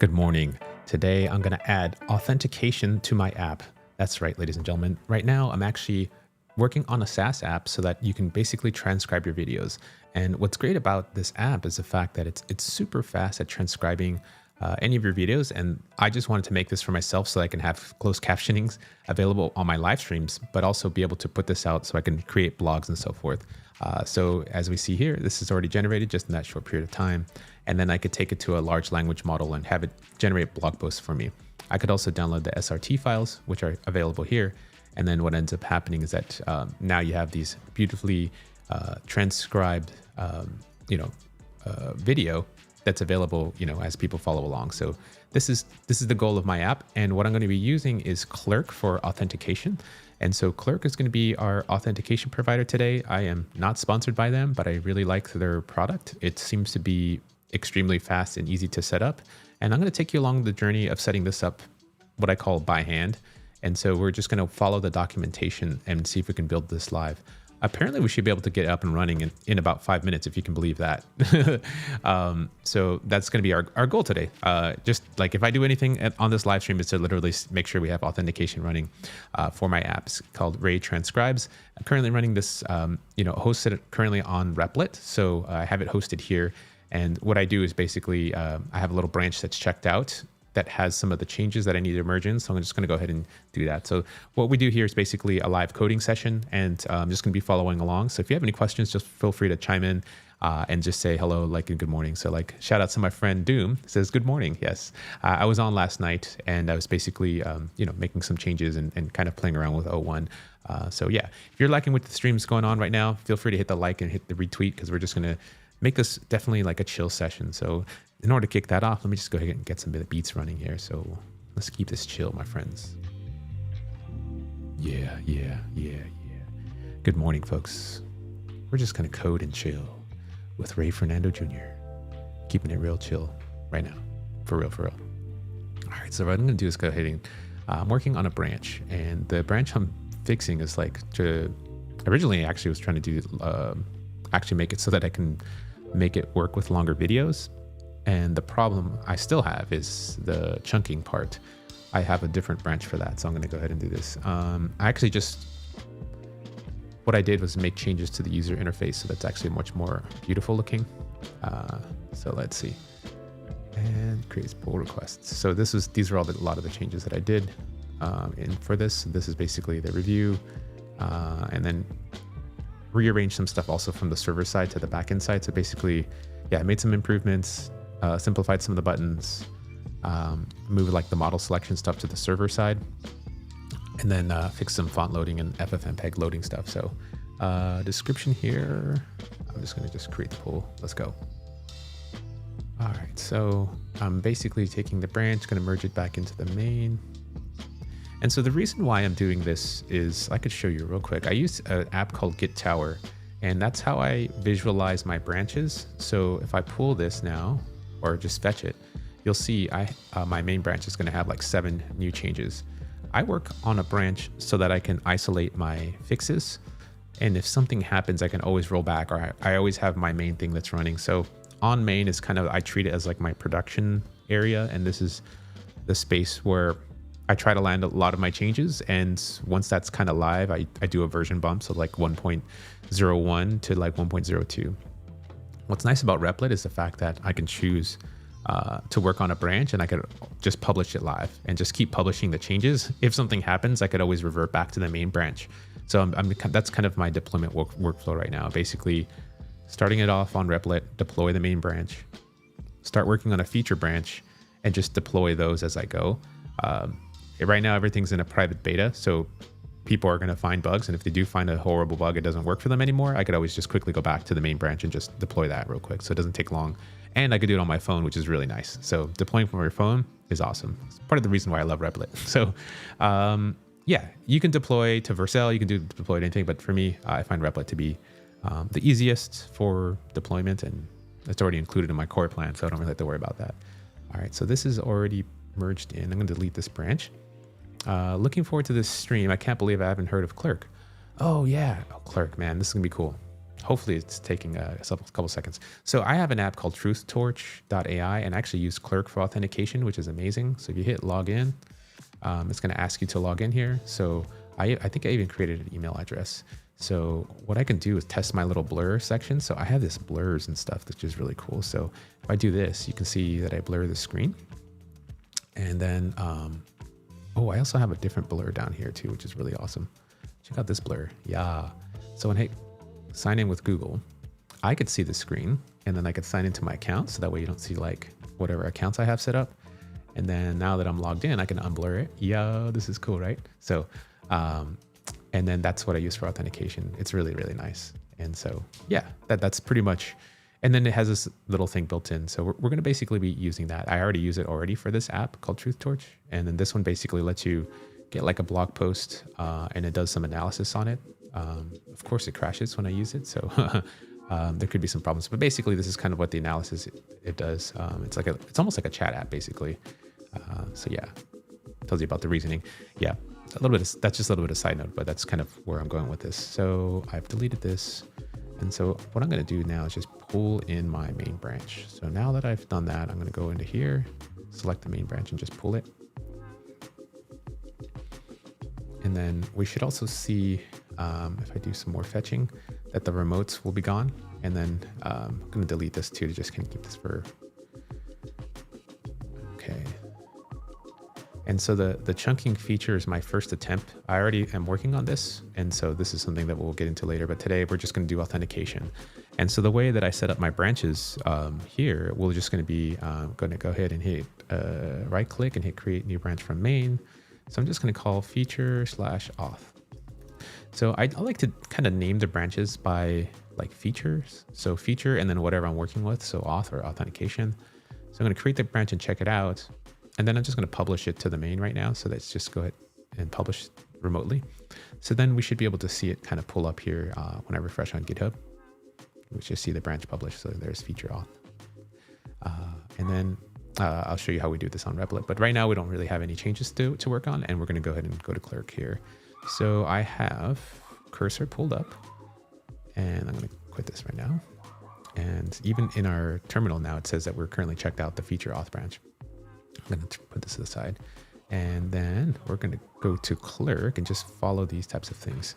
Good morning. Today I'm going to add authentication to my app. That's right, ladies and gentlemen. Right now I'm actually working on a SaaS app so that you can basically transcribe your videos. And what's great about this app is the fact that it's super fast at transcribing any of your videos. And I just wanted to make this for myself so I can have closed captionings available on my live streams, but also be able to put this out so I can create blogs and so forth. So as we see here, this is already generated just in that short period of time. And then I could take it to a large language model and have it generate blog posts for me. I could also download the SRT files, which are available here. And then what ends up happening is that now you have these beautifully transcribed, video that's available, as people follow along. So this is the goal of my app. And what I'm going to be using is Clerk for authentication. And so Clerk is going to be our authentication provider today. I am not sponsored by them, but I really like their product. It seems to be extremely fast and easy to set up. And I'm going to take you along the journey of setting this up, what I call by hand. And so we're just going to follow the documentation and see if we can build this live. Apparently we should be able to get up and running in about 5 minutes, if you can believe that. So that's going to be our goal today. Just like if I do anything on this live stream, is to literally make sure we have authentication running for my apps called Ray Transcribes. I'm currently running this, hosted currently on Replit. So I have it hosted here. And what I do is basically I have a little branch that's checked out that has some of the changes that I need to merge in. So I'm just going to go ahead and do that. So what we do here is basically a live coding session, and I'm just going to be following along. So if you have any questions, just feel free to chime in and just say hello, and good morning. So shout out to my friend Doom, says good morning. Yes, I was on last night and I was basically, making some changes and kind of playing around with O1. So yeah, if you're liking what the stream's going on right now, feel free to hit the like and hit the retweet, because we're just going to make this definitely like a chill session. So in order to kick that off, let me just go ahead and get some of the beats running here. So let's keep this chill, my friends. Yeah. Good morning, folks. We're just going to code and chill with Ray Fernando Jr. Keeping it real chill right now. For real. All right, so what I'm going to do is go ahead and I'm working on a branch. And the branch I'm fixing is originally actually was trying to do, actually make it so that I can make it work with longer videos. And the problem I still have is the chunking part. I have a different branch for that, so I'm going to go ahead and do this. What I did was make changes to the user interface, so that's actually much more beautiful looking. So let's see, and create pull requests. So these are a lot of the changes that I did. And for this is basically the review, and then rearrange some stuff also from the server side to the backend side. So basically, I made some improvements. Simplified some of the buttons, moved the model selection stuff to the server side, and then fixed some font loading and FFmpeg loading stuff. So description here, I'm just going to just create the pool. Let's go. All right, so I'm basically taking the branch, going to merge it back into the main. And so the reason why I'm doing this is, I could show you real quick. I use an app called Git Tower, and that's how I visualize my branches. So if I pull this now, or just fetch it, you'll see my main branch is going to have 7 new changes. I work on a branch so that I can isolate my fixes. And if something happens, I can always roll back, or I always have my main thing that's running. So on main is I treat it as my production area. And this is the space where I try to land a lot of my changes. And once that's kind of live, I do a version bump. So 1.01 to 1.02. What's nice about Replit is the fact that I can choose to work on a branch, and I could just publish it live and just keep publishing the changes. If something happens, I could always revert back to the main branch. So that's kind of my deployment workflow right now. Basically, starting it off on Replit, deploy the main branch, start working on a feature branch, and just deploy those as I go. Right now, everything's in a private beta, so people are going to find bugs, and if they do find a horrible bug, it doesn't work for them anymore, I could always just quickly go back to the main branch and just deploy that real quick. So it doesn't take long, and I could do it on my phone, which is really nice. So deploying from your phone is awesome. It's part of the reason why I love Replit. So you can deploy to Vercel, you can deploy to anything, but for me, I find Replit to be the easiest for deployment, and it's already included in my core plan, so I don't really have to worry about that. All right, so this is already merged in. I'm going to delete this branch. Looking forward to this stream. I can't believe I haven't heard of Clerk. Oh yeah, Clerk, man, this is gonna be cool. hopefully it's taking a couple seconds. So I have an app called truthtorch.ai, and I actually use Clerk for authentication, which is amazing. So if you hit login, it's going to ask you to log in here. So I think I even created an email address. So what I can do is test my little blur section. So I have this blurs and stuff, which is really cool. So if I do this, you can see that I blur the screen. And then, oh, I also have a different blur down here too, which is really awesome. Check out this blur. Yeah. So when I sign in with Google, I could see the screen, and then I could sign into my account. So that way you don't see like whatever accounts I have set up. And then now that I'm logged in, I can unblur it. Yeah, this is cool, right? So, and then that's what I use for authentication. It's really, really nice. And so, yeah, that's pretty much. And then it has this little thing built in. So we're going to basically be using that. I already use it already for this app called TruthTorch. And then this one basically lets you get like a blog post, and it does some analysis on it. Of course, it crashes when I use it. So there could be some problems. But basically, this is kind of what the analysis it does. It's almost like a chat app, basically. So yeah, tells you about the reasoning. Yeah. That's just a little bit of side note, but that's kind of where I'm going with this. So I've deleted this. And so what I'm going to do now is just pull in my main branch. So now that I've done that, I'm going to go into here, select the main branch and just pull it. And then we should also see, if I do some more fetching, that the remotes will be gone. And then I'm going to delete this too to just kind of keep this for, okay. And so the chunking feature is my first attempt. I already am working on this. And so this is something that we'll get into later, but today we're just going to do authentication. And so the way that I set up my branches here, we're just going to be going to go ahead and hit right click and hit create new branch from main. So I'm just going to call feature/auth. So I like to kind of name the branches by like features. So feature and then whatever I'm working with. So auth or authentication. So I'm going to create the branch and check it out. And then I'm just going to publish it to the main right now. So let's just go ahead and publish remotely. So then we should be able to see it kind of pull up here when I refresh on GitHub. We just see the branch published. So there's feature auth. And then I'll show you how we do this on Replit. But right now we don't really have any changes to work on. And we're going to go ahead and go to Clerk here. So I have cursor pulled up. And I'm going to quit this right now. And even in our terminal now, it says that we're currently checked out the feature auth branch. I'm going to put this to the side, and then we're going to go to Clerk and just follow these types of things.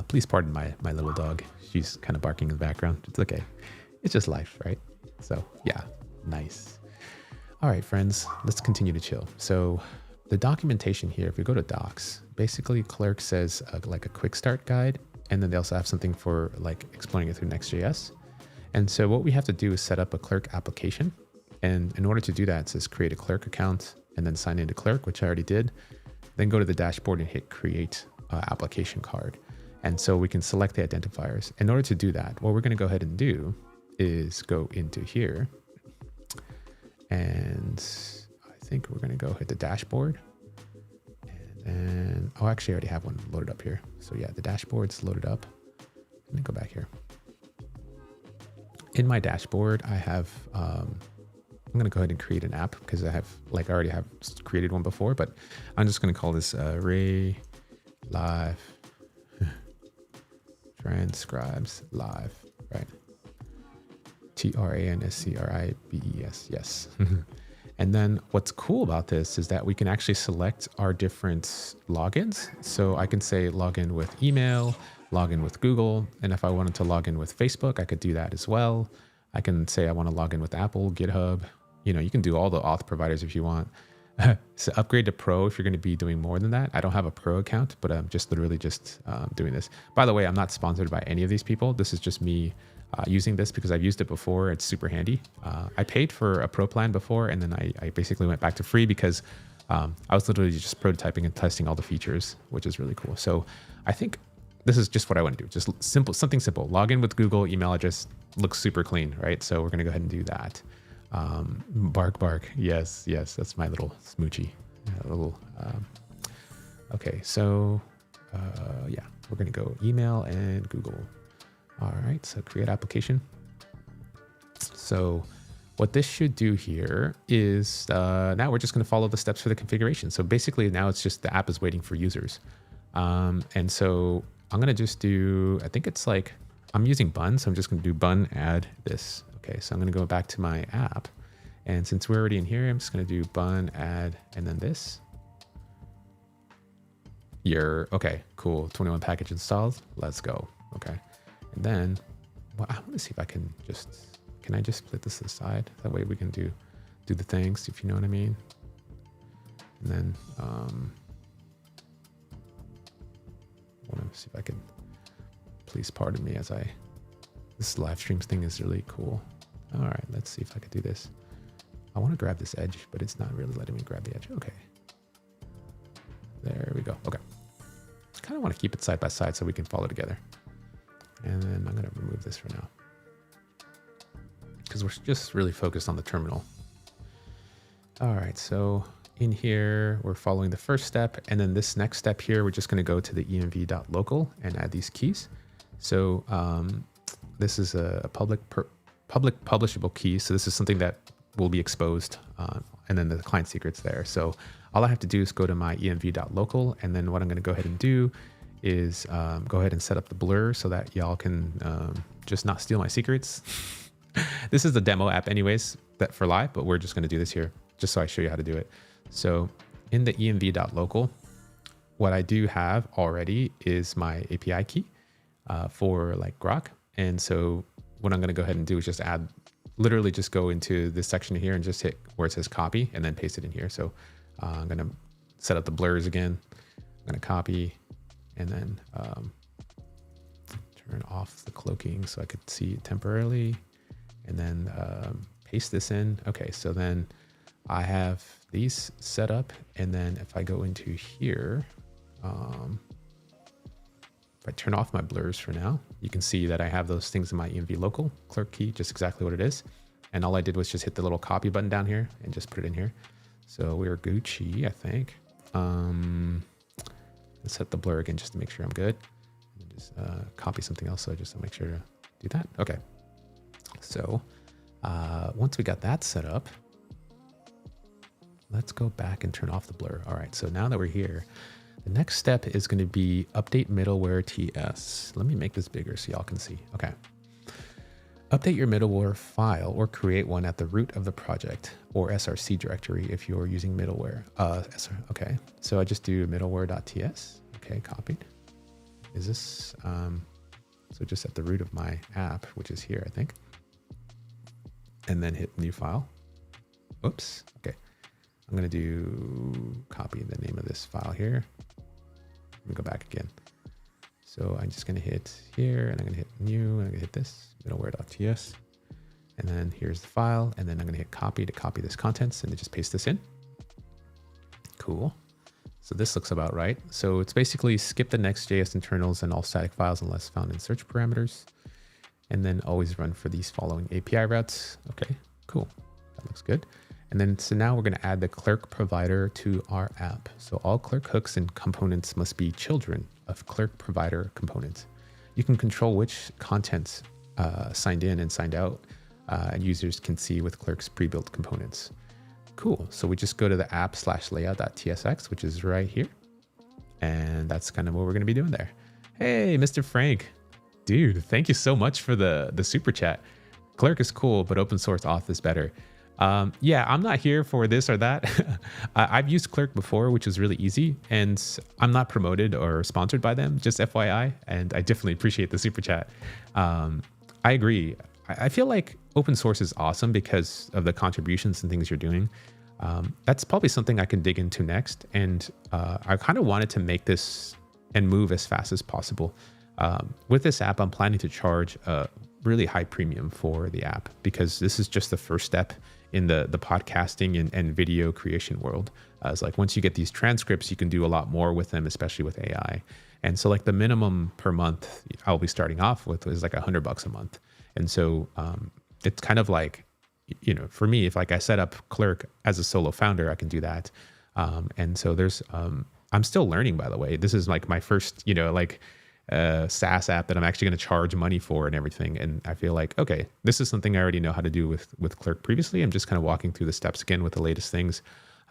Please pardon my little dog. She's kind of barking in the background. It's okay. It's just life, right? So yeah, nice. All right, friends, let's continue to chill. So the documentation here, if we go to docs, basically Clerk says like a quick start guide, and then they also have something for like explaining it through Next.js. And so what we have to do is set up a Clerk application. And in order to do that, it says create a Clerk account and then sign into Clerk, which I already did. Then go to the dashboard and hit create application card. And so we can select the identifiers. In order to do that, what we're going to go ahead and do is go into here. And I think we're going to go hit the dashboard. And then, oh, actually I already have one loaded up here. So yeah, the dashboard's loaded up. Let me go back here. In my dashboard, I have, I'm going to go ahead and create an app because I already have created one before, but I'm just going to call this Ray Live Transcribes Live, right? Transcribes, yes. And then what's cool about this is that we can actually select our different logins. So I can say login with email, login with Google. And if I wanted to log in with Facebook, I could do that as well. I can say I want to log in with Apple, GitHub. You know, you can do all the auth providers if you want. So upgrade to Pro if you're going to be doing more than that. I don't have a Pro account, but I'm just literally just doing this. By the way, I'm not sponsored by any of these people. This is just me using this because I've used it before. It's super handy. I paid for a Pro plan before, and then I basically went back to free because I was literally just prototyping and testing all the features, which is really cool. So I think this is just what I want to do. Just simple, something simple. Log in with Google, email address, looks super clean, right? So we're going to go ahead and do that. Bark. Yes. That's my little smoochie. Okay. So, yeah, we're going to go email and Google. All right. So create application. So what this should do here is, now we're just going to follow the steps for the configuration. So basically now it's just the app is waiting for users. And so I'm going to just do, I think it's like I'm using bun, so I'm just going to do bun add this. Okay, so I'm going to go back to my app. And since we're already in here, I'm just going to do bun add and then this. Okay, cool. 21 package installed. Let's go. Okay. And then, well, I want to see if I can I just split this aside? That way we can do the things, if you know what I mean. And then, I want to see if I can, please pardon me as this live streams thing is really cool. All right, let's see if I could do this. I want to grab this edge, but it's not really letting me grab the edge. Okay. There we go. Okay. I kind of want to keep it side by side so we can follow together. And then I'm going to remove this for now, because we're just really focused on the terminal. All right, so in here, we're following the first step. And then this next step here, we're just going to go to the env.local and add these keys. So this is a public publishable key. So this is something that will be exposed, and then the client secret's there. So all I have to do is go to my env.local, and then what I'm going to go ahead and do is go ahead and set up the blur so that y'all can just not steal my secrets. This is the demo app anyways, that for live, but we're just going to do this here just so I show you how to do it. So in the env.local, what I do have already is my API key for like Grok. And so what I'm going to go ahead and do is just literally just go into this section here and just hit where it says copy and then paste it in here. So I'm going to set up the blurs again. I'm going to copy and then turn off the cloaking so I could see it temporarily, and then paste this in. Okay, so then I have these set up, and then if I go into here, if I turn off my blurs for now, you can see that I have those things in my env local clerk key, just exactly what it is. And all I did was just hit the little copy button down here and just put it in here. So we're Gucci, I think. Let's set the blur again just to make sure I'm good. And just copy something else, so just to make sure to do that. Okay. So once we got that set up, let's go back and turn off the blur. All right, so now that we're here, the next step is going to be update middleware TS. Let me make this bigger so y'all can see. Okay. Update your middleware file or create one at the root of the project or SRC directory if you're using middleware. Okay, so I just do middleware.ts. Okay, copied. Is this, so just at the root of my app, which is here, I think. And then hit new file. Oops, okay. I'm gonna do copy the name of this file here. Let me go back again. So I'm just gonna hit here and I'm gonna hit new and I'm gonna hit this middleware.ts. And then here's the file. And then I'm gonna hit copy to copy this contents and then just paste this in. Cool. So this looks about right. So it's basically skip the Next.js internals and all static files unless found in search parameters. And then always run for these following API routes. Okay, cool. That looks good. And then, so now we're going to add the Clerk provider to our app. So all Clerk hooks and components must be children of Clerk provider components. You can control which contents signed in and signed out and users can see with Clerk's pre-built components. Cool. So we just go to the app/layout.tsx, which is right here. And that's kind of what we're going to be doing there. Hey, Mr. Frank. Dude, thank you so much for the super chat. Clerk is cool, but open source Auth is better. Yeah, I'm not here for this or that. I've used Clerk before, which is really easy, and I'm not promoted or sponsored by them, just FYI, and I definitely appreciate the super chat. I agree. I feel like open source is awesome because of the contributions and things you're doing. That's probably something I can dig into next, and I kind of wanted to make this and move as fast as possible. With this app, I'm planning to charge a really high premium for the app because this is just the first step in the podcasting and video creation world. It's like once you get these transcripts, you can do a lot more with them, especially with AI. And so like the minimum per month I'll be starting off with is like $100 a month. And so it's kind of like, you know, for me, if like I set up Clerk as a solo founder, I can do that. And so there's, I'm still learning, by the way. This is like my first, you know, like SaaS app that I'm actually going to charge money for and everything. And I feel like, okay, this is something I already know how to do with Clerk previously. I'm just kind of walking through the steps again with the latest things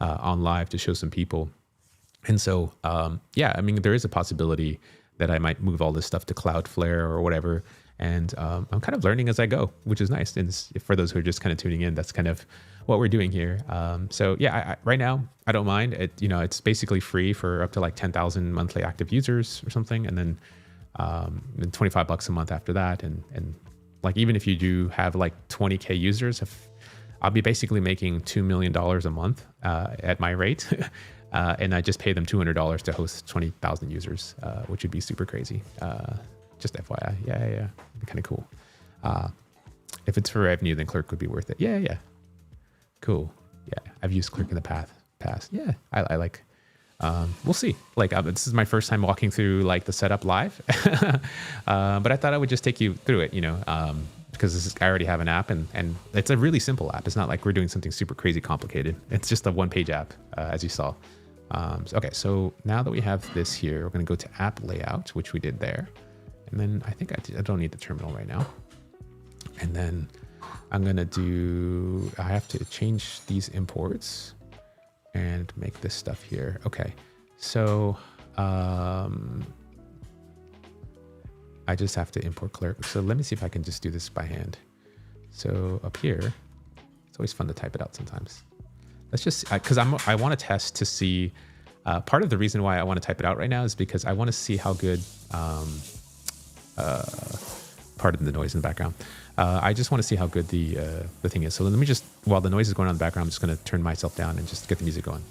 on live to show some people. And so, yeah, I mean, there is a possibility that I might move all this stuff to Cloudflare or whatever. And I'm kind of learning as I go, which is nice. And for those who are just kind of tuning in, that's kind of what we're doing here. So yeah, right now I don't mind it. It's basically free for up to like 10,000 monthly active users or something, and then $25 a month after that. And like even if you do have like 20K users, I'll be basically making $2 million a month at my rate. And I just pay them $200 to host 20,000 users, which would be super crazy. Just FYI. Yeah. It'd be kind of cool. If it's for revenue, then Clerk would be worth it. Yeah. Cool. Yeah. I've used Clerk in the past. Yeah. I like, we'll see. Like this is my first time walking through like the setup live, but I thought I would just take you through it, because I already have an app and it's a really simple app. It's not like we're doing something super crazy complicated. It's just a one-page app, as you saw. So now that we have this here, we're going to go to app layout, which we did there. And then I think I don't need the terminal right now. And then I'm going to I have to change these imports and make this stuff here. Okay. So, I just have to import Clerk. So let me see if I can just do this by hand. So up here, it's always fun to type it out sometimes. Let's just, because I want to test to see, part of the reason why I want to type it out right now is because I want to see how good, pardon the noise in the background. I just want to see how good the thing is. So let me just, while the noise is going on in the background, I'm just going to turn myself down and just get the music going.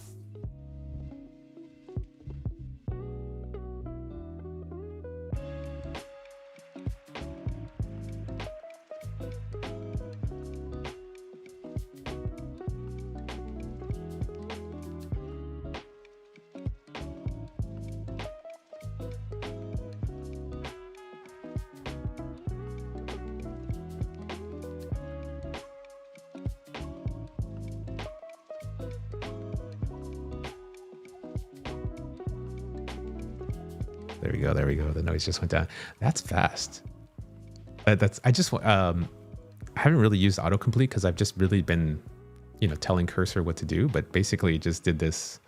There we go. The noise just went down. That's fast. I haven't really used autocomplete because I've just really been, telling Cursor what to do. But basically, it just did this.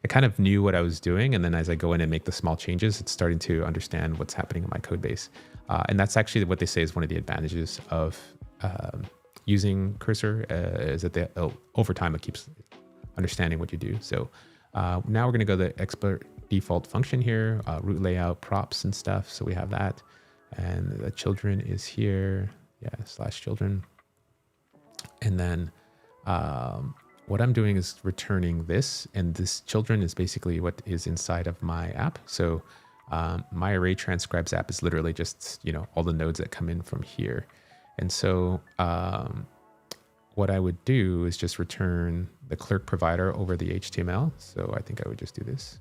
It kind of knew what I was doing, and then as I go in and make the small changes, it's starting to understand what's happening in my code base. And that's actually what they say is one of the advantages of using Cursor is that over time it keeps understanding what you do. So now we're going to go to the export default function here, root layout, props and stuff. So we have that, and the children is here. Yeah, /children. And then what I'm doing is returning this, and this children is basically what is inside of my app. So my array transcribes app is literally just, all the nodes that come in from here. And so what I would do is just return the Clerk provider over the HTML. So I think I would just do this.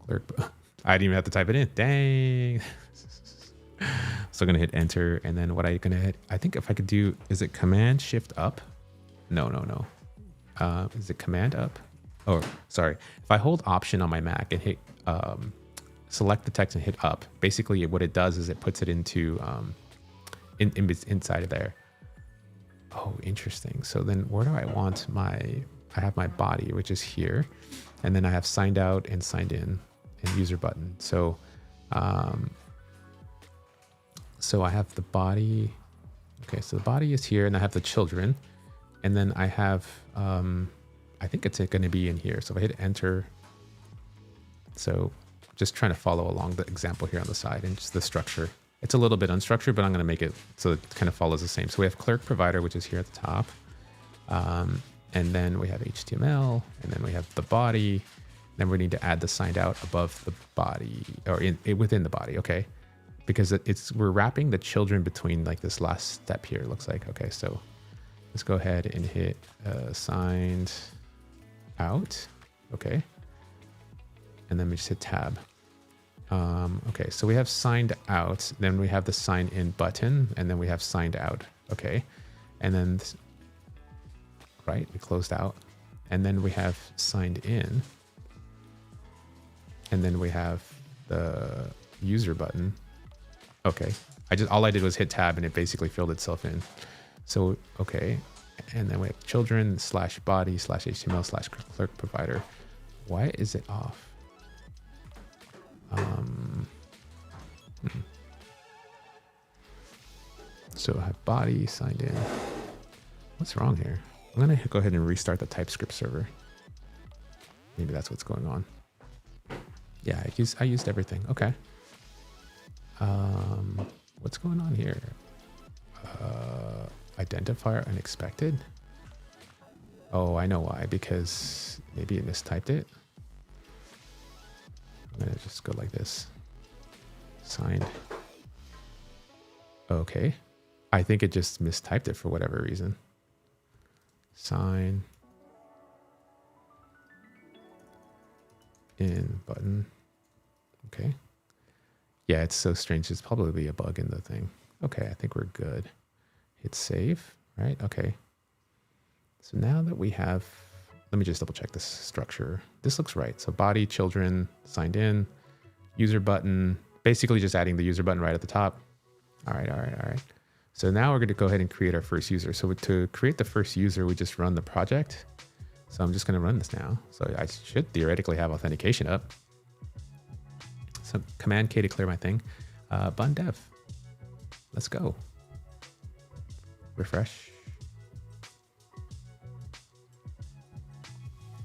Clerk. I didn't even have to type it in. Dang. So I'm going to hit enter. And then what I'm going to hit, I think if I could do, is it Command Shift up? No. Is it Command up? Oh, sorry. If I hold Option on my Mac and hit, select the text and hit up, basically what it does is it puts it into, inside of there. Oh, interesting. So then where do I want I have my body, which is here. And then I have signed out and signed in and user button. So, so I have the body. Okay. So the body is here and I have the children, and then I have, I think it's going to be in here. So if I hit enter, so just trying to follow along the example here on the side and just the structure. It's a little bit unstructured, but I'm going to make it so it kind of follows the same. So we have Clerk provider, which is here at the top. And then we have HTML, and then we have the body. Then we need to add the signed out above the body, or within the body, okay? Because we're wrapping the children between like this last step here, it looks like. Okay, so let's go ahead and hit signed out, okay? And then we just hit tab. Okay, so we have signed out, then we have the sign in button, and then we have signed out, okay? And then, right, we closed out. And then we have signed in. And then we have the user button. Okay, all I did was hit tab and it basically filled itself in. So, okay, and then we have children /body /HTML /clerk provider. Why is it off? So I have body signed in. What's wrong here? I'm going to go ahead and restart the TypeScript server. Maybe that's what's going on. Yeah, I used everything. Okay. What's going on here? Identifier unexpected. Oh, I know why. Because maybe it mistyped it. I'm going to just go like this. Signed. Okay. I think it just mistyped it for whatever reason. Sign in button. Okay. Yeah, it's so strange. It's probably a bug in the thing. Okay, I think we're good. Hit save, right? Okay. So now that we have, let me just double check this structure. This looks right. So body, children, signed in, user button, basically just adding the user button right at the top. All right. So now we're going to go ahead and create our first user. So to create the first user, we just run the project. So I'm just going to run this now. So I should theoretically have authentication up. So Command K to clear my thing. Bun dev. Let's go. Refresh.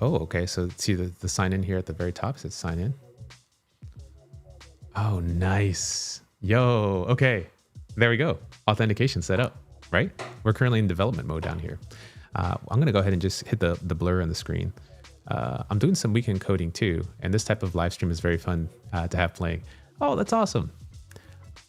Oh, okay. So see the sign in here at the very top says sign in. Oh, nice. Yo, okay. There we go. Authentication set up, right? We're currently in development mode down here. I'm going to go ahead and just hit the blur on the screen. I'm doing some weekend coding too, and this type of live stream is very fun to have playing. Oh, that's awesome.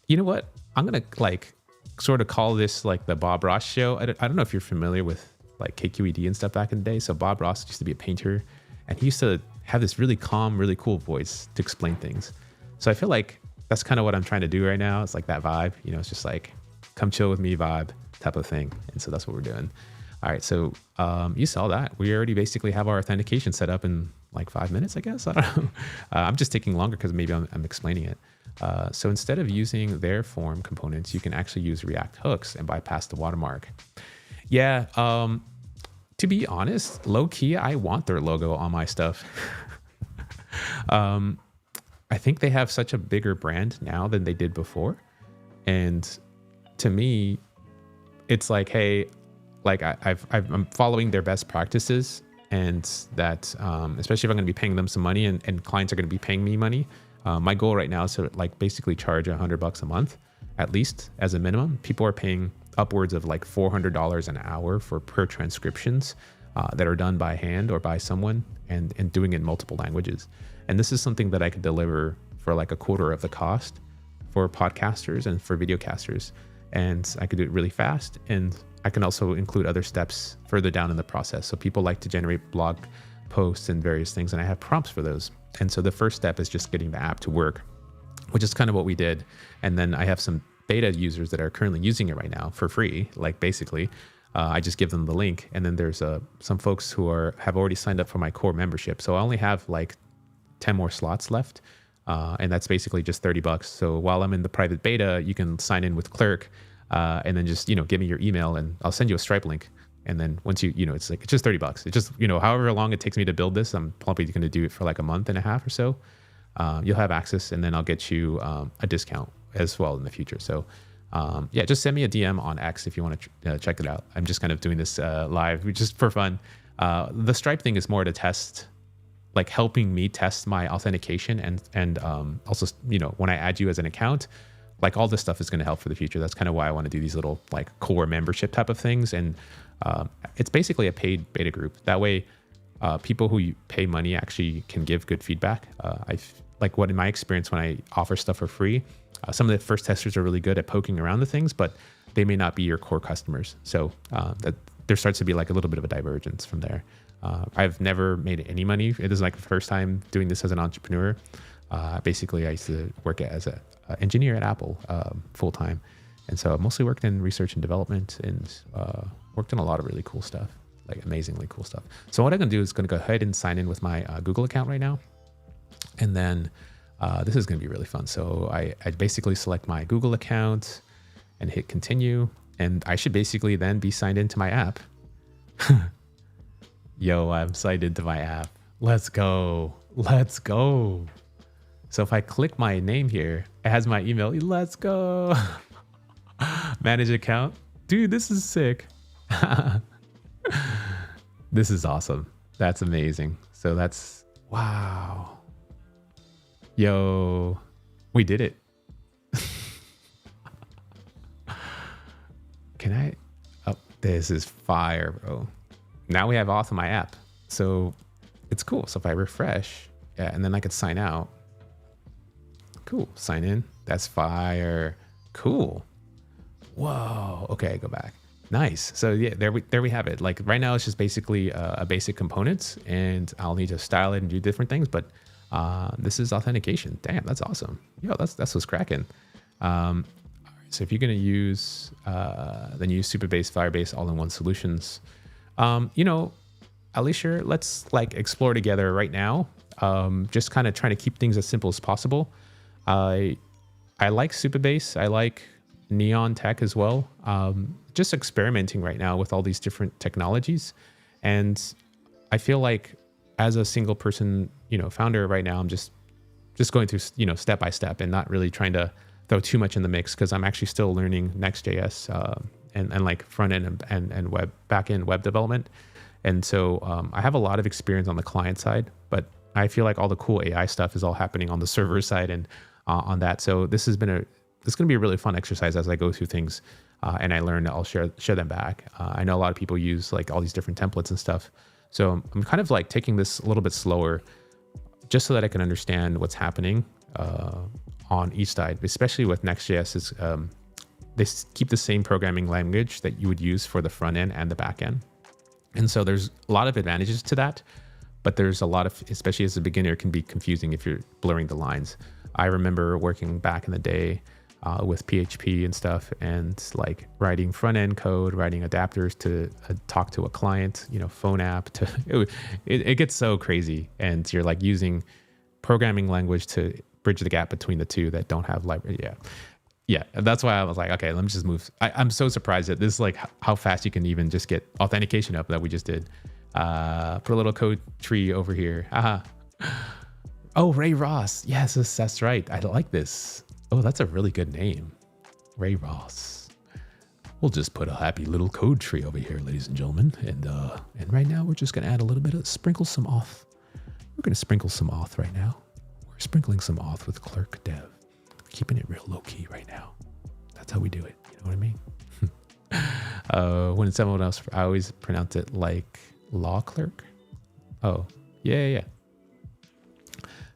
You know what? I'm going to like sort of call this like the Bob Ross show. I don't know if you're familiar with like KQED and stuff back in the day. So Bob Ross used to be a painter, and he used to have this really calm, really cool voice to explain things. So I feel like that's kind of what I'm trying to do right now. It's like that vibe, you know, it's just like come chill with me vibe type of thing. And so that's what we're doing. All right. So you saw that we already basically have our authentication set up in like 5 minutes, I guess. I don't know. I'm just taking longer because maybe I'm explaining it. So instead of using their form components, you can actually use React hooks and bypass the watermark. Yeah. To be honest, low key, I want their logo on my stuff. I think they have such a bigger brand now than they did before. And to me, it's like, hey, like I'm following their best practices, and that, especially if I'm going to be paying them some money and clients are going to be paying me money. My goal right now is to like basically charge $100 a month, at least as a minimum. People are paying upwards of like $400 an hour for per transcriptions that are done by hand or by someone and doing it in multiple languages. And this is something that I could deliver for like a quarter of the cost for podcasters and for videocasters. And I could do it really fast. And I can also include other steps further down in the process. So people like to generate blog posts and various things, and I have prompts for those. And so the first step is just getting the app to work, which is kind of what we did. And then I have some beta users that are currently using it right now for free. Like basically, I just give them the link. And then there's some folks who have already signed up for my core membership. So I only have like 10 more slots left. And that's basically just $30. So while I'm in the private beta, you can sign in with Clerk and then just, give me your email and I'll send you a Stripe link. And then once it's just $30. It's just, however long it takes me to build this, I'm probably going to do it for like a month and a half or so. You'll have access, and then I'll get you a discount as well in the future. So yeah, just send me a DM on X if you want to check it out. I'm just kind of doing this live just for fun. The Stripe thing is more to test, like helping me test my authentication and also, when I add you as an account, like all this stuff is going to help for the future. That's kind of why I want to do these little like core membership type of things. And it's basically a paid beta group. That way, people who pay money actually can give good feedback. In my experience, when I offer stuff for free, some of the first testers are really good at poking around the things, but they may not be your core customers. So that there starts to be like a little bit of a divergence from there. I've never made any money. It is like the first time doing this as an entrepreneur. Basically, I used to work as an engineer at Apple full time. And so I mostly worked in research and development and worked on a lot of really cool stuff, like amazingly cool stuff. So what I'm going to do is going to go ahead and sign in with my Google account right now. And then this is going to be really fun. So I basically select my Google account and hit continue. And I should basically then be signed into my app. Yo, I'm signed into my app. Let's go. Let's go. So if I click my name here, it has my email. Let's go. Manage account. Dude, this is sick. This is awesome. That's amazing. So that's, wow. Yo, we did it. Can I? Oh, this is fire, bro. Now we have Auth on my app. So it's cool. So if I refresh, yeah, and then I could sign out. Cool. Sign in. That's fire. Cool. Whoa. Okay, go back. Nice. So yeah, there we have it. Like right now, it's just basically a basic components, and I'll need to style it and do different things. But this is authentication. Damn, that's awesome. Yo, that's what's cracking. So if you're gonna use then use Supabase, Firebase all-in-one solutions, you know, Alicia, let's like explore together right now. Just kind of trying to keep things as simple as possible. I like Supabase. I like Neon Tech as well. Just experimenting right now with all these different technologies. And I feel like as a single person, you know, founder right now, I'm just going through, you know, step by step and not really trying to throw too much in the mix, because I'm actually still learning Next.js and like front end and web back end web development. And so I have a lot of experience on the client side, but I feel like all the cool AI stuff is all happening on the server side and on that. So this has been it's going to be a really fun exercise as I go through things and I learn. I'll share them back. I know a lot of people use like all these different templates and stuff. So I'm kind of like taking this a little bit slower, just so that I can understand what's happening on each side, especially with Next.js. They keep the same programming language that you would use for the front end and the back end. And so there's a lot of advantages to that, but there's a lot of, especially as a beginner, it can be confusing if you're blurring the lines. I remember working back in the day with PHP and stuff, and like writing front end code, writing adapters to talk to a client, you know, phone app it gets so crazy. And you're like using programming language to bridge the gap between the two that don't have library. Yeah. That's why I was like, okay, let me just move. I'm so surprised that this is like how fast you can even just get authentication up that we just did. Put a little code tree over here. Oh, Ray Ross. Yes, that's right. I like this. Oh, that's a really good name. Ray Ross. We'll just put a happy little code tree over here, ladies and gentlemen. And right now we're just going to add a little bit of sprinkle some auth. We're going to sprinkle some auth right now. We're sprinkling some auth with Clerk dev. Keeping it real low key right now. That's how we do it. You know what I mean? When someone else, I always pronounce it like law clerk. Oh, yeah.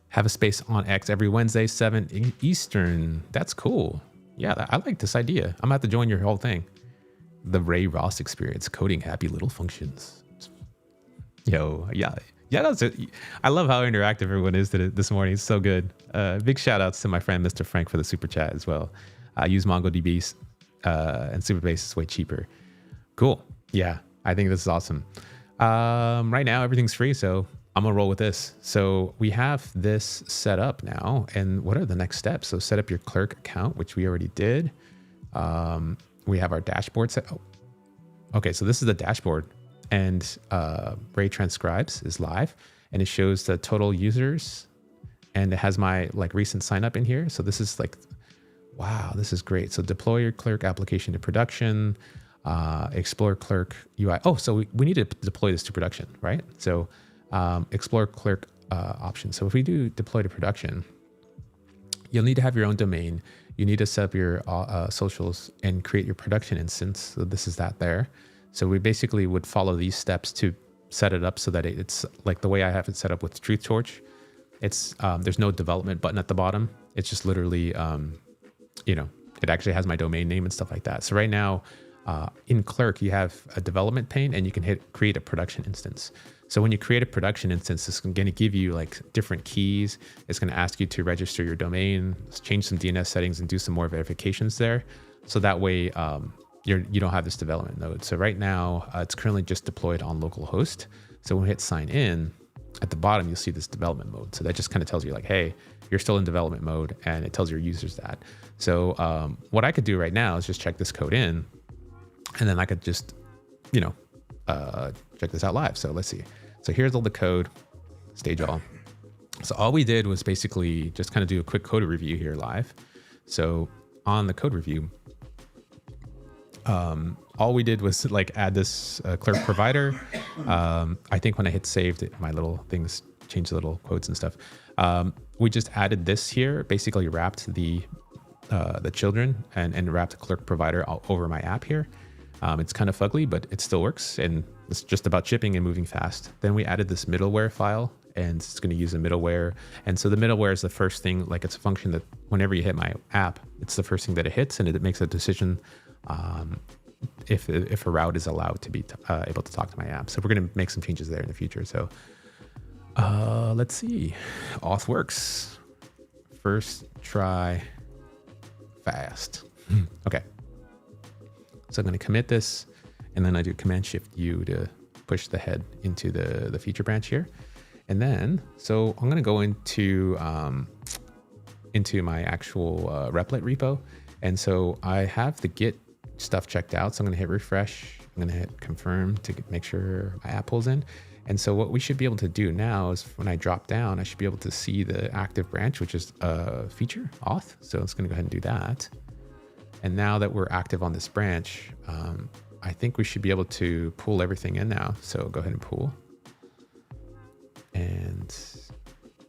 Have a space on X every Wednesday, 7 Eastern. That's cool. Yeah, I like this idea. I'm gonna have to join your whole thing. The Ray Ross experience, coding happy little functions. Yo, yeah, that's it. I love how interactive everyone is this morning. It's so good. Big shout outs to my friend Mr. Frank for the super chat as well. I use MongoDB and Supabase is way cheaper. Cool. Yeah, I think this is awesome. Right now everything's free, so I'm gonna roll with this. So we have this set up now, and what are the next steps? So set up your Clerk account, which we already did. We have our dashboard set. Oh, okay. So this is the dashboard, and Ray Transcribes is live, and it shows the total users, and it has my like recent sign up in here. So this is like, wow, this is great. So deploy your Clerk application to production, explore Clerk UI. Oh, so we need to deploy this to production, right? So explore Clerk options. So if we do deploy to production, you'll need to have your own domain. You need to set up your socials and create your production instance. So this is that there. So we basically would follow these steps to set it up so that it's like the way I have it set up with TruthTorch. It's there's no development button at the bottom. It's just literally, you know, it actually has my domain name and stuff like that. So right now in Clerk, you have a development pane and you can hit create a production instance. So when you create a production instance, it's going to give you like different keys. It's going to ask you to register your domain, change some DNS settings, and do some more verifications there. So that way you don't have this development node. So right now it's currently just deployed on localhost. So when we hit sign in, at the bottom, you'll see this development mode. So that just kind of tells you like, hey, you're still in development mode, and it tells your users that. So what I could do right now is just check this code in, and then I could just, you know, check this out live. So let's see. So here's all the code, stage all. So all we did was basically just kind of do a quick code review here live. So on the code review, All we did was like add this Clerk provider. I think when I hit saved, my little things changed the little quotes and stuff. We just added this here, basically wrapped the children and wrapped Clerk provider all over my app here. It's kind of fugly, but it still works, and it's just about shipping and moving fast. Then we added this middleware file, and it's going to use a middleware. And so the middleware is the first thing, like it's a function that whenever you hit my app, it's the first thing that it hits, and it makes a decision if a route is allowed to be able to talk to my app. So we're going to make some changes there in the future. So let's see. Auth works. First try fast. Okay. So I'm going to commit this, and then I do Command Shift U to push the head into the feature branch here. And then, so I'm going to go into my actual Replit repo. And so I have the Git stuff checked out. So I'm going to hit refresh. I'm going to hit confirm to make sure my app pulls in. And so what we should be able to do now is when I drop down, I should be able to see the active branch, which is a feature, Auth. So it's going to go ahead and do that. And now that we're active on this branch, I think we should be able to pull everything in now. So go ahead and pull. And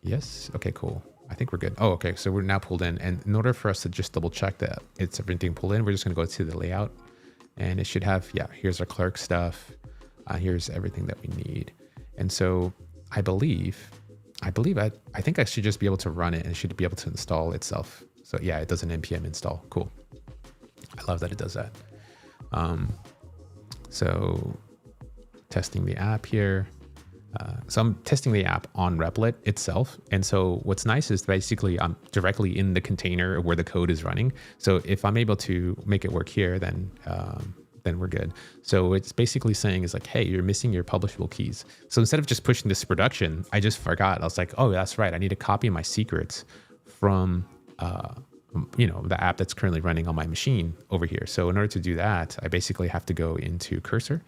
yes, okay, cool. I think we're good. Oh, okay, so we're now pulled in. And in order for us to just double check that it's everything pulled in, we're just gonna go to the layout, and it should have, yeah, here's our Clerk stuff. Here's everything that we need. And so I think I should just be able to run it, and it should be able to install itself. So yeah, it does an npm install. Cool. I love that it does that. So testing the app here. So I'm testing the app on Replit itself. And so what's nice is basically I'm directly in the container where the code is running. So if I'm able to make it work here, then we're good. So it's basically saying is like, hey, you're missing your publishable keys. So instead of just pushing this to production, I just forgot. I was like, oh, that's right. I need to copy my secrets from the app that's currently running on my machine over here. So in order to do that, I basically have to go into Cursor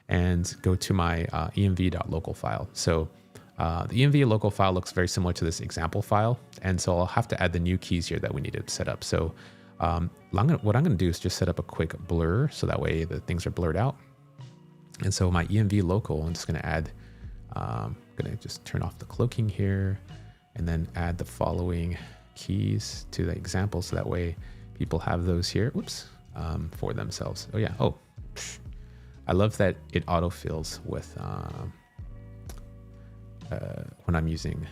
and go to my env.local file. So the env local file looks very similar to this example file. And so I'll have to add the new keys here that we need to set up. So what I'm going to do is just set up a quick blur, so that way the things are blurred out. And so my env local, I'm just going to add, I'm going to just turn off the cloaking here, and then add the following keys to the example, so that way people have those here, for themselves. Oh yeah. Oh, I love that it autofills with when I'm using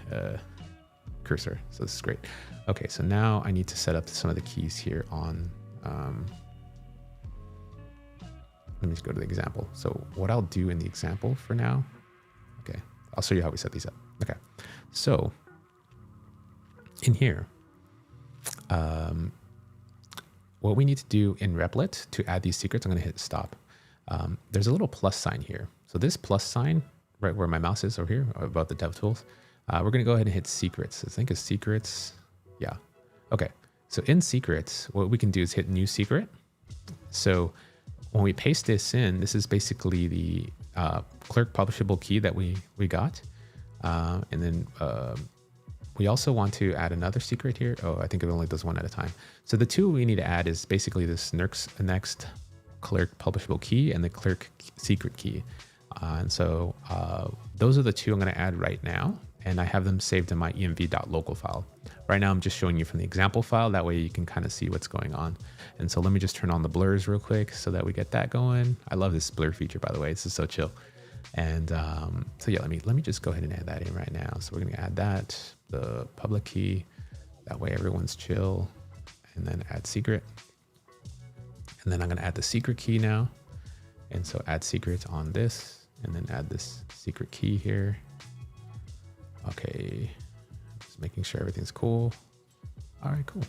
Cursor. So this is great. Okay, so now I need to set up some of the keys here on, let me just go to the example. So what I'll do in the example for now, okay, I'll show you how we set these up. Okay, so in here, what we need to do in Replit to add these secrets, I'm going to hit stop. There's a little plus sign here. So this plus sign, right where my mouse is over here, above the DevTools, we're going to go ahead and hit secrets. I think it's secrets. Yeah. Okay. So in secrets, what we can do is hit new secret. So when we paste this in, this is basically the Clerk publishable key that we got. And then we also want to add another secret here. Oh, I think it only does one at a time. So the two we need to add is basically this next Clerk publishable key and the Clerk secret key. And so those are the two I'm going to add right now. And I have them saved in my env.local file. Right now, I'm just showing you from the example file. That way you can kind of see what's going on. And so let me just turn on the blurs real quick so that we get that going. I love this blur feature, by the way. This is so chill. And so yeah, let me just go ahead and add that in right now. So we're going to add that, the public key. That way everyone's chill. And then add secret. And then I'm going to add the secret key now. And so add secret on this, and then add this secret key here. Okay, just making sure everything's cool. All right, cool.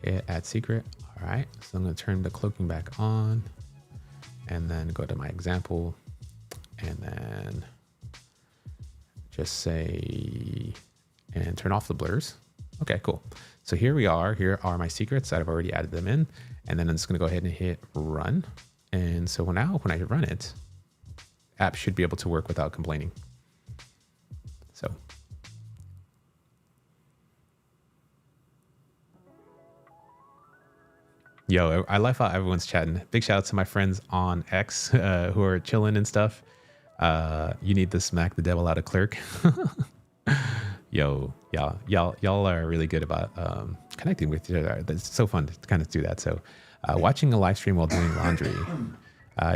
Hit add secret. All right, so I'm going to turn the cloaking back on, and then go to my example, and then just say, and turn off the blurs. Okay, cool. So here we are. Here are my secrets that I've already added them in, and then I'm just going to go ahead and hit run. And so now when I run it, app should be able to work without complaining. So Yo, I love how everyone's chatting. Big shout out to my friends on X who are chilling and stuff. You need to smack the devil out of Clerk. Yo, y'all are really good about connecting with each other. It's so fun to kind of do that. So, watching a live stream while doing laundry.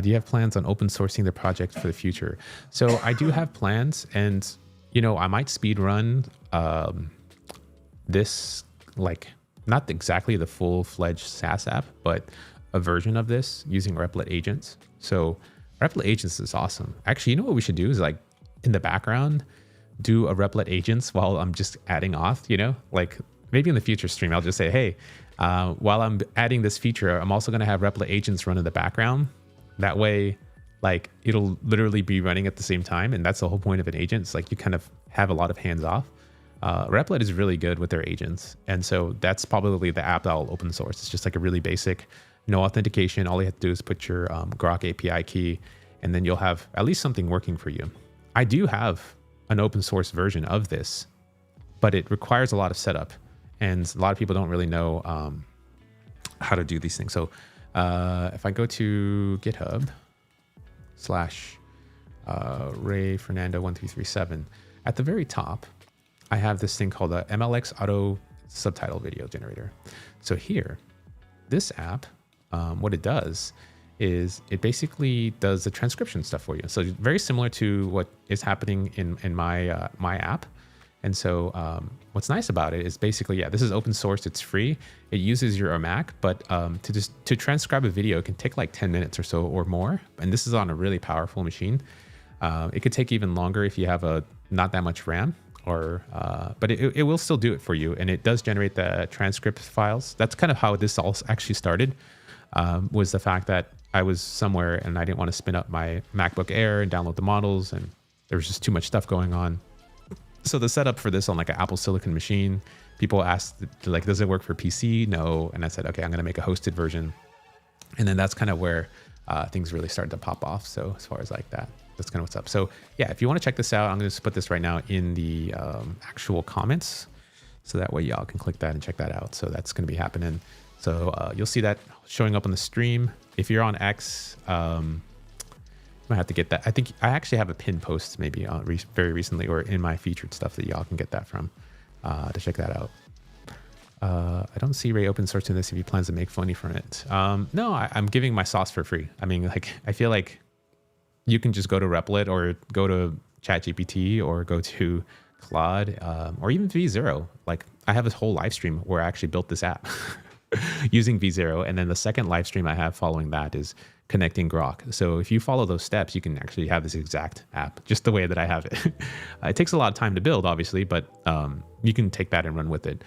Do you have plans on open sourcing the project for the future? So I do have plans, and I might speed run this, like, not exactly the full-fledged SaaS app, but a version of this using Replit agents. So Replit agents is awesome. Actually, what we should do is, like, in the background, do a Replit agents while I'm just adding auth, like maybe in the future stream, I'll just say, hey, while I'm adding this feature, I'm also going to have Replit agents run in the background. That way, like, it'll literally be running at the same time. And that's the whole point of an agent. It's like you kind of have a lot of hands off. Replit is really good with their agents. And so that's probably the app that I'll open source. It's just like a really basic, no authentication. All you have to do is put your Grok API key, and then you'll have at least something working for you. I do have an open source version of this, but it requires a lot of setup. And a lot of people don't really know how to do these things. So if I go to GitHub /Ray Fernando 1337, at the very top, I have this thing called the MLX Auto Subtitle Video Generator. So here, this app, what it does is it basically does the transcription stuff for you. So very similar to what is happening in my my app. And so what's nice about it is basically, this is open source, it's free. It uses your Mac, but to transcribe a video, it can take like 10 minutes or so or more. And this is on a really powerful machine. It could take even longer if you have not that much RAM. But it will still do it for you, and it does generate the transcript files. That's kind of how this all actually started, was the fact that I was somewhere and I didn't want to spin up my MacBook Air and download the models, and there was just too much stuff going on. So the setup for this on like an Apple Silicon machine, people asked, like, does it work for PC? No. And I said, okay, I'm going to make a hosted version. And then that's kind of where things really started to pop off. So as far as like that, that's kind of what's up. So yeah, if you want to check this out, I'm going to put this right now in the actual comments. So that way y'all can click that and check that out. So that's going to be happening. So you'll see that showing up on the stream. If you're on X, I might have to get that. I think I actually have a pin post maybe very recently or in my featured stuff that y'all can get that from to check that out. I don't see Ray open sourcing this if he plans to make money from it. No, I'm giving my sauce for free. I mean, like, I feel like you can just go to Replit or go to ChatGPT or go to Claude or even V0. Like, I have this whole live stream where I actually built this app using V0. And then the second live stream I have following that is connecting Grok. So if you follow those steps, you can actually have this exact app just the way that I have it. It takes a lot of time to build, obviously, but you can take that and run with it.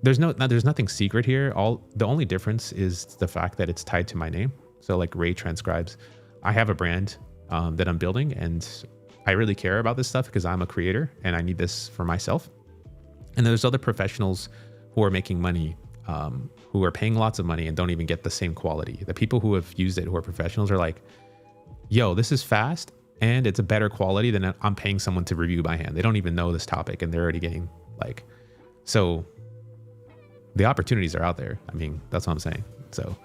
There's nothing secret here. The only difference is the fact that it's tied to my name. So like Ray Transcribes, I have a brand that I'm building, and I really care about this stuff because I'm a creator and I need this for myself. And there's other professionals who are making money, who are paying lots of money and don't even get the same quality. The people who have used it, who are professionals, are like, yo, this is fast and it's a better quality than I'm paying someone to review by hand. They don't even know this topic and they're already getting like, so the opportunities are out there. I mean, that's what I'm saying. So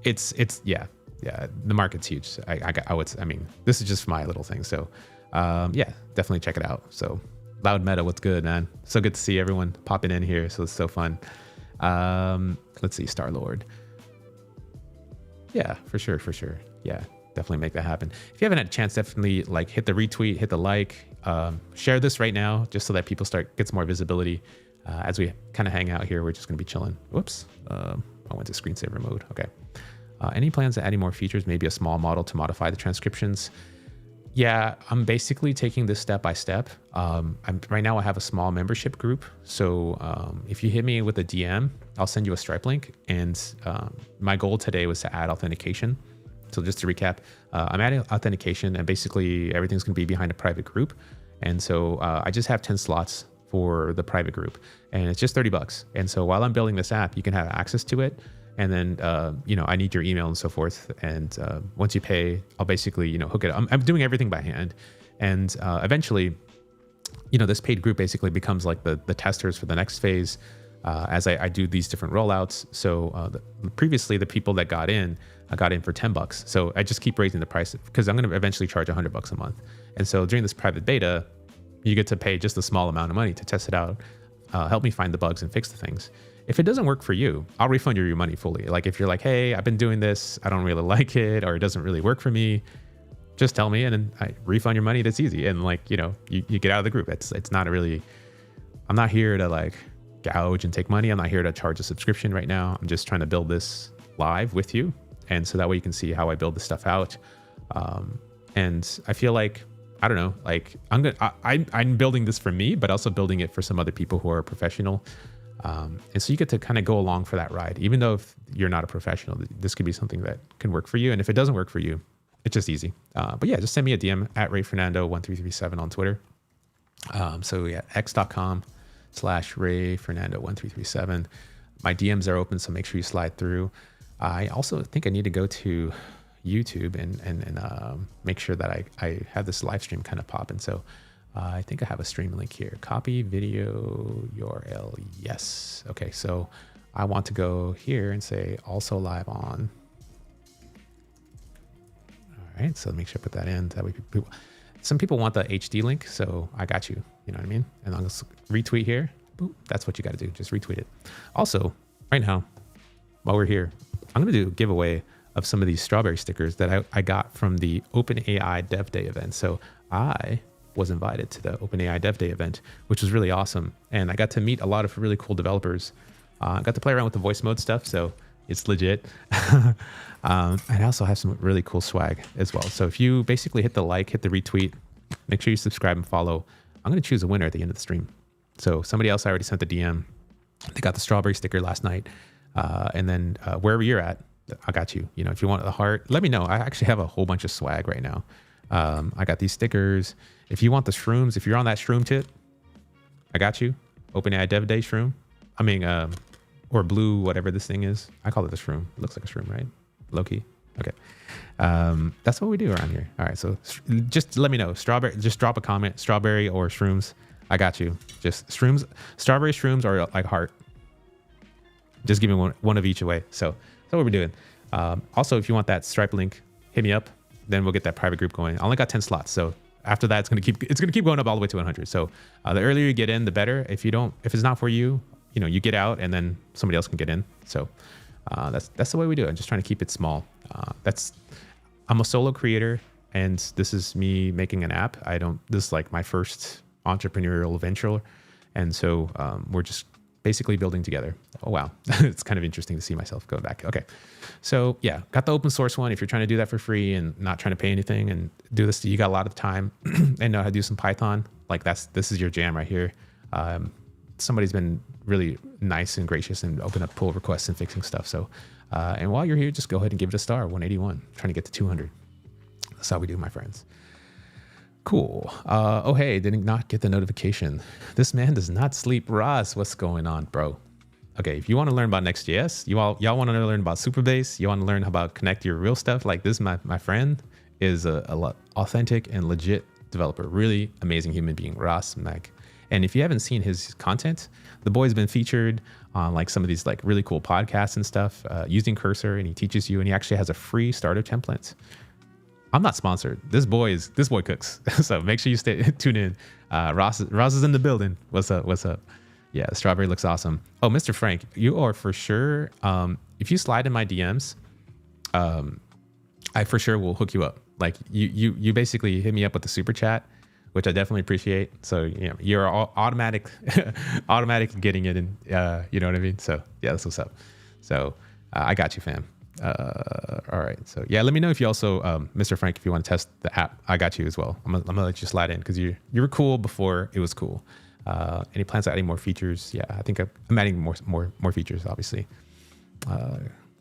it's yeah, the market's huge. I mean, this is just my little thing. So yeah, definitely check it out. So Loud Meta, what's good, man? So good to see everyone popping in here. So it's so fun. Let's see, Star Lord. Yeah, for sure. Yeah, definitely make that happen. If you haven't had a chance, definitely like hit the retweet, hit the like, share this right now, just so that people get some more visibility. As we kind of hang out here, we're just gonna be chilling. Whoops, I went to screensaver mode. Okay. Any plans to adding more features, maybe a small model to modify the transcriptions? Yeah, I'm basically taking this step by step. Right now I have a small membership group. So if you hit me with a DM, I'll send you a Stripe link. And my goal today was to add authentication. So just to recap, I'm adding authentication and basically everything's gonna be behind a private group. And so I just have 10 slots for the private group and it's just $30. And so while I'm building this app, you can have access to it. And then, I need your email and so forth. And once you pay, I'll basically, hook it up. I'm doing everything by hand. And eventually, this paid group basically becomes like the testers for the next phase. as I do these different rollouts. So previously, the people that got in, I got in for $10. So I just keep raising the price because I'm going to eventually charge $100 a month. And so during this private beta, you get to pay just a small amount of money to test it out, help me find the bugs and fix the things. If it doesn't work for you, I'll refund you your money fully. Like if you're like, hey, I've been doing this, I don't really like it, or it doesn't really work for me, just tell me and then I refund your money. That's easy. And like, you get out of the group. It's not really, I'm not here to like gouge and take money. I'm not here to charge a subscription right now. I'm just trying to build this live with you. And so that way you can see how I build this stuff out. And I feel like, I don't know, like I'm building this for me, but also building it for some other people who are professional. And so you get to kind of go along for that ride, even though if you're not a professional, this could be something that can work for you. And if it doesn't work for you, it's just easy. But yeah, just send me a DM at RayFernando1337 on Twitter. So yeah, x.com/RayFernando1337. My DMs are open, so make sure you slide through. I also think I need to go to YouTube and make sure that I have this live stream kind of popping. So I think I have a stream link here. Copy video URL. Yes. Okay. So I want to go here and say also live on. All right. So make sure I put that in. That way some people want the HD link. So I got you. You know what I mean? And I'll just retweet here. Boop. That's what you got to do. Just retweet it. Also, right now, while we're here, I'm going to do a giveaway of some of these strawberry stickers that I got from the OpenAI Dev Day event. So I was invited to the OpenAI Dev Day event, which was really awesome. And I got to meet a lot of really cool developers. I got to play around with the voice mode stuff, so it's legit. I also have some really cool swag as well. So if you basically hit the like, hit the retweet, make sure you subscribe and follow. I'm going to choose a winner at the end of the stream. So somebody else I already sent the DM. They got the strawberry sticker last night. And then wherever you're at, I got you. You know, if you want the heart, let me know. I actually have a whole bunch of swag right now. I got these stickers. If you want the shrooms, if you're on that shroom tip, I got you. OpenAI Dev Day shroom. I mean, or blue, whatever this thing is. I call it a shroom. It looks like a shroom, right? Low key. Okay. That's what we do around here. All right. So just let me know. Strawberry, just drop a comment. Strawberry or shrooms. I got you. Just shrooms. Strawberry shrooms are like heart. Just give me one of each away. So that's what we're doing. Also, if you want that Stripe link, hit me up. Then we'll get that private group going. I only got 10 slots. So after that, it's gonna keep going up all the way to 100. So the earlier you get in, the better. If it's not for you, you get out and then somebody else can get in. So that's the way we do it. I'm just trying to keep it small. I'm a solo creator and this is me making an app. This is like my first entrepreneurial venture. And so we're just basically building together. Oh, wow. It's kind of interesting to see myself go back. Okay. So yeah, got the open source one. If you're trying to do that for free and not trying to pay anything and do this, you got a lot of time and know how to do some Python. Like this is your jam right here. Somebody's been really nice and gracious and open up pull requests and fixing stuff. So, and while you're here, just go ahead and give it a star, 181, trying to get to 200. That's how we do, my friends. Cool. Oh, hey, did not get the notification. This man does not sleep. Ross, what's going on, bro? Okay, if you want to learn about Next.js, y'all want to learn about Superbase, you want to learn about connect your real stuff, like this, my friend is a authentic and legit developer. Really amazing human being, Ross Mac. And if you haven't seen his content, the boy's been featured on like some of these like really cool podcasts and stuff using Cursor, and he teaches you, and he actually has a free starter template. I'm not sponsored. This boy cooks. So make sure you tune in. Ross is in the building. What's up? Yeah, the strawberry looks awesome. Oh, Mr. Frank, you are for sure. If you slide in my DMs, I for sure will hook you up. Like you basically hit me up with the super chat, which I definitely appreciate. So you're automatic getting it in. You know what I mean? So yeah, that's what's up. So I got you, fam. All right. So yeah, let me know if you also, Mr. Frank, if you want to test the app, I got you as well. I'm gonna let you slide in because you were cool before it was cool. Any plans on adding more features? Yeah, I think I'm adding more features, obviously.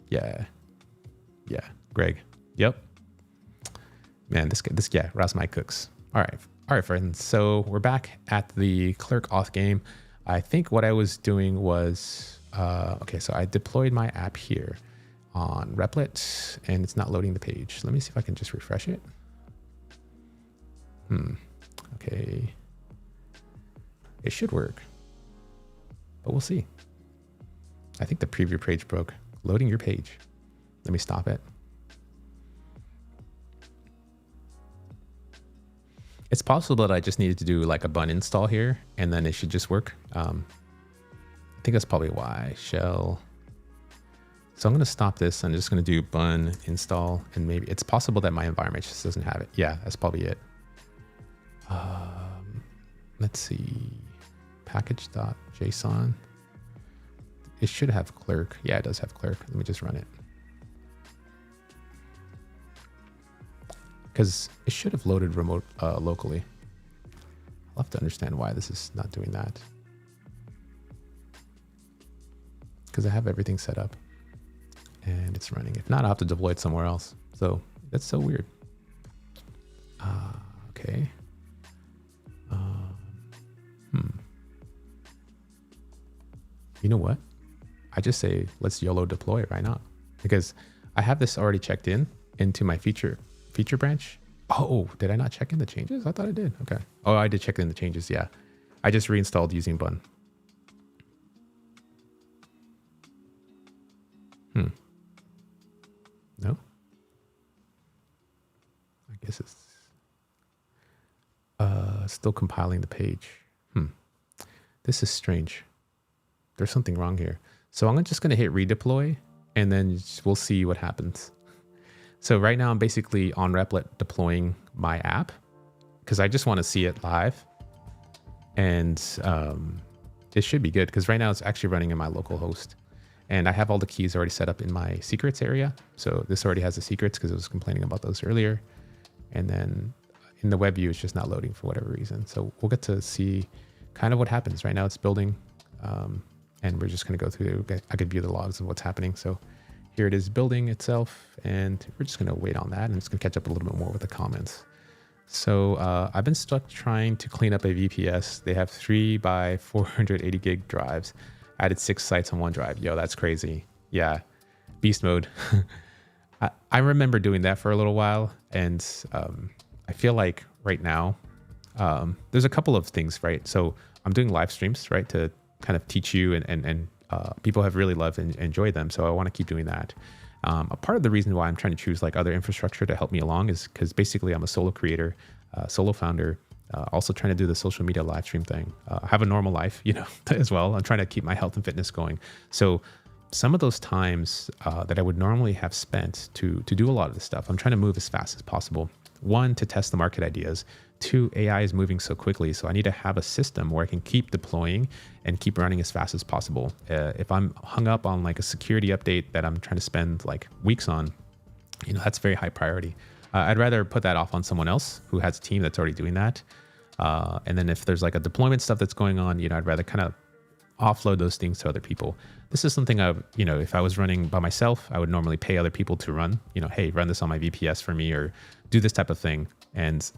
Yeah. Greg. Yep. Man, this yeah, Ross Mike cooks. All right, friends. So we're back at the Clerk Auth game. I think what I was doing was, okay, so I deployed my app here on Replit and it's not loading the page. Let me see if I can just refresh it. Okay. It should work, but we'll see. I think the preview page broke. Loading your page. Let me stop it. It's possible that I just needed to do like a bun install here and then it should just work. I think that's probably why. Shell. So I'm going to stop this. I'm just going to do bun install, and maybe it's possible that my environment just doesn't have it. Yeah, that's probably it. Let's see. Package.json. It should have Clerk. Yeah, it does have Clerk. Let me just run it. Because it should have loaded remote locally. I'll have to understand why this is not doing that. Because I have everything set up and it's running. If not, I'll have to deploy it somewhere else. So that's so weird. Okay. You know what? I just say, let's YOLO deploy it right now, because I have this already checked into my feature branch. Oh, did I not check in the changes? I thought I did. Okay. Oh, I did check in the changes. Yeah. I just reinstalled using bun. No? I guess it's still compiling the page. This is strange. There's something wrong here. So I'm just going to hit redeploy and then we'll see what happens. So right now I'm basically on Replit deploying my app because I just want to see it live. And it should be good because right now it's actually running in my local host. And I have all the keys already set up in my secrets area. So this already has the secrets because I was complaining about those earlier. And then in the web view, it's just not loading for whatever reason. So we'll get to see kind of what happens. Right now it's building. And we're just going to go through, I could view the logs of what's happening. So here it is building itself, and we're just going to wait on that. And it's going to catch up a little bit more with the comments. So I've been stuck trying to clean up a VPS. They have 3 by 480 gig drives, added 6 sites on OneDrive. Yo, that's crazy. Yeah, beast mode. I remember doing that for a little while. And I feel like right now, there's a couple of things, right? So I'm doing live streams, right, to kind of teach you, and people have really loved and enjoyed them. So I want to keep doing that. A part of the reason why I'm trying to choose like other infrastructure to help me along is because basically I'm a solo creator, solo founder, also trying to do the social media live stream thing. I have a normal life, as well. I'm trying to keep my health and fitness going. So some of those times that I would normally have spent to do a lot of this stuff, I'm trying to move as fast as possible. 1, to test the market ideas. 2, AI is moving so quickly, so I need to have a system where I can keep deploying and keep running as fast as possible. If I'm hung up on like a security update that I'm trying to spend like weeks on, that's very high priority. I'd rather put that off on someone else who has a team that's already doing that. And then if there's like a deployment stuff that's going on, I'd rather kind of offload those things to other people. This is something if I was running by myself, I would normally pay other people to run, hey, run this on my VPS for me, or do this type of thing. And,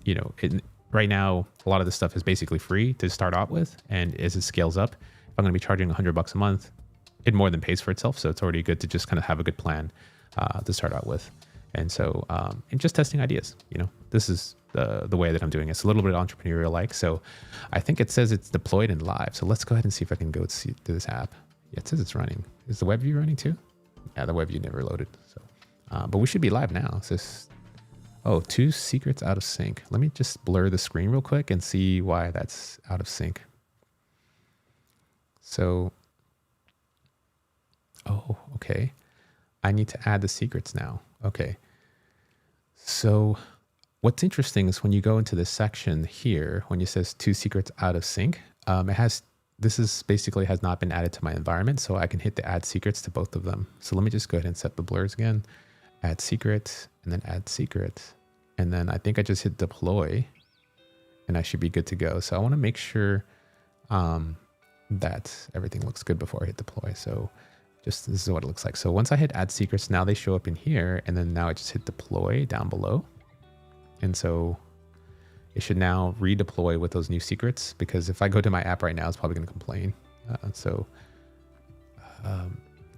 right now, a lot of this stuff is basically free to start out with. And as it scales up, if I'm going to be charging $100 a month, it more than pays for itself. So it's already good to just kind of have a good plan to start out with. And so, and just testing ideas, this is the way that I'm doing it. It's a little bit entrepreneurial-like. So I think it says it's deployed and live. So let's go ahead and see if I can go to this app. Yeah, it says it's running. Is the web view running too? Yeah, the web view never loaded. So, but we should be live now. It says, 2 secrets out of sync. Let me just blur the screen real quick and see why that's out of sync. So, okay. I need to add the secrets now. Okay. So what's interesting is when you go into this section here, when it says 2 secrets out of sync, this basically has not been added to my environment. So I can hit the add secrets to both of them. So let me just go ahead and set the blurs again, add secret, and then add secret. And then I think I just hit deploy and I should be good to go. So I want to make sure that everything looks good before I hit deploy. So this is what it looks like. So once I hit add secrets, now they show up in here, and then now I just hit deploy down below. And so it should now redeploy with those new secrets, because if I go to my app right now, it's probably going to complain.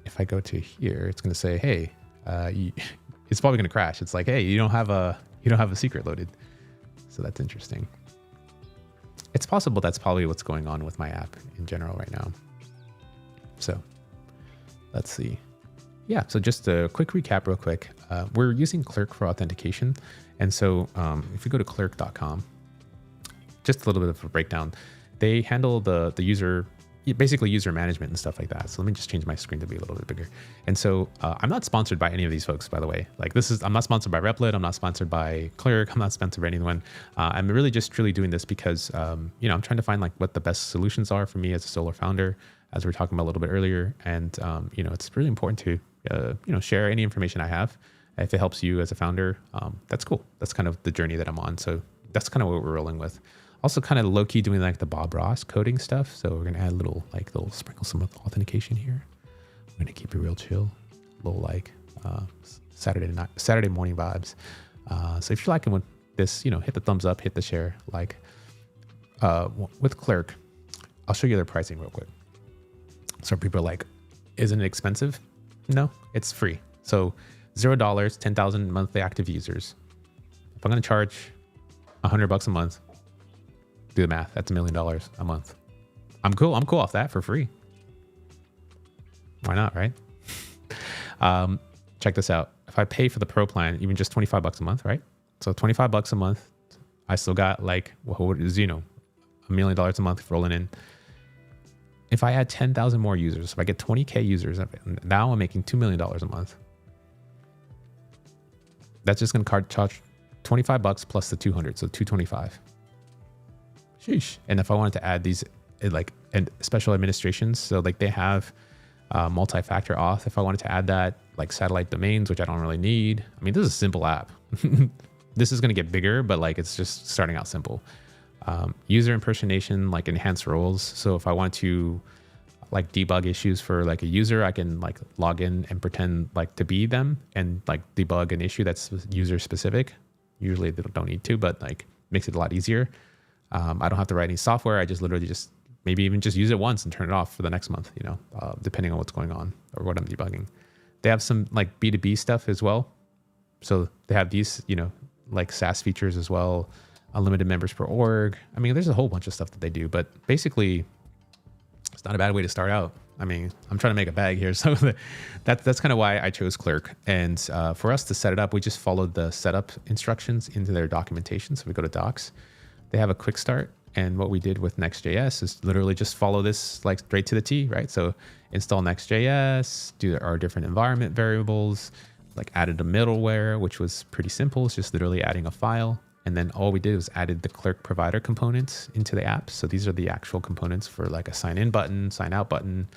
If I go to here, it's going to say, hey, it's probably going to crash. It's like, hey, you don't have a secret loaded. So that's interesting. It's possible that's probably what's going on with my app in general right now. So let's see. Yeah, so just a quick recap real quick. We're using Clerk for authentication. And so if you go to clerk.com, just a little bit of a breakdown. They handle the user, basically user management and stuff like that. So let me just change my screen to be a little bit bigger. And so I'm not sponsored by any of these folks, by the way. Like I'm not sponsored by Replit. I'm not sponsored by Clerk. I'm not sponsored by anyone. I'm really just truly doing this because, I'm trying to find like what the best solutions are for me as a solo founder, as we were talking about a little bit earlier. And, it's really important to, share any information I have. If it helps you as a founder, that's cool. That's kind of the journey that I'm on. So that's kind of what we're rolling with. Also kind of low key doing like the Bob Ross coding stuff. So we're going to add a little sprinkle some authentication here. We're going to keep it real chill, a little like Saturday morning vibes. So if you're liking with this, hit the thumbs up, hit the share. Like with Clerk, I'll show you their pricing real quick. So people are like, isn't it expensive? No, it's free. So $0, 10,000 monthly active users. If I'm going to charge $100 a month, do the math. That's $1 million a month. I'm cool. I'm cool off that for free. Why not, right? Check this out. If I pay for the pro plan, even just $25 a month, right? So $25 a month, I still got like, what is, $1 million a month rolling in. If I add 10,000 more users, if I get 20K users, now I'm making $2 million a month. That's just going to charge $25 plus the 200, so $225. Sheesh. And if I wanted to add these and special administrations, so like they have multi-factor auth. If I wanted to add that, like satellite domains, which I don't really need. I mean, this is a simple app. This is going to get bigger, but like it's just starting out simple. User impersonation, like enhanced roles. So if I want to like debug issues for like a user, I can like log in and pretend like to be them and like debug an issue that's user specific. Usually they don't need to, but like makes it a lot easier. I don't have to write any software. I just literally maybe even just use it once and turn it off for the next month, depending on what's going on or what I'm debugging. They have some like B2B stuff as well. So they have these, like SaaS features as well, unlimited members per org. I mean, there's a whole bunch of stuff that they do, but basically it's not a bad way to start out. I mean, I'm trying to make a bag here. So that's kind of why I chose Clerk. And for us to set it up, we just followed the setup instructions into their documentation. So we go to docs. They have a quick start. And what we did with Next.js is literally just follow this like straight to the T, right? So install Next.js, do our different environment variables, like added a middleware, which was pretty simple. It's just literally adding a file. And then all we did was added the Clerk provider components into the app. So these are the actual components for like a sign in button, sign out button.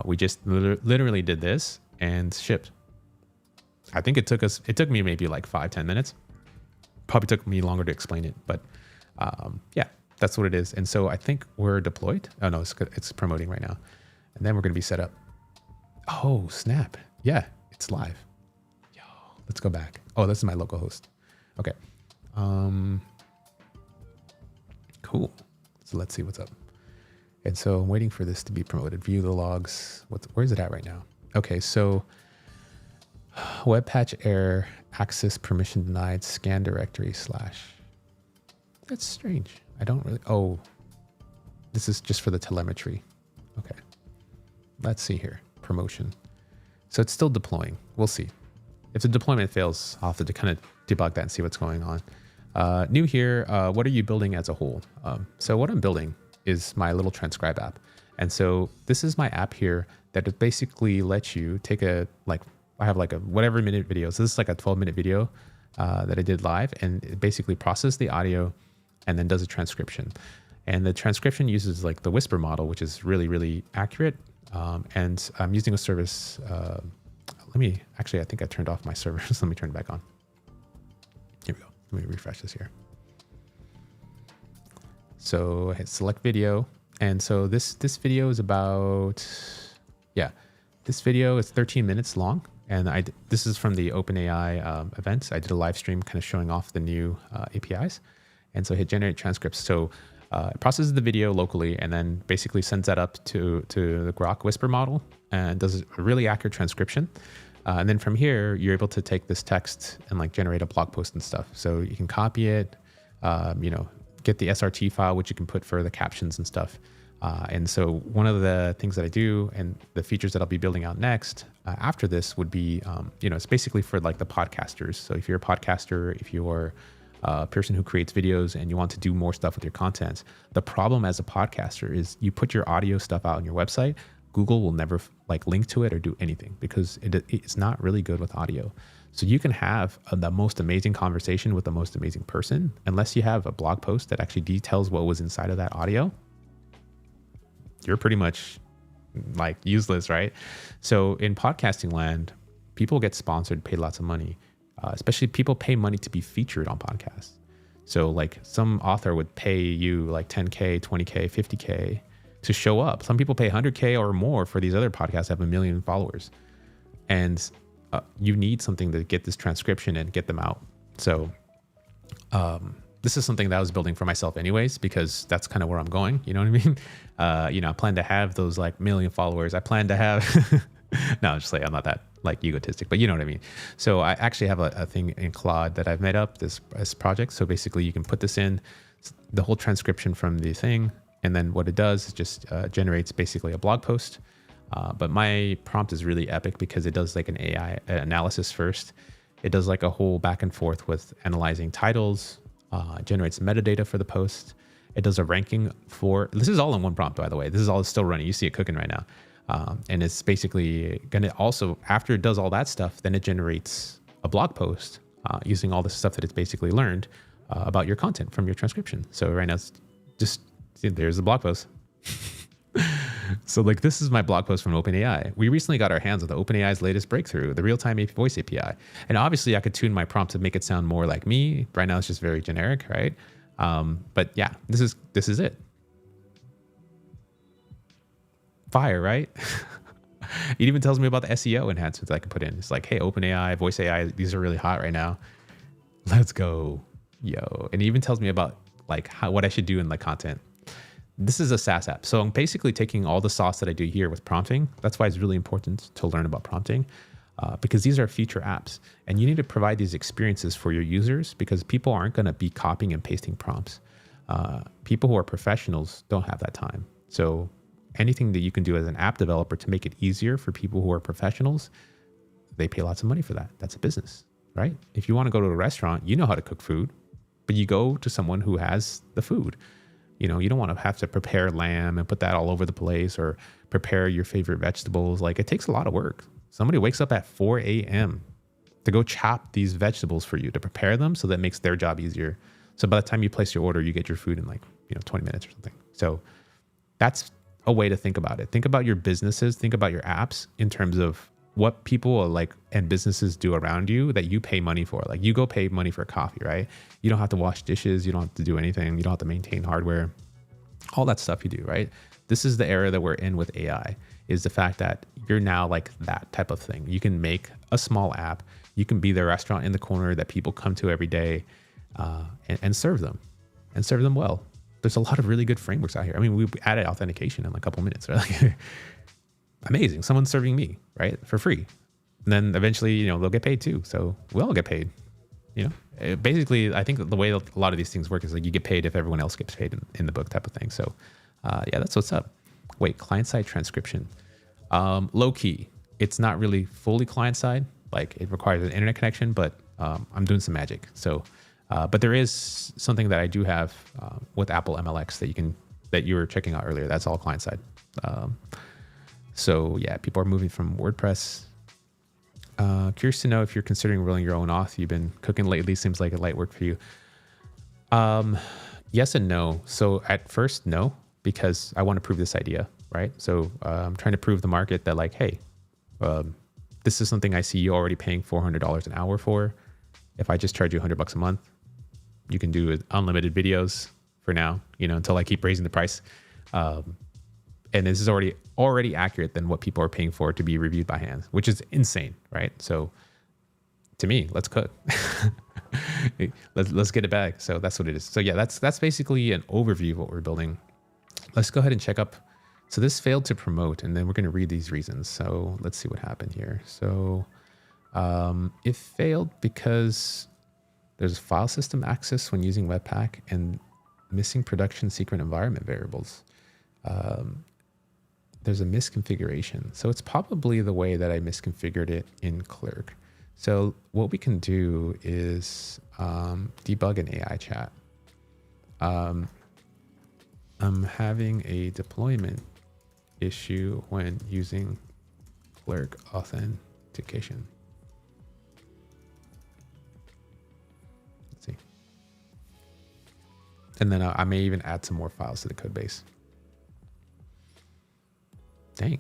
We just literally did this and shipped. I think it took me maybe like 5-10 minutes. Probably took me longer to explain it, but yeah, that's what it is. And so I think we're deployed. Oh no, it's promoting right now. And then we're going to be set up. Oh, snap. Yeah, it's live. Yo, let's go back. Oh, this is my local host. Okay. Cool. So let's see what's up. And so I'm waiting for this to be promoted. View the logs. Where is it at right now? Okay, so web patch error, access permission denied, scan directory / That's strange. I don't really, this is just for the telemetry. Okay. Let's see here. Promotion. So it's still deploying. We'll see. If the deployment fails, I'll have to kind of debug that and see what's going on. New here, what are you building as a whole? So what I'm building is my little transcribe app. And so this is my app here that it basically lets you take I have like a whatever minute video. So this is like a 12-minute video that I did live, and it basically processes the audio and then does a transcription. And the transcription uses like the Whisper model, which is really, really accurate. And I'm using a service. I think I turned off my server. So let me turn it back on. Here we go. Let me refresh this here. So I hit select video. And so this video is this video is 13 minutes long. And this is from the OpenAI event. I did a live stream kind of showing off the new APIs. And so I hit generate transcripts. So it processes the video locally and then basically sends that up to the Grok Whisper model and does a really accurate transcription. And then from here, you're able to take this text and like generate a blog post and stuff. So you can copy it, get the SRT file, which you can put for the captions and stuff. And so one of the things that I do and the features that I'll be building out next after this would be, it's basically for like the podcasters. So if you're a podcaster, if you're a person who creates videos and you want to do more stuff with your content, the problem as a podcaster is you put your audio stuff out on your website, Google will never like link to it or do anything because it's not really good with audio. So you can have the most amazing conversation with the most amazing person, unless you have a blog post that actually details what was inside of that audio, you're pretty much like useless, right? So in podcasting land, people get sponsored, pay lots of money, especially people pay money to be featured on podcasts. So like some author would pay you like 10K, 20K, 50K to show up. Some people pay 100K or more for these other podcasts that have 1 million followers. And you need something to get this transcription and get them out. So this is something that I was building for myself anyways, because that's kind of where I'm going. You know what I mean? I plan to have those like 1 million followers. I plan to have, no, I'm just like, I'm not that like egotistic, but you know what I mean? So I actually have a thing in Claude that I've made up this project. So basically you can put this in the whole transcription from the thing. And then what it does is just generates basically a blog post. But my prompt is really epic because it does like an AI analysis first. It does like a whole back and forth with analyzing titles, generates metadata for the post. It does a ranking for, this is all in one prompt, by the way. This is all still running. You see it cooking right now. And it's basically going to also, after it does all that stuff, then it generates a blog post using all the stuff that it's basically learned about your content from your transcription. So right now it's just, see, there's the blog post. So like this is my blog post from OpenAI. We recently got our hands on the OpenAI's latest breakthrough, the real-time voice API. And obviously I could tune my prompt to make it sound more like me. Right now it's just very generic, right? But yeah, this is it. Fire, right? It even tells me about the SEO enhancements I can put in. It's like, hey, OpenAI, voice AI, these are really hot right now. Let's go, yo. And it even tells me about like what I should do in the content. This is a SaaS app. So I'm basically taking all the sauce that I do here with prompting. That's why it's really important to learn about prompting because these are future apps and you need to provide these experiences for your users because people aren't going to be copying and pasting prompts. People who are professionals don't have that time. So anything that you can do as an app developer to make it easier for people who are professionals, they pay lots of money for that. That's a business, right? If you want to go to a restaurant, you know how to cook food, but you go to someone who has the food. You know, you don't want to have to prepare lamb and put that all over the place or prepare your favorite vegetables. Like it takes a lot of work. Somebody wakes up at 4 a.m. to go chop these vegetables for you to prepare them. So that makes their job easier. So by the time you place your order, you get your food in like, 20 minutes or something. So that's a way to think about it. Think about your businesses, think about your apps in terms of what people like and businesses do around you that you pay money for. Like you go pay money for coffee, right? You don't have to wash dishes. You don't have to do anything. You don't have to maintain hardware, all that stuff you do, right? This is the era that we're in with AI, is the fact that you're now like that type of thing. You can make a small app. You can be the restaurant in the corner that people come to every day and serve them well. There's a lot of really good frameworks out here. I mean, we added authentication in like a couple minutes. Right? Amazing. Someone's serving me, right? For free. And then eventually, they'll get paid too. So we'll all get paid, Basically, I think the way a lot of these things work is like you get paid if everyone else gets paid in the book type of thing. So yeah, that's what's up. Wait, client-side transcription. Low key. It's not really fully client-side. Like it requires an internet connection, but I'm doing some magic. So, but there is something that I do have with Apple MLX that you were checking out earlier. That's all client-side. So yeah, people are moving from WordPress. Curious to know if you're considering rolling your own auth. You've been cooking lately. Seems like a light work for you. Yes and no. So at first, no, because I want to prove this idea, right? So I'm trying to prove the market that like, hey, this is something I see you already paying $400 an hour for. If I just charge you $100 a month, you can do unlimited videos for now, until I keep raising the price. And this is already accurate than what people are paying for to be reviewed by hand, which is insane, right? So to me, let's cook. let's get it back. So that's what it is. So yeah, that's basically an overview of what we're building. Let's go ahead and check up. So this failed to promote, and then we're going to read these reasons. So let's see what happened here. So it failed because there's file system access when using Webpack and missing production secret environment variables. there's a misconfiguration. So it's probably the way that I misconfigured it in Clerk. So what we can do is debug an AI chat. I'm having a deployment issue when using Clerk Authentication. Let's see. And then I may even add some more files to the code base. Dang.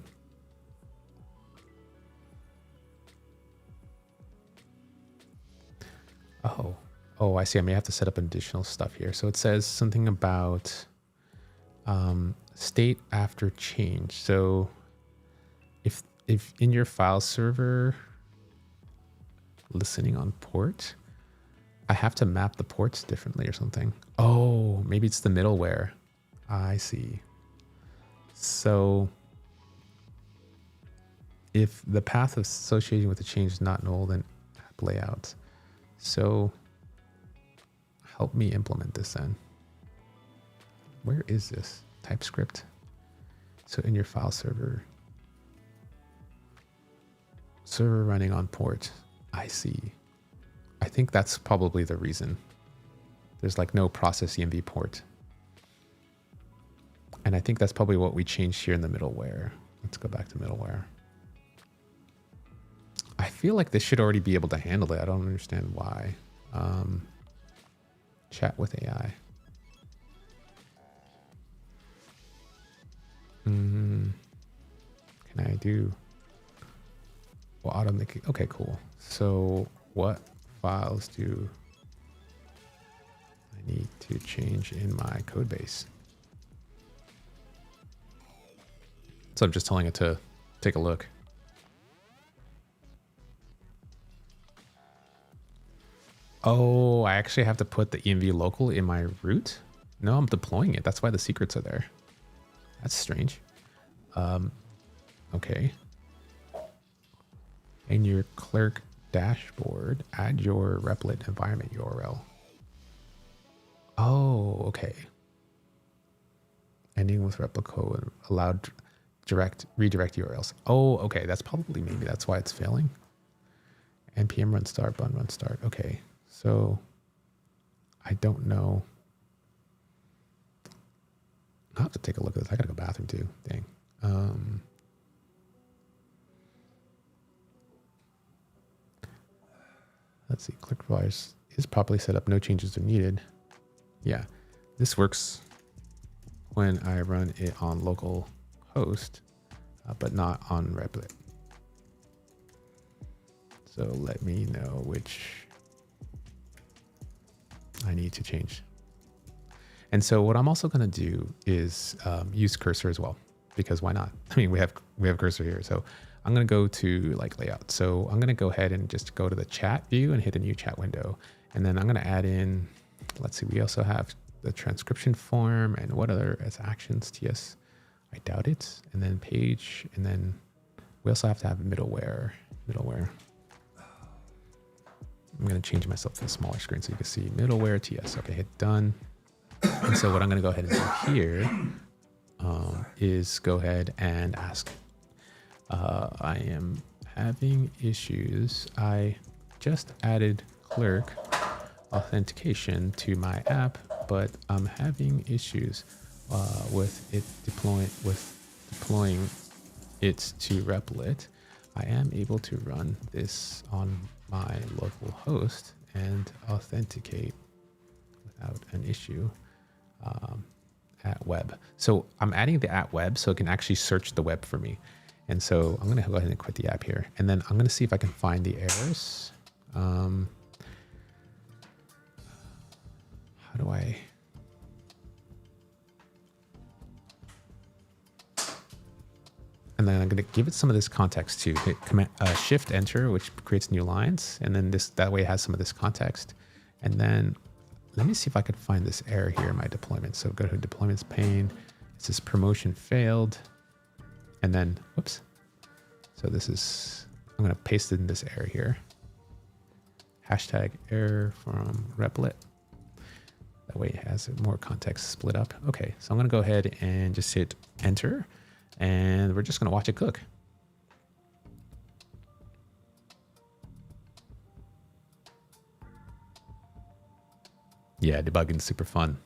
Oh, I see. I may have to set up additional stuff here. So it says something about state after change. So if in your file server listening on port, I have to map the ports differently or something. Oh, maybe it's the middleware. I see. So if the path associated with the change is not null, then app layout. So help me implement this then. Where is this? TypeScript. So in your file server running on port. I see. I think that's probably the reason. There's like no process env port. And I think that's probably what we changed here in the middleware. Let's go back to middleware. I feel like this should already be able to handle it. I don't understand why. Chat with AI. Can I do? Well, automate. Okay, cool. So what files do I need to change in my code base? So I'm just telling it to take a look. Oh, I actually have to put the env local in my root? No, I'm deploying it. That's why the secrets are there. That's strange. Okay. In your Clerk dashboard, add your Replit environment URL. Oh, okay. Ending with replica and allowed redirect URLs. Oh, okay. That's probably maybe that's why it's failing. npm run start, run start. Okay. So I don't know. I'll have to take a look at this. I gotta go bathroom too. Dang. Let's see. Clerk device is properly set up. No changes are needed. Yeah, this works when I run it on local host, but not on Replit. So let me know which I need to change. And so what I'm also going to do is use cursor as well, because why not? I mean, we have cursor here. So I'm going to go to like layout. So I'm going to go ahead and just go to the chat view and hit a new chat window. And then I'm going to add in, let's see, we also have the transcription form and what other as actions, TS, I doubt it. And then page, and then we also have to have middleware. I'm going to change myself to a smaller screen so you can see middleware TS. Okay, hit done. And so what I'm going to go ahead and do here is go ahead and ask, I am having issues. I just added Clerk Authentication to my app, but I'm having issues with deploying it to Replit. I am able to run this on my local host and authenticate without an issue at web. So I'm adding the at web so it can actually search the web for me. And so I'm going to go ahead and quit the app here. And then I'm going to see if I can find the errors. How do I... And then I'm going to give it some of this context too. Hit Shift Enter, which creates new lines. And then that way it has some of this context. And then let me see if I could find this error here in my deployment. So go to deployments pane. It says promotion failed. And then, whoops. So this is, I'm going to paste in this error here. Hashtag error from Replit. That way it has more context split up. Okay, so I'm gonna go ahead and just hit enter, and we're just gonna watch it cook. Yeah, debugging is super fun.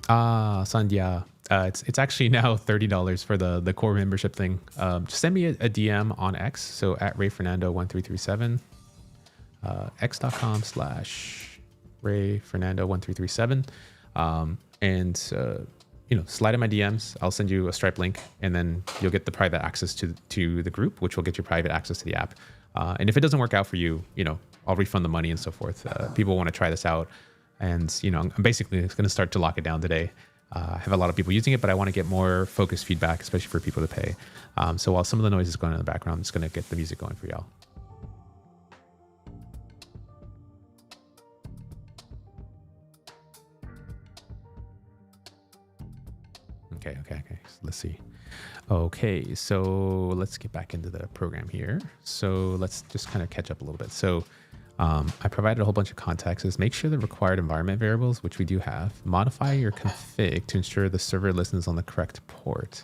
Sandhya, it's actually now $30 for the core membership thing. Just send me a DM on X, so at RayFernando1337, x.com/RayFernando1337, and slide in my DMs. I'll send you a Stripe link, and then you'll get the private access to the group, which will get you private access to the app. And if it doesn't work out for you, I'll refund the money and so forth. People want to try this out. And, I'm basically going to start to lock it down today. I have a lot of people using it, but I want to get more focused feedback, especially for people to pay. So while some of the noise is going on in the background, I'm just going to get the music going for y'all. Okay. So let's see. Okay, so let's get back into the program here. So let's just kind of catch up a little bit. So I provided a whole bunch of contexts. Make sure the required environment variables, which we do have, modify your config to ensure the server listens on the correct port.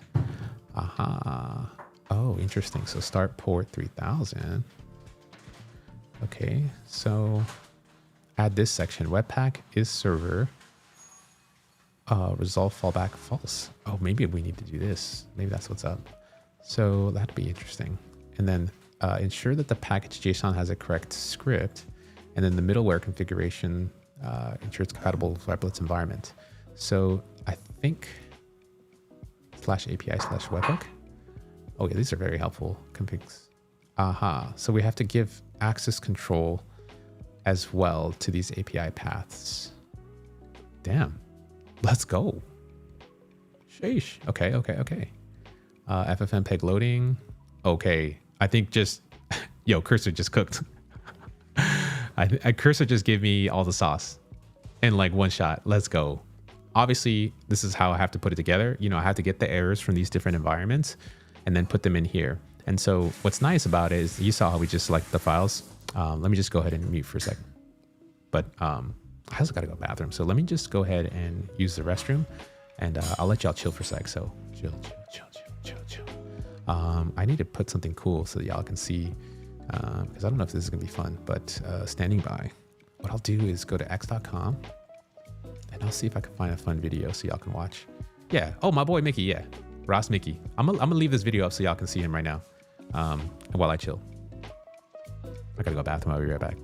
Aha. Oh, interesting. So start port 3000. Okay, so add this section. Webpack is server. Resolve fallback false. Oh, maybe we need to do this. Maybe that's what's up. So that'd be interesting. And then ensure that the package JSON has a correct script, and then the middleware configuration ensure it's compatible with Weblet's environment. So I think /API/webhook. Oh yeah, these are very helpful configs. Aha. So we have to give access control as well to these API paths. Damn. Let's go. Sheesh. Okay. FFmpeg loading. Okay. I think just, Cursor just cooked. Cursor just gave me all the sauce in like one shot. Let's go. Obviously, this is how I have to put it together. I have to get the errors from these different environments and then put them in here. And so what's nice about it is you saw how we just select the files. Let me just go ahead and mute for a second. But I also got to go to the bathroom. So let me just go ahead and use the restroom, and I'll let y'all chill for a sec. So chill. I need to put something cool so that y'all can see, because I don't know if this is going to be fun, but standing by. What I'll do is go to x.com, and I'll see if I can find a fun video so y'all can watch. Yeah. Oh, my boy Mickey. Yeah. Ross Mickey. I'm gonna leave this video up so y'all can see him right now while I chill. I got to go to the bathroom. I'll be right back.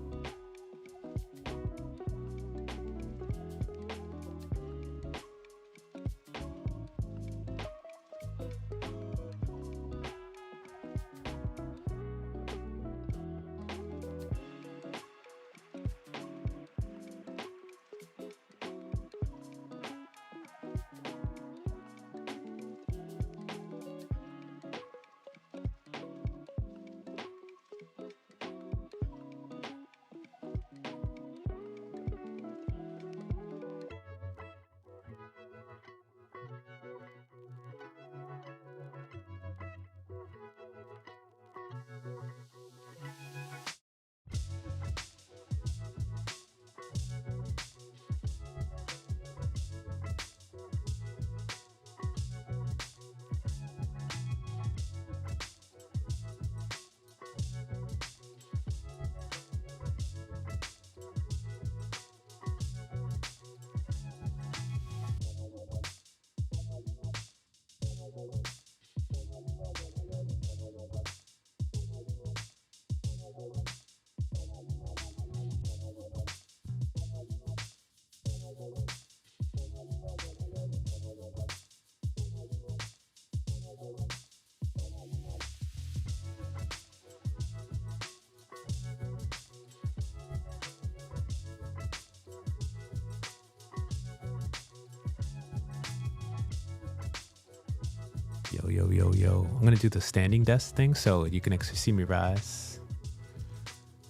Yo. I'm going to do the standing desk thing so you can actually see me rise.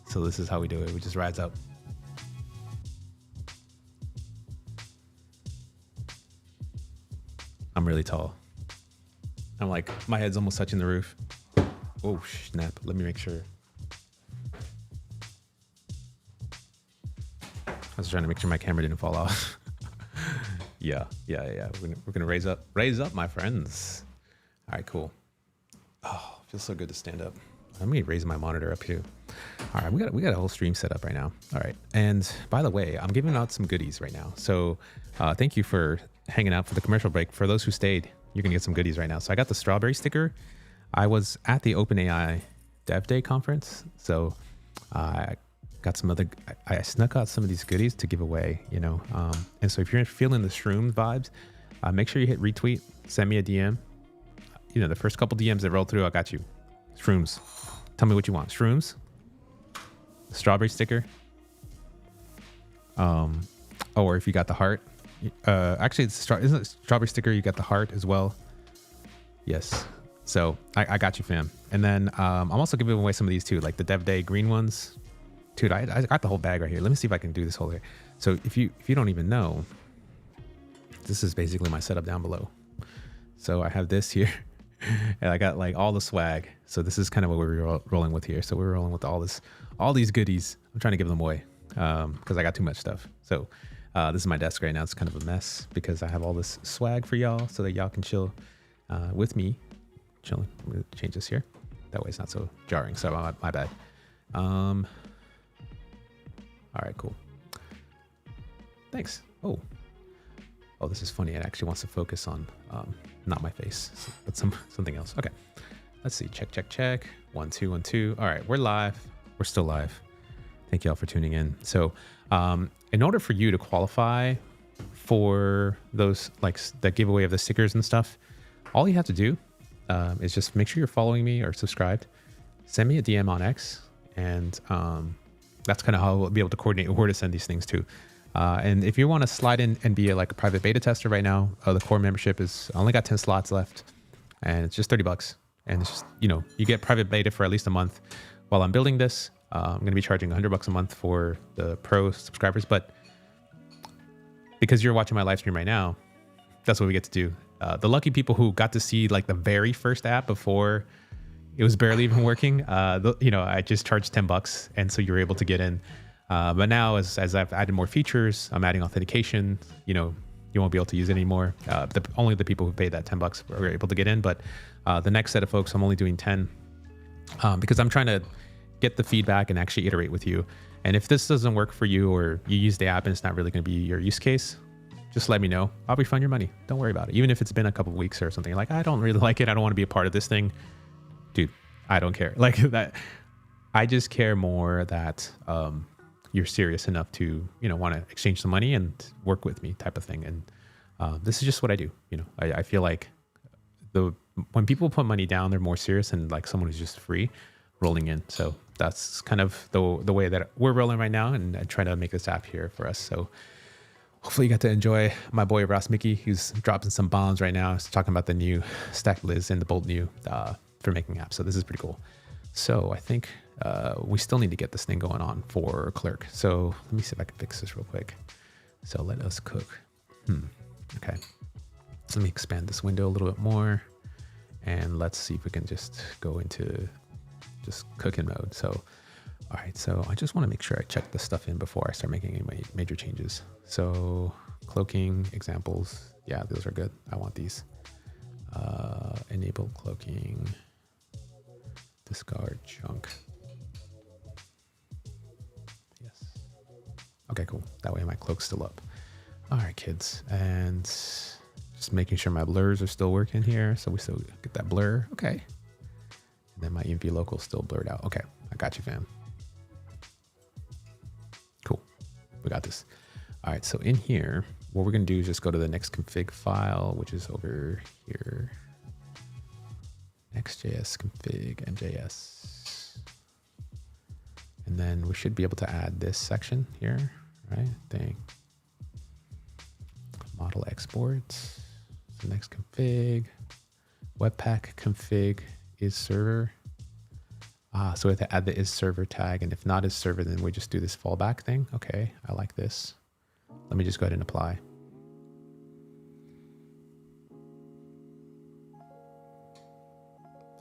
So this is how we do it. We just rise up. I'm really tall. I'm like, my head's almost touching the roof. Oh, snap. Let me make sure. was trying to make sure my camera didn't fall off. Yeah. We're gonna raise up, my friends. All right, cool. Oh, feels so good to stand up. Let me raise my monitor up here. All right, we got a whole stream set up right now. All right, and by the way, I'm giving out some goodies right now. So thank you for hanging out for the commercial break. For those who stayed, you're gonna get some goodies right now. So I got the strawberry sticker. I was at the OpenAI Dev Day conference, so I got some other. I snuck out some of these goodies to give away, you know. And so if you're feeling the shroom vibes, make sure you hit retweet, send me a DM. You know, the first couple DMs that roll through, I got you. Shrooms. Tell me what you want. Shrooms. Strawberry sticker. Or if you got the heart. Actually, isn't it strawberry sticker? You got the heart as well. Yes. So I got you, fam. And then I'm also giving away some of these too, like the Dev Day green ones. Dude, I got the whole bag right here. Let me see if I can do this whole here. So if you don't even know, this is basically my setup down below. So I have this here. And I got like all the swag. So this is kind of what we're rolling with here. So we're rolling with all these goodies. I'm trying to give them away because I got too much stuff. So this is my desk right now. It's kind of a mess because I have all this swag for y'all so that y'all can chill with me. Chilling. I'm going to change this here. That way it's not so jarring. So my bad. All right, cool. Thanks. Oh, this is funny. It actually wants to focus on not my face, but something else. Okay, let's see. Check. 1 2 1 2. All right, we're live. We're still live. Thank you all for tuning in. So, in order for you to qualify for those, like the giveaway of the stickers and stuff, all you have to do is just make sure you're following me or subscribed. Send me a DM on X, and that's kind of how we'll be able to coordinate where to send these things to. And if you want to slide in and be like a private beta tester right now, the core membership is only got 10 slots left, and it's just $30. And it's just, you know, you get private beta for at least a month. While I'm building this, I'm going to be charging $100 a month for the pro subscribers. But because you're watching my live stream right now, that's what we get to do. The lucky people who got to see like the very first app before it was barely even working, you know, I just charged $10, and so you're able to get in. But now, as I've added more features, I'm adding authentication. You know, you won't be able to use it anymore. Only the people who paid that $10 are able to get in. But the next set of folks, I'm only doing 10 because I'm trying to get the feedback and actually iterate with you. And if this doesn't work for you, or you use the app and it's not really going to be your use case, just let me know. I'll refund your money. Don't worry about it. Even if it's been a couple of weeks or something, you're like, I don't really like it, I don't want to be a part of this thing, dude, I don't care. Like that. I just care more that you're serious enough to, you know, want to exchange some money and work with me, type of thing. And this is just what I do. You know, I feel like when people put money down, they're more serious than like someone who's just free rolling in. So that's kind of the way that we're rolling right now, and trying to make this app here for us. So hopefully you got to enjoy my boy Ross Mickey, who's dropping some bombs right now. He's talking about the new Stack Liz and the Bolt New for making apps. So this is pretty cool. So I think we still need to get this thing going on for Clerk. So let me see if I can fix this real quick. So let us cook. Okay. So let me expand this window a little bit more, and let's see if we can just go into just cooking mode. So, all right. So I just want to make sure I check this stuff in before I start making any major changes. So cloaking examples. Yeah, those are good. I want these. Enable cloaking. Discard chunk. Yes. Okay, cool. That way my cloak's still up. All right, kids. And just making sure my blurs are still working here. So we still get that blur. Okay. And then my env local still blurred out. Okay, I got you, fam. Cool. We got this. All right, so in here, what we're going to do is just go to the next config file, which is over here. Next.js config MJS. And then we should be able to add this section here, right? Thing. Model exports. So next config. Webpack config is server. So we have to add the is server tag. And if not is server, then we just do this fallback thing. Okay, I like this. Let me just go ahead and apply.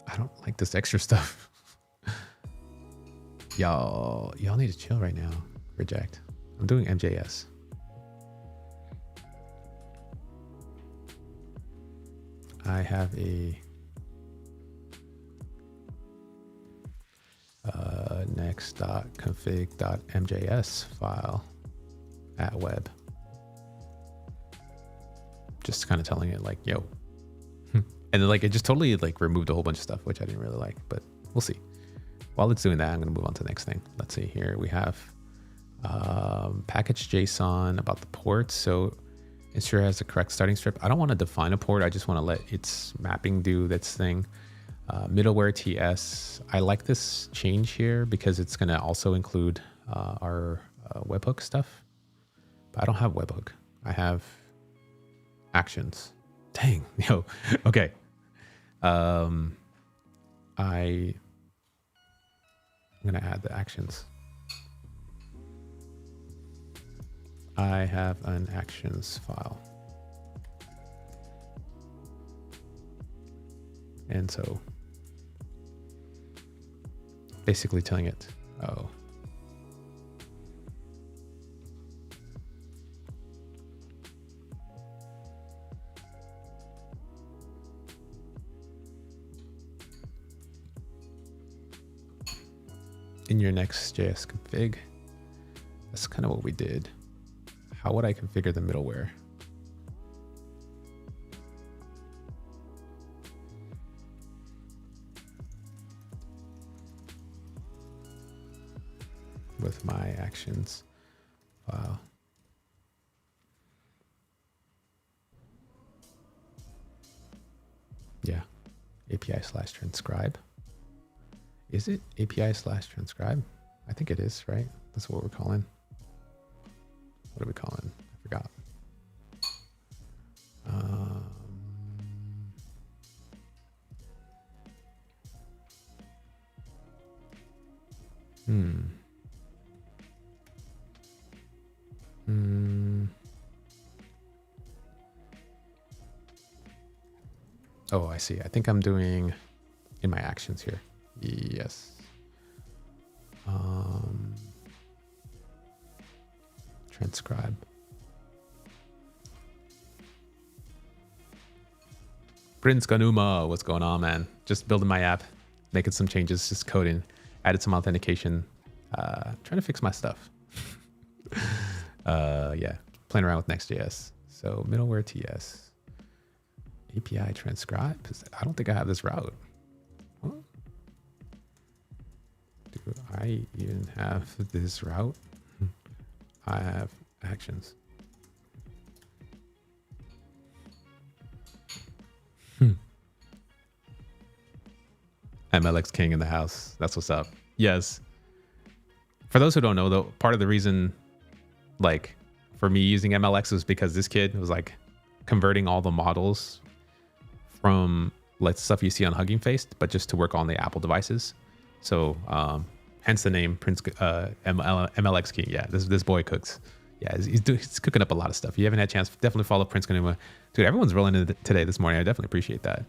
I don't like this extra stuff. Y'all need to chill right now. Reject. I'm doing MJS. I have a next.config.mjs file at web. Just kind of telling it like, yo. And then like it just totally like removed a whole bunch of stuff, which I didn't really like, but we'll see. While it's doing that, I'm going to move on to the next thing. Let's see here. We have package JSON about the port. So ensure it has the correct starting strip. I don't want to define a port. I just want to let its mapping do its thing. Middleware TS. I like this change here because it's going to also include our webhook stuff. But I don't have webhook. I have actions. Dang, yo. Okay. I'm going to add the actions. I have an actions file. And so basically telling it, oh, in your Next.js config, that's kind of what we did. How would I configure the middleware? With my actions file. Yeah, API/transcribe. Is it API/transcribe? I think it is, right? That's what we're calling. What are we calling? I forgot. Oh, I see. I think I'm doing in my actions here. Yes. Transcribe. Prince Ganuma, what's going on, man? Just building my app, making some changes, just coding, added some authentication, trying to fix my stuff. Yeah, playing around with Next.js. So middleware TS, API transcribe. I don't think I have this route. Huh? Do I even have this route? I have actions. MLX King in the house. That's what's up. Yes. For those who don't know, though, part of the reason, like, for me using MLX was because this kid was like converting all the models from like stuff you see on Hugging Face, but just to work on the Apple devices. So, hence the name Prince MLX King. Yeah, this boy cooks. Yeah, he's cooking up a lot of stuff. If you haven't had a chance, definitely follow Prince Ganuma. Dude, everyone's rolling in today, this morning. I definitely appreciate that.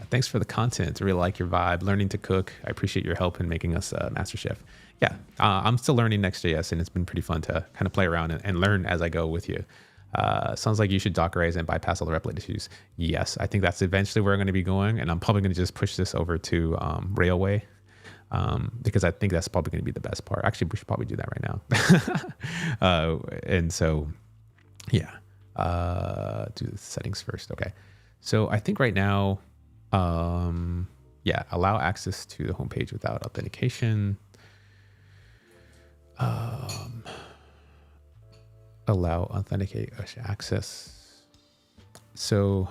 Thanks for the content. I really like your vibe. Learning to cook. I appreciate your help in making us Master Chef. Yeah, I'm still learning Next.js, and it's been pretty fun to kind of play around and learn as I go with you. Sounds like you should Dockerize and bypass all the replit issues. Yes, I think that's eventually where I'm going to be going, and I'm probably going to just push this over to Railway, because I think that's probably going to be the best part. Actually, we should probably do that right now. And so, yeah, do the settings first. Okay. So I think right now, yeah, allow access to the homepage without authentication. Allow authenticate access. So,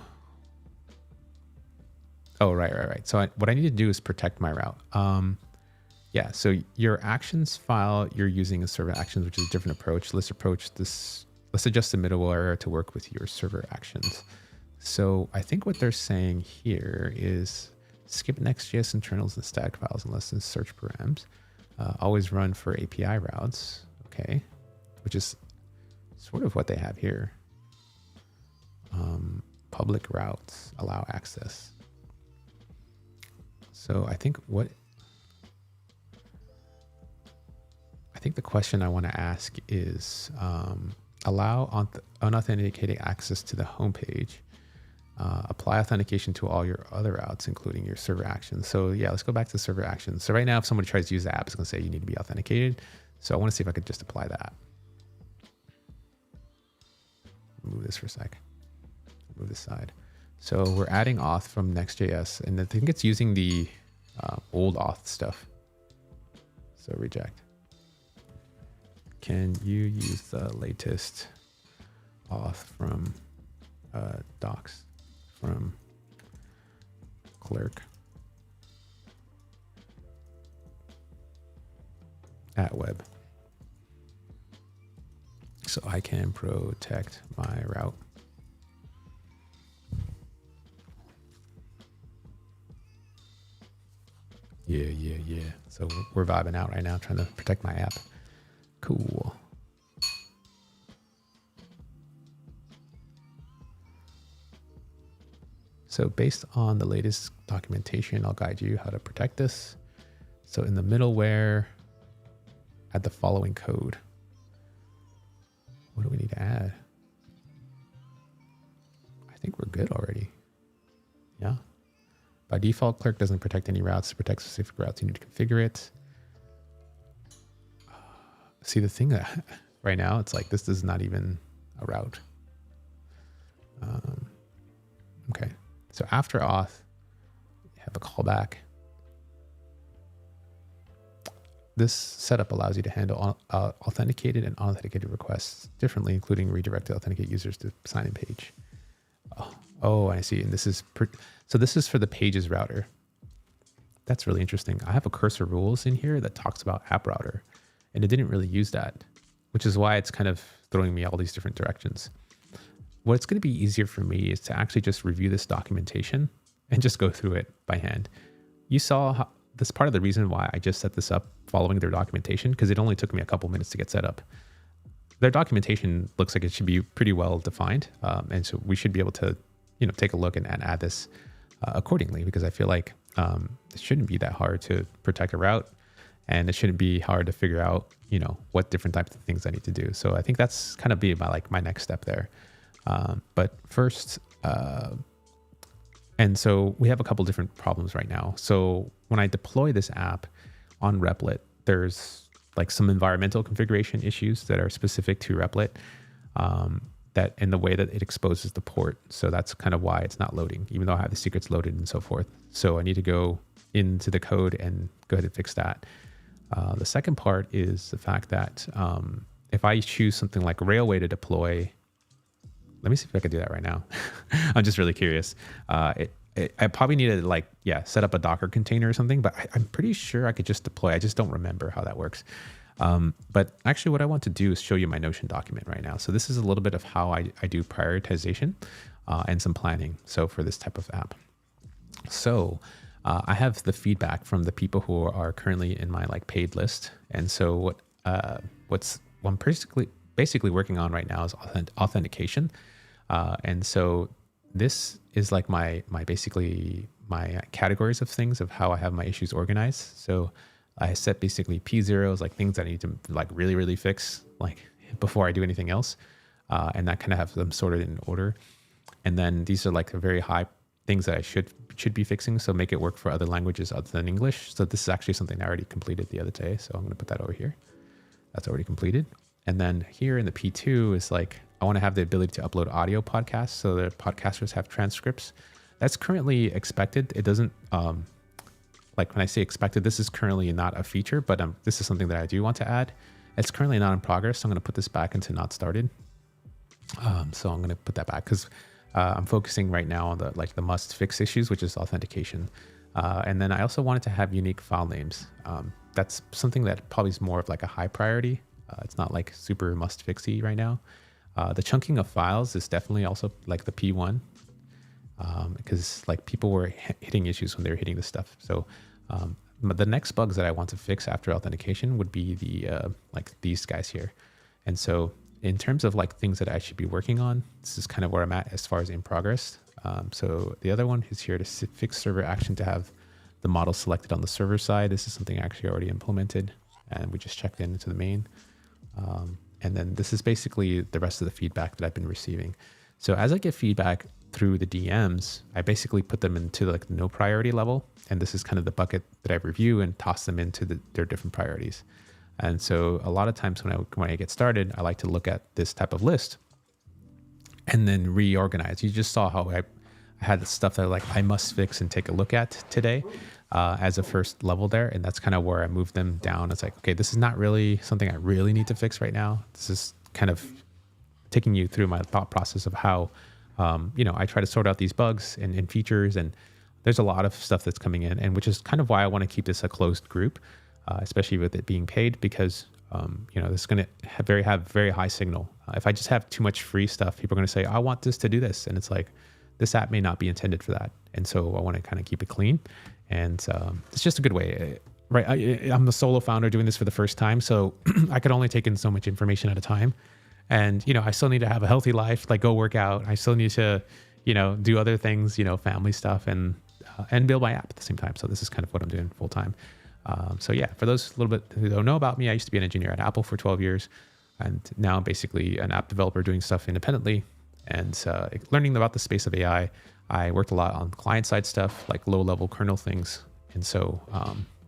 oh, right. So what I need to do is protect my route. Yeah, so your actions file, you're using a server actions, which is a different approach. Let's adjust the middleware to work with your server actions. So I think what they're saying here is skip Next.js internals and static files unless in search params. Always run for API routes. Okay, which is sort of what they have here. Public routes allow access. So I think think the question I want to ask is allow unauthenticated access to the homepage. Apply authentication to all your other routes, including your server actions. So yeah, let's go back to server actions. So right now, if somebody tries to use the app, it's going to say you need to be authenticated. So I want to see if I could just apply that. Move this for a sec. Move this side. So we're adding auth from Next.js, and I think it's using the old auth stuff. So reject. Can you use the latest auth from docs from Clerk at web so I can protect my route? Yeah. So we're vibing out right now, trying to protect my app. Cool. So based on the latest documentation, I'll guide you how to protect this. So in the middleware, add the following code. What do we need to add? I think we're good already. Yeah. By default, Clerk doesn't protect any routes. To protect specific routes, you need to configure it. See, the thing that right now, it's like this is not even a route. Okay. So after auth, you have a callback. This setup allows you to handle authenticated and unauthenticated requests differently, including redirect to authenticate users to sign-in page. Oh, I see. And this is so this is for the pages router. That's really interesting. I have a cursor rules in here that talks about app router, and it didn't really use that, which is why it's kind of throwing me all these different directions. What's going to be easier for me is to actually just review this documentation and just go through it by hand. You saw how, this part of the reason why I just set this up following their documentation, because it only took me a couple minutes to get set up. Their documentation looks like it should be pretty well defined. And so we should be able to, take a look and add this accordingly, because I feel like it shouldn't be that hard to protect a route, and it shouldn't be hard to figure out, what different types of things I need to do. So I think that's kind of be my next step there. But first, and so we have a couple different problems right now. So when I deploy this app on Replit, there's like some environmental configuration issues that are specific to Replit, that in the way that it exposes the port. So that's kind of why it's not loading, even though I have the secrets loaded and so forth. So I need to go into the code and go ahead and fix that. The second part is the fact that if I choose something like Railway to deploy, let me see if I can do that right now. I'm just really curious. I probably need to set up a Docker container or something, but I'm pretty sure I could just deploy. I just don't remember how that works. But actually what I want to do is show you my Notion document right now. So this is a little bit of how I do prioritization and some planning. So for this type of app. So I have the feedback from the people who are currently in my paid list. And so what I'm basically working on right now is authentication. And so this is my categories of things of how I have my issues organized. So I set basically P0s, things that I need to really, really fix before I do anything else. And that kind of have them sorted in order. And then these are the very high things that I should be fixing. So make it work for other languages other than English. So this is actually something I already completed the other day. So I'm going to put that over here. That's already completed. And then here in the P2 is I want to have the ability to upload audio podcasts so that podcasters have transcripts. That's currently expected. It doesn't, when I say expected, this is currently not a feature, but this is something that I do want to add. It's currently not in progress, so I'm going to put this back into not started. So I'm going to put that back because I'm focusing right now on the must fix issues, which is authentication. And then I also wanted to have unique file names. That's something that probably is more of a high priority. It's not super must fixy right now. The chunking of files is definitely also the P1, because people were hitting issues when they were hitting this stuff. So the next bugs that I want to fix after authentication would be the these guys here. And so in terms of things that I should be working on, this is kind of where I'm at as far as in progress. So the other one is here to fix server action to have the model selected on the server side. This is something I actually already implemented. and we just checked into the main. And then this is basically the rest of the feedback that I've been receiving. So as I get feedback through the DMs, I basically put them into like the no priority level. And this is kind of the bucket that I review and toss them into their different priorities. And so a lot of times when I get started, I like to look at this type of list and then reorganize. You just saw how I had the stuff that like I must fix and take a look at today as a first level there. And that's kind of where I moved them down. It's like, okay, this is not really something I really need to fix right now. This is kind of taking you through my thought process of how, I try to sort out these bugs and features. And there's a lot of stuff that's coming in, and which is kind of why I want to keep this a closed group, especially with it being paid, because this is going to have very high signal. If I just have too much free stuff, people are going to say, I want this to do this. And it's like, this app may not be intended for that. And so I want to kind of keep it clean. And it's just a good way, right? I'm a solo founder doing this for the first time. So I could only take in so much information at a time. And, I still need to have a healthy life, like go work out. I still need to, do other things, family stuff and build my app at the same time. So this is kind of what I'm doing full time. So yeah, for those a little bit who don't know about me, I used to be an engineer at Apple for 12 years. And now I'm basically an app developer doing stuff independently and learning about the space of AI. I worked a lot on client-side stuff, like low-level kernel things. And so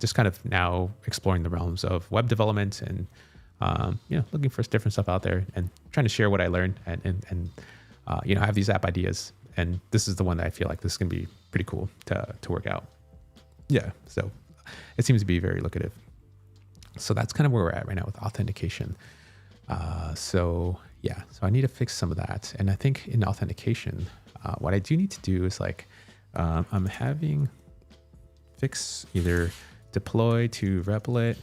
just kind of now exploring the realms of web development and, looking for different stuff out there and trying to share what I learned and have these app ideas. And this is the one that I feel like this can be pretty cool to work out. Yeah, so it seems to be very lucrative. So that's kind of where we're at right now with authentication. So I need to fix some of that. And I think in authentication, what I do need to do is like, I'm having fix either deploy to Replit, ?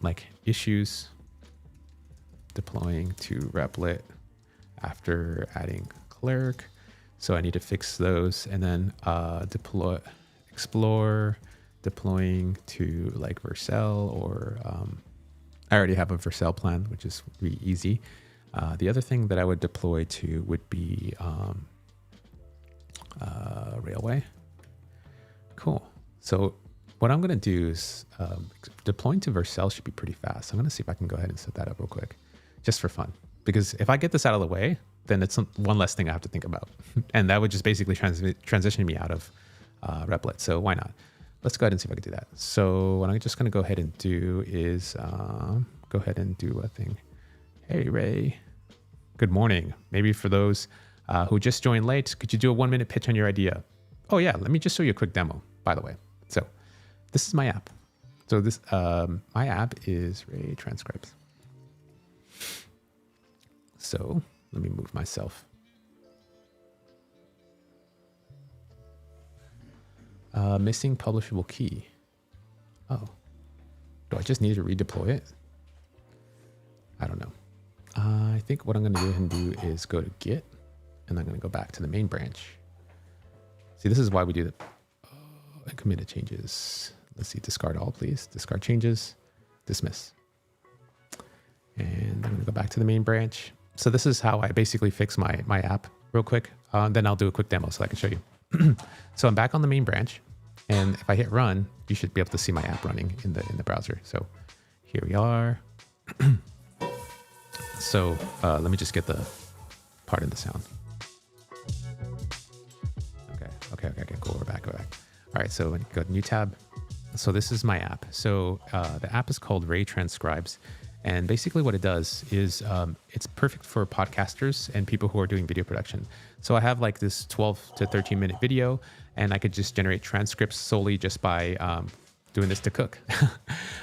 Like issues deploying to Replit after adding Clerk. So I need to fix those, and then explore deploying to like Vercel, or I already have a Vercel plan, which is really easy. The other thing that I would deploy to would be Railway. Cool. So what I'm going to do is deploying to Vercel should be pretty fast. I'm going to see if I can go ahead and set that up real quick, just for fun. Because if I get this out of the way, then it's one less thing I have to think about. And that would just basically transition me out of Replit. So why not? Let's go ahead and see if I can do that. So what I'm just going to go ahead and do is go ahead and do a thing. Hey, Ray. Good morning. Maybe for those who just joined late, could you do a 1-minute pitch on your idea? Oh, yeah. Let me just show you a quick demo, by the way. So this is my app. So this my app is Ray Transcribes. So let me move myself. Missing publishable key. Oh, do I just need to redeploy it? I don't know. I think what I'm going to go ahead and do is go to Git, and I'm going to go back to the main branch. See, this is why we do the committed changes. Let's see, discard all, please. Discard changes, dismiss. And I'm going to go back to the main branch. So this is how I basically fix my app real quick. Then I'll do a quick demo so I can show you. So I'm back on the main branch, and if I hit run, you should be able to see my app running in the browser. So here we are. So let me just get the part of the sound. Okay, cool. We're back. All right, so when you go to new tab. So this is my app. So the app is called Ray Transcribes. And basically what it does is it's perfect for podcasters and people who are doing video production. So I have like this 12 to 13 minute video, and I could just generate transcripts solely just by doing this to cook.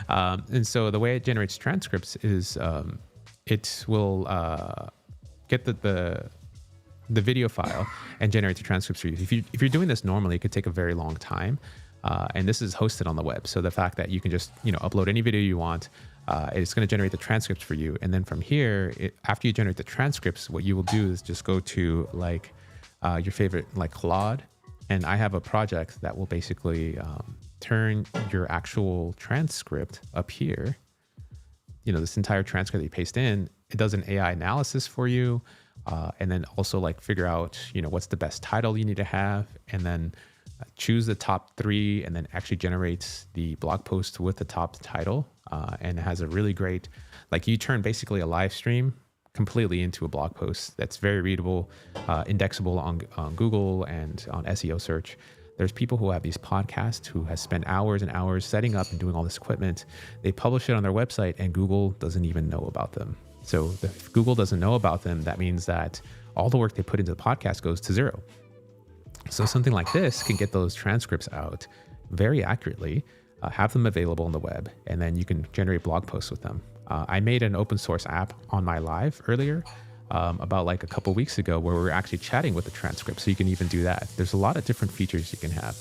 And so the way it generates transcripts is it will get the video file and generate the transcripts for you. If you're doing this normally, it could take a very long time. And this is hosted on the web. So the fact that you can just upload any video you want, it's going to generate the transcripts for you. And then from here, after you generate the transcripts, what you will do is just go to like your favorite like Claude. And I have a project that will basically turn your actual transcript up here. This entire transcript that you paste in, it does an AI analysis for you. And then also like figure out, what's the best title you need to have. And then choose the top 3, and then actually generates the blog post with the top title. And it has a really great, like you turn basically a live stream completely into a blog post that's very readable, indexable on Google and on SEO search. There's people who have these podcasts who has spent hours and hours setting up and doing all this equipment. They publish it on their website and Google doesn't even know about them. So if Google doesn't know about them, that means that all the work they put into the podcast goes to zero. So something like this can get those transcripts out very accurately, have them available on the web, and then you can generate blog posts with them. I made an open source app on my live earlier, about like a couple weeks ago, where we were actually chatting with the transcript. So you can even do that. There's a lot of different features you can have.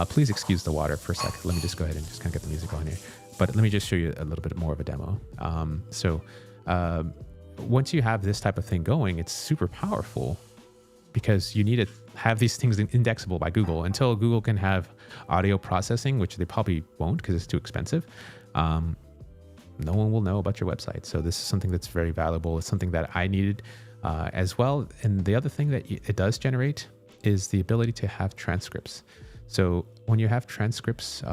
Please excuse the water for a second. Let me just go ahead and just kind of get the music on here. But let me just show you a little bit more of a demo. Once you have this type of thing going, it's super powerful because you need to have these things indexable by Google. Until Google can have audio processing, which they probably won't because it's too expensive, no one will know about your website. So this is something that's very valuable. It's something that I needed as well. And the other thing that it does generate is the ability to have transcripts. So when you have transcripts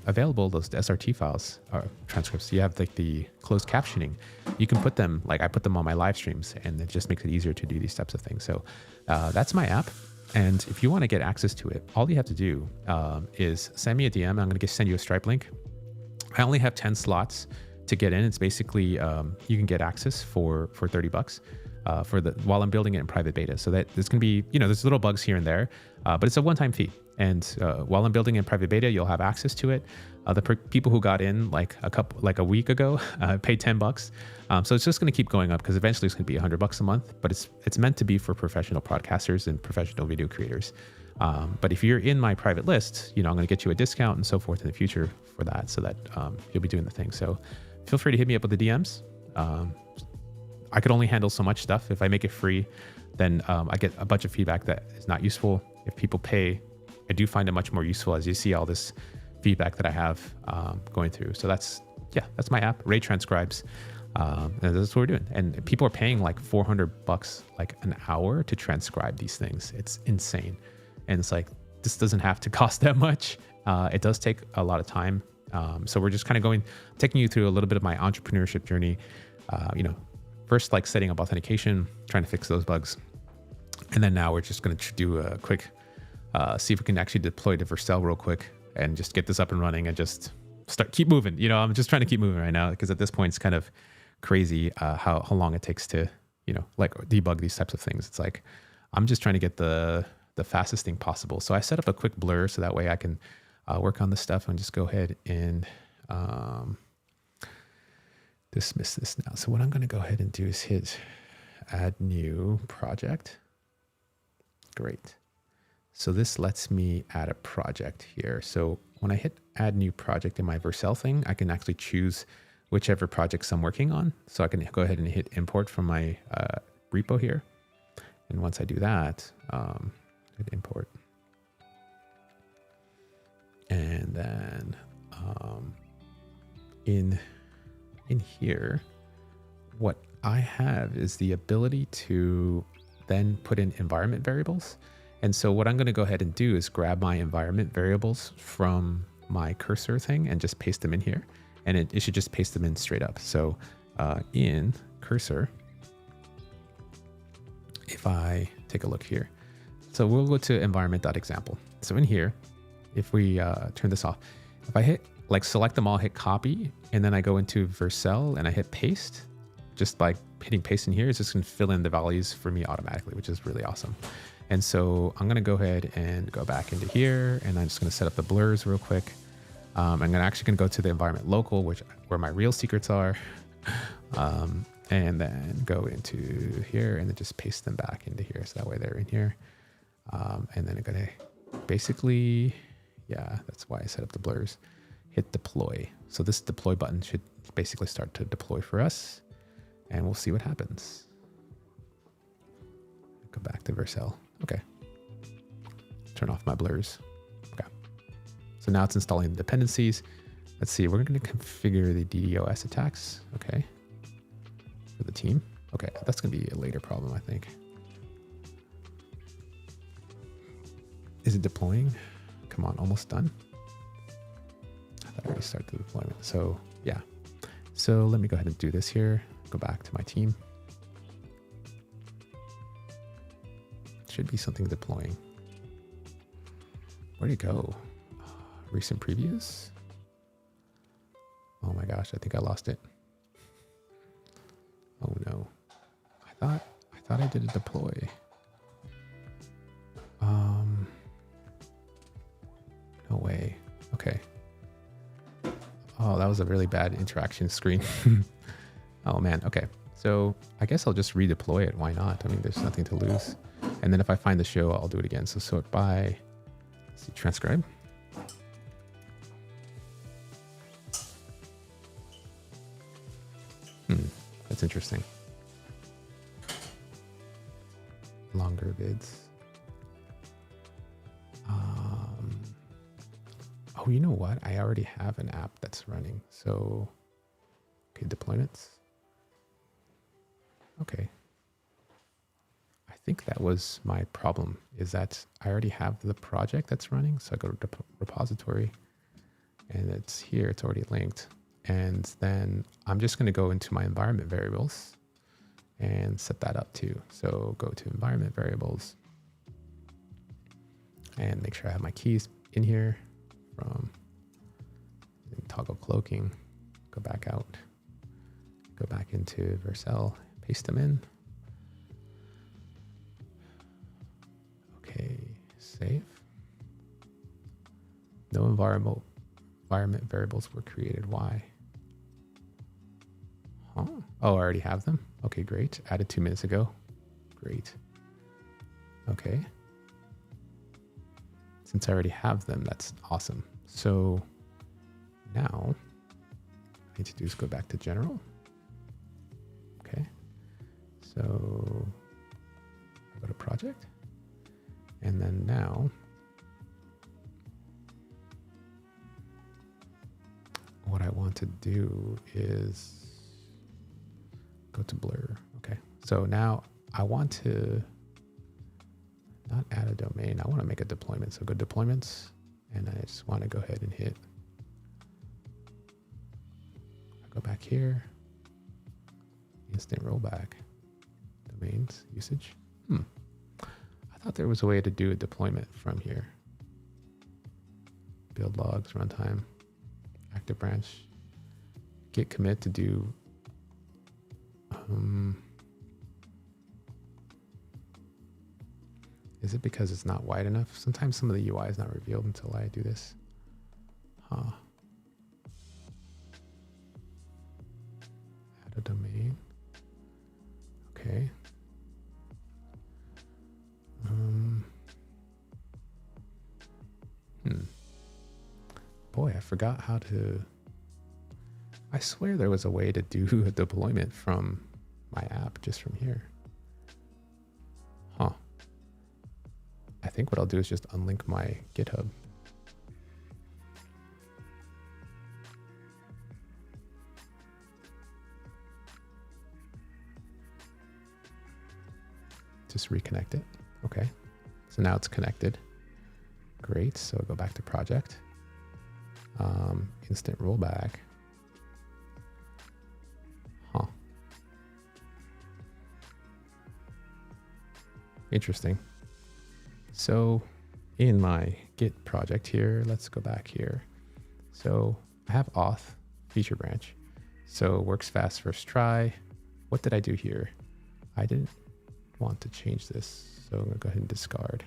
available, those SRT files are transcripts, you have like the closed captioning, you can put them, like I put them on my live streams, and it just makes it easier to do these types of things. So that's my app. And if you want to get access to it, all you have to do is send me a DM. I'm going to send you a Stripe link. I only have 10 slots to get in. It's basically, you can get access for $30 while I'm building it in private beta. So that there's going to be, there's little bugs here and there, but it's a one-time fee. And while I'm building in private beta, you'll have access to it. The people who got in like a week ago paid $10. So it's just going to keep going up because eventually it's going to be $100 a month. But it's meant to be for professional podcasters and professional video creators. But if you're in my private list, I'm going to get you a discount and so forth in the future for that, so that you'll be doing the thing. So feel free to hit me up with the DMs. I could only handle so much stuff. If I make it free, then I get a bunch of feedback that is not useful. If people pay, I do find it much more useful, as you see all this feedback that I have going through. So that's my app, Ray Transcribes. And that's what we're doing. And people are paying like $400 like an hour to transcribe these things. It's insane. And it's like, this doesn't have to cost that much. It does take a lot of time. So we're just kind of taking you through a little bit of my entrepreneurship journey. First, like setting up authentication, trying to fix those bugs. And then now we're just going to do a quick, see if we can actually deploy to Vercel real quick and just get this up and running and just keep moving. I'm just trying to keep moving right now because at this point it's kind of crazy how long it takes to, like debug these types of things. It's like, I'm just trying to get the fastest thing possible. So I set up a quick blur so that way I can work on this stuff and just go ahead and dismiss this now. So what I'm going to go ahead and do is hit add new project. Great. So this lets me add a project here. So when I hit add new project in my Vercel thing, I can actually choose whichever projects I'm working on. So I can go ahead and hit import from my repo here. And once I do that, hit import. And then in here, what I have is the ability to then put in environment variables. And so what I'm going to go ahead and do is grab my environment variables from my cursor thing and just paste them in here. And it should just paste them in straight up. So in cursor, if I take a look here, so we'll go to environment.example. So in here, if we turn this off, if I hit select them all, hit copy, and then I go into Vercel and I hit paste, just by hitting paste in here, it's just going to fill in the values for me automatically, which is really awesome. And so I'm going to go ahead and go back into here, and I'm just going to set up the blurs real quick. I'm actually going to go to the environment local, where my real secrets are, and then go into here and then just paste them back into here. So that way they're in here. And then I'm going to basically, that's why I set up the blurs. Hit deploy. So this deploy button should basically start to deploy for us, and we'll see what happens. Go back to Vercel. Okay. Turn off my blurs. Okay. So now it's installing the dependencies. Let's see. We're going to configure the DDoS attacks. Okay. For the team. Okay. That's going to be a later problem, I think. Is it deploying? Come Come on, almost done. I thought I already started the deployment. So yeah. So let me go ahead and do this here. Go back to my team. Should be something deploying. Where'd it go? Recent previews? Oh my gosh, I think I lost it. Oh no. I thought I did a deploy. No way. Okay. Oh, that was a really bad interaction screen. Oh man, okay. So I guess I'll just redeploy it. Why not? I mean, there's nothing to lose. And then if I find the show, I'll do it again. So sort by, let's see, transcribe. That's interesting. Longer vids. Oh, you know what? I already have an app that's running. So, okay, deployments. Okay. I think that was my problem, is that I already have the project that's running. So I go to repository and it's here, it's already linked. And then I'm just going to go into my environment variables and set that up too. So go to environment variables and make sure I have my keys in here from toggle cloaking, go back out, go back into Vercel, paste them in. Okay, save. No environment variables were created. Why? Huh? Oh, I already have them. Okay, great. Added 2 minutes ago. Great. Okay. Since I already have them, that's awesome. So now I need to do is go back to general. Okay. So I go to project. And then now what I want to do is go to blur. Okay. So now I want to not add a domain. I want to make a deployment. So go deployments, and I just want to go ahead and hit. I go back here. Instant rollback. Domains usage. I thought there was a way to do a deployment from here. Build logs, runtime, active branch, git commit to do. Is it because it's not wide enough? Sometimes some of the UI is not revealed until I do this. Huh. Add a domain. Okay. Boy, I forgot how to. I swear there was a way to do a deployment from my app just from here. Huh. I think what I'll do is just unlink my GitHub. Just reconnect it. Okay. So now it's connected. Great. So go back to project. Instant rollback. Huh. Interesting. So in my Git project here, let's go back here. So I have auth feature branch. So works fast first try. What did I do here? I didn't want to change this. So I'm going to go ahead and discard.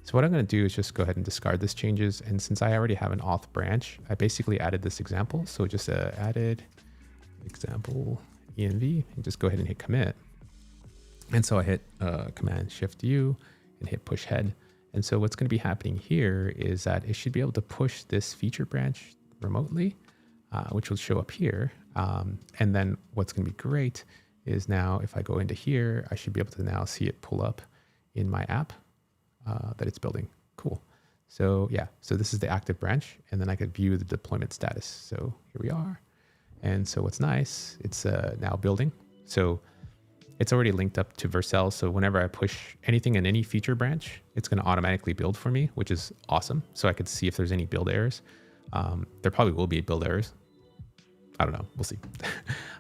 So what I'm going to do is just go ahead and discard this changes. And since I already have an auth branch, I basically added this example. So just added example env and just go ahead and hit commit. And so I hit Command Shift U and hit push head. And so what's going to be happening here is that it should be able to push this feature branch remotely, which will show up here. And then what's going to be great is now if I go into here, I should be able to now see it pull up in my app that it's building. Cool. So yeah, so this is the active branch, and then I could view the deployment status. So here we are. And so what's nice, it's now building. So it's already linked up to Vercel. So whenever I push anything in any feature branch, it's going to automatically build for me, which is awesome. So I could see if there's any build errors. There probably will be build errors. I don't know. We'll see.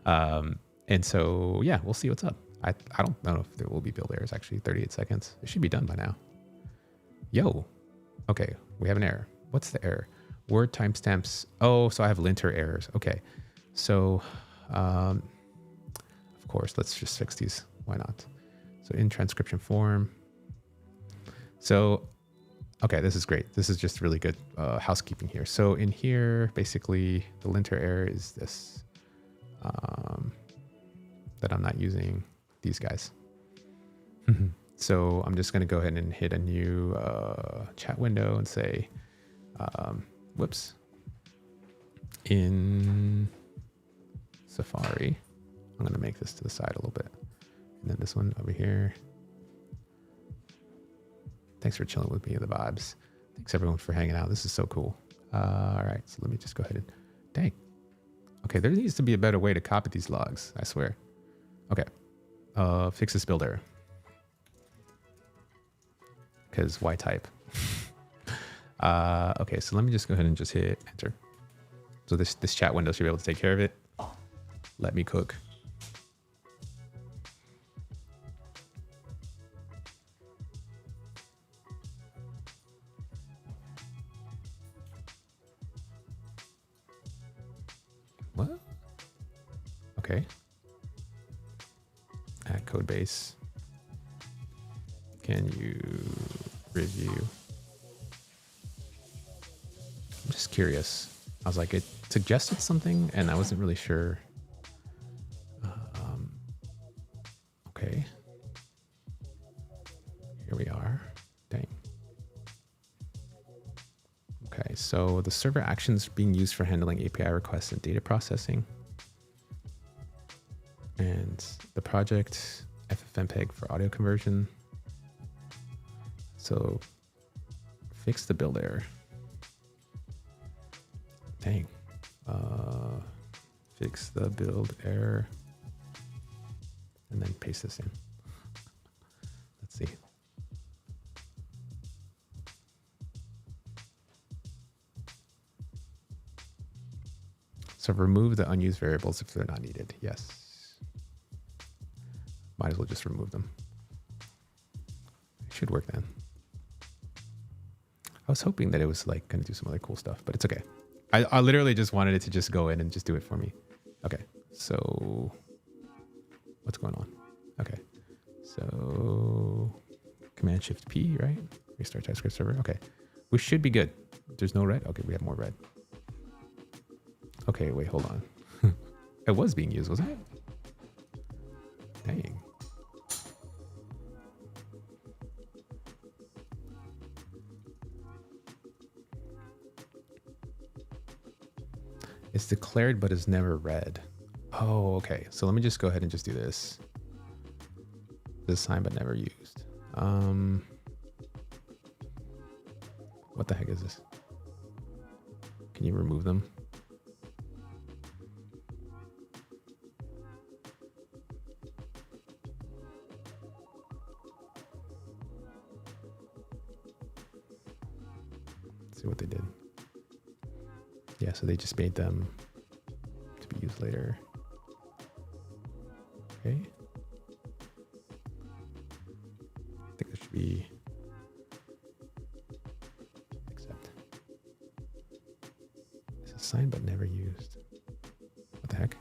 And so, yeah, we'll see what's up. I don't know if there will be build errors, actually. 38 seconds. It should be done by now. Yo. Okay, we have an error. What's the error? Word timestamps. Oh, so I have linter errors. Okay. So, of course, let's just fix these. Why not? So in transcription form. So, okay, this is great. This is just really good housekeeping here. So in here, basically, the linter error is this, that I'm not using these guys. So I'm just going to go ahead and hit a new chat window and say, whoops, in Safari, I'm going to make this to the side a little bit. And then this one over here. Thanks for chilling with me in the vibes. Thanks everyone for hanging out. This is so cool. All right, so let me just go ahead and, dang. Okay, there needs to be a better way to copy these logs, I swear. Okay, fix this build error. Because why type? Okay, so let me just go ahead and just hit enter. So this chat window should be able to take care of it. Let me cook. What? Okay. Add code base. Can you review? I'm just curious. I was like, it suggested something and I wasn't really sure. Okay. Here we are. Dang. Okay, so the server actions being used for handling API requests and data processing. And the project FFmpeg for audio conversion. So fix the build error. Dang. Fix the build error. And then paste this in. Let's see. So remove the unused variables if they're not needed. Yes. Might as well just remove them. It should work then. I was hoping that it was like going to do some other cool stuff, but it's okay. I literally just wanted it to just go in and just do it for me. Okay, so what's going on? Okay, so Command Shift P, right? Restart TypeScript server. Okay, we should be good. There's no red. Okay, we have more red. Okay, wait, hold on. It was being used, wasn't it? Dang. It's declared, but is never read. Oh, okay. So let me just go ahead and just do this. This sign, but never used. What the heck is this? Can you remove them? Let's see what they did. Yeah, so they just made them to be used later. Okay. I think there should be accept. It's assigned but never used. What the heck?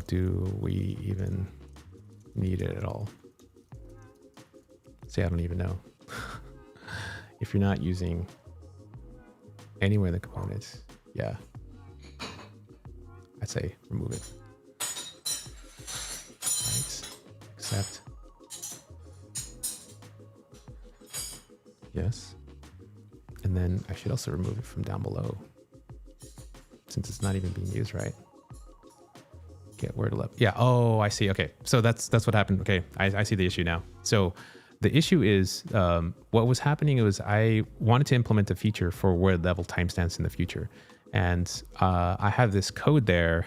Do we even need it at all? See, I don't even know. If you're not using anywhere in the components, yeah, I'd say remove it. Right. Accept. Yes. And then I should also remove it from down below since it's not even being used, right? Get word level. Yeah. Oh, I see. Okay. So that's what happened. Okay. I see the issue now. So the issue is what was happening was I wanted to implement a feature for word level timestamps in the future. And I have this code there.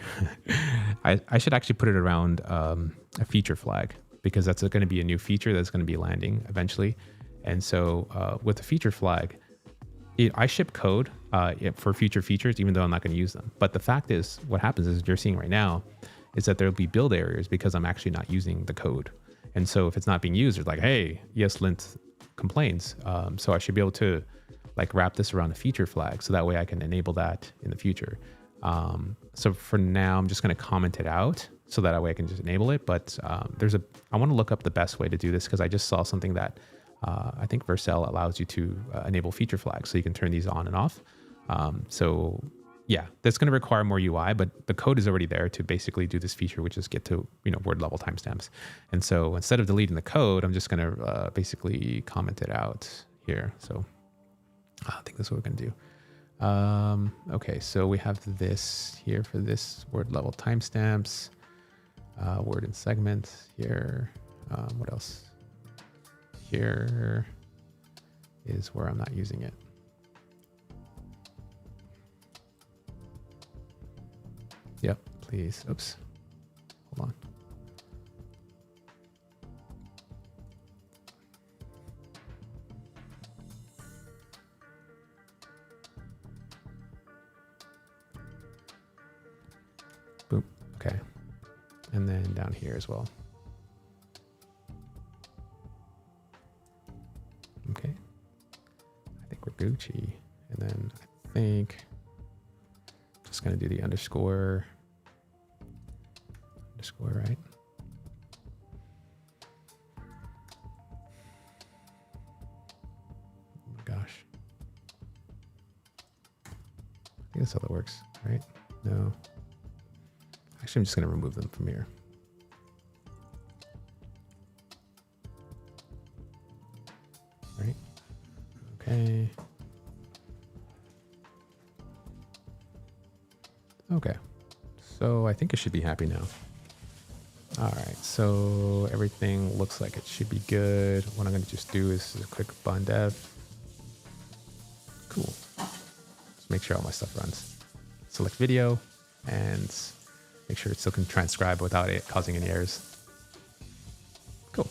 I should actually put it around a feature flag because that's going to be a new feature that's going to be landing eventually. And so with the feature flag, I ship code for future features, even though I'm not going to use them. But the fact is, what happens is you're seeing right now is that there'll be build errors because I'm actually not using the code. And so if it's not being used, it's like, hey, ESLint complains. So I should be able to like wrap this around a feature flag. So that way I can enable that in the future. So for now, I'm just going to comment it out so that way I can just enable it. But I want to look up the best way to do this because I just saw something that I think Vercel allows you to enable feature flags. So you can turn these on and off. So yeah, that's going to require more UI, but the code is already there to basically do this feature, which is get to, word level timestamps. And so instead of deleting the code, I'm just going to basically comment it out here. So I think that's what we're going to do. Okay, so we have this here for this word level timestamps, word and segment here. What else? Here is where I'm not using it. Yep, please. Oops. Hold on. Boop. Okay. And then down here as well. Okay. I think we're Gucci. And then I think just going to do the underscore, right? Oh my gosh. I think that's how that works, right? No. Actually, I'm just going to remove them from here. Right? Okay. Okay, so I think it should be happy now. All right, so everything looks like it should be good. What I'm going to just do is a quick bun dev. Cool. Just make sure all my stuff runs. Select video and make sure it still can transcribe without it causing any errors. Cool.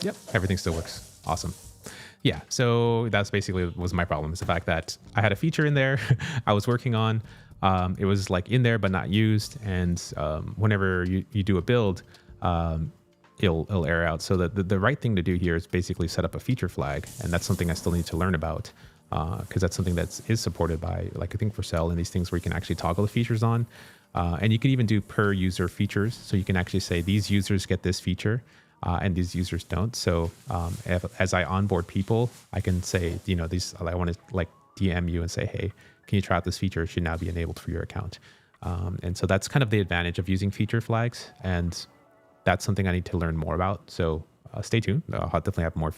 Yep, everything still works. Awesome. Yeah, so that's basically was my problem, is the fact that I had a feature in there I was working on. It was like in there but not used, and whenever you do a build, it'll error out. So the right thing to do here is basically set up a feature flag, and that's something I still need to learn about because that's something that is supported by, like, I think Vercel and these things where you can actually toggle the features on. And you can even do per user features, so you can actually say these users get this feature. And these users don't. So as I onboard people, I can say, these, I want to like DM you and say, hey, can you try out this feature? It should now be enabled for your account. And so that's kind of the advantage of using feature flags. And that's something I need to learn more about. So stay tuned. I'll definitely have more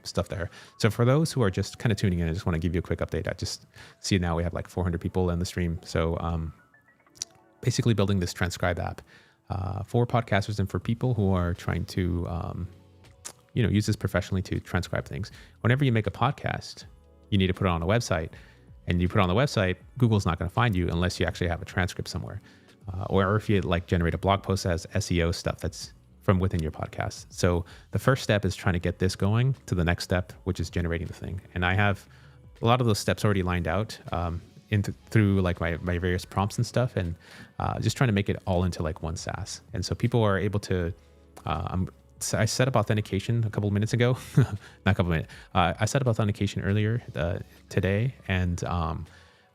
stuff there. So for those who are just kind of tuning in, I just want to give you a quick update. I just see now we have like 400 people in the stream. So basically building this transcribe app. For podcasters and for people who are trying to, use this professionally to transcribe things. Whenever you make a podcast, you need to put it on a website, and you put it on the website, Google's not going to find you unless you actually have a transcript somewhere, or if you like generate a blog post that has SEO stuff that's from within your podcast. So the first step is trying to get this going to the next step, which is generating the thing. And I have a lot of those steps already lined out. Through like my various prompts and stuff, and just trying to make it all into like one SaaS. And so people are able to, I set up authentication a couple of minutes ago, not a couple of minutes. I set up authentication earlier today, and I'm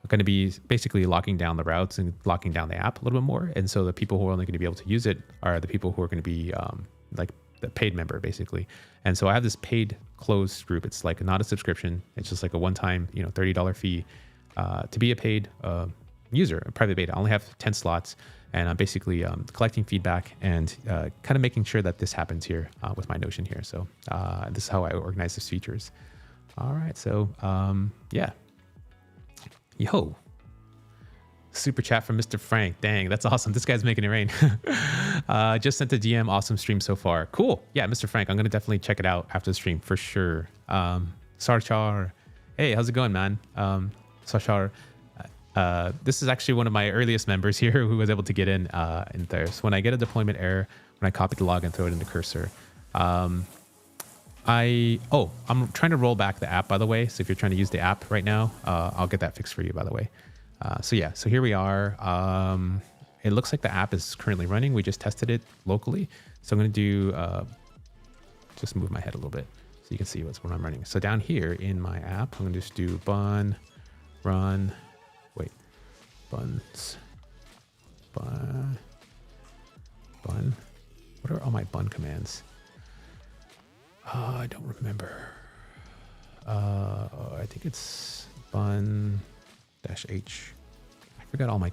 going to be basically locking down the routes and locking down the app a little bit more. And so the people who are only going to be able to use it are the people who are going to be like the paid member, basically. And so I have this paid closed group. It's like not a subscription. It's just like a one-time, $30 fee. To be a paid user, a private beta. I only have 10 slots, and I'm basically collecting feedback and kind of making sure that this happens here with my Notion here. So this is how I organize these features. All right. So, yeah. Yo. Super chat from Mr. Frank. Dang, that's awesome. This guy's making it rain. Just sent a DM. Awesome stream so far. Cool. Yeah, Mr. Frank, I'm going to definitely check it out after the stream for sure. Sarchar. Hey, how's it going, man? Sarchar. This is actually one of my earliest members here who was able to get in there. So when I get a deployment error, when I copy the log and throw it in the cursor, I'm trying to roll back the app, by the way. So if you're trying to use the app right now, I'll get that fixed for you, by the way. So here we are. It looks like the app is currently running. We just tested it locally. So I'm going to do, just move my head a little bit so you can see what I'm running. So down here in my app, I'm going to just do bun, run, buns, bun. What are all my bun commands? I don't remember. I think it's bun -h. I forgot all my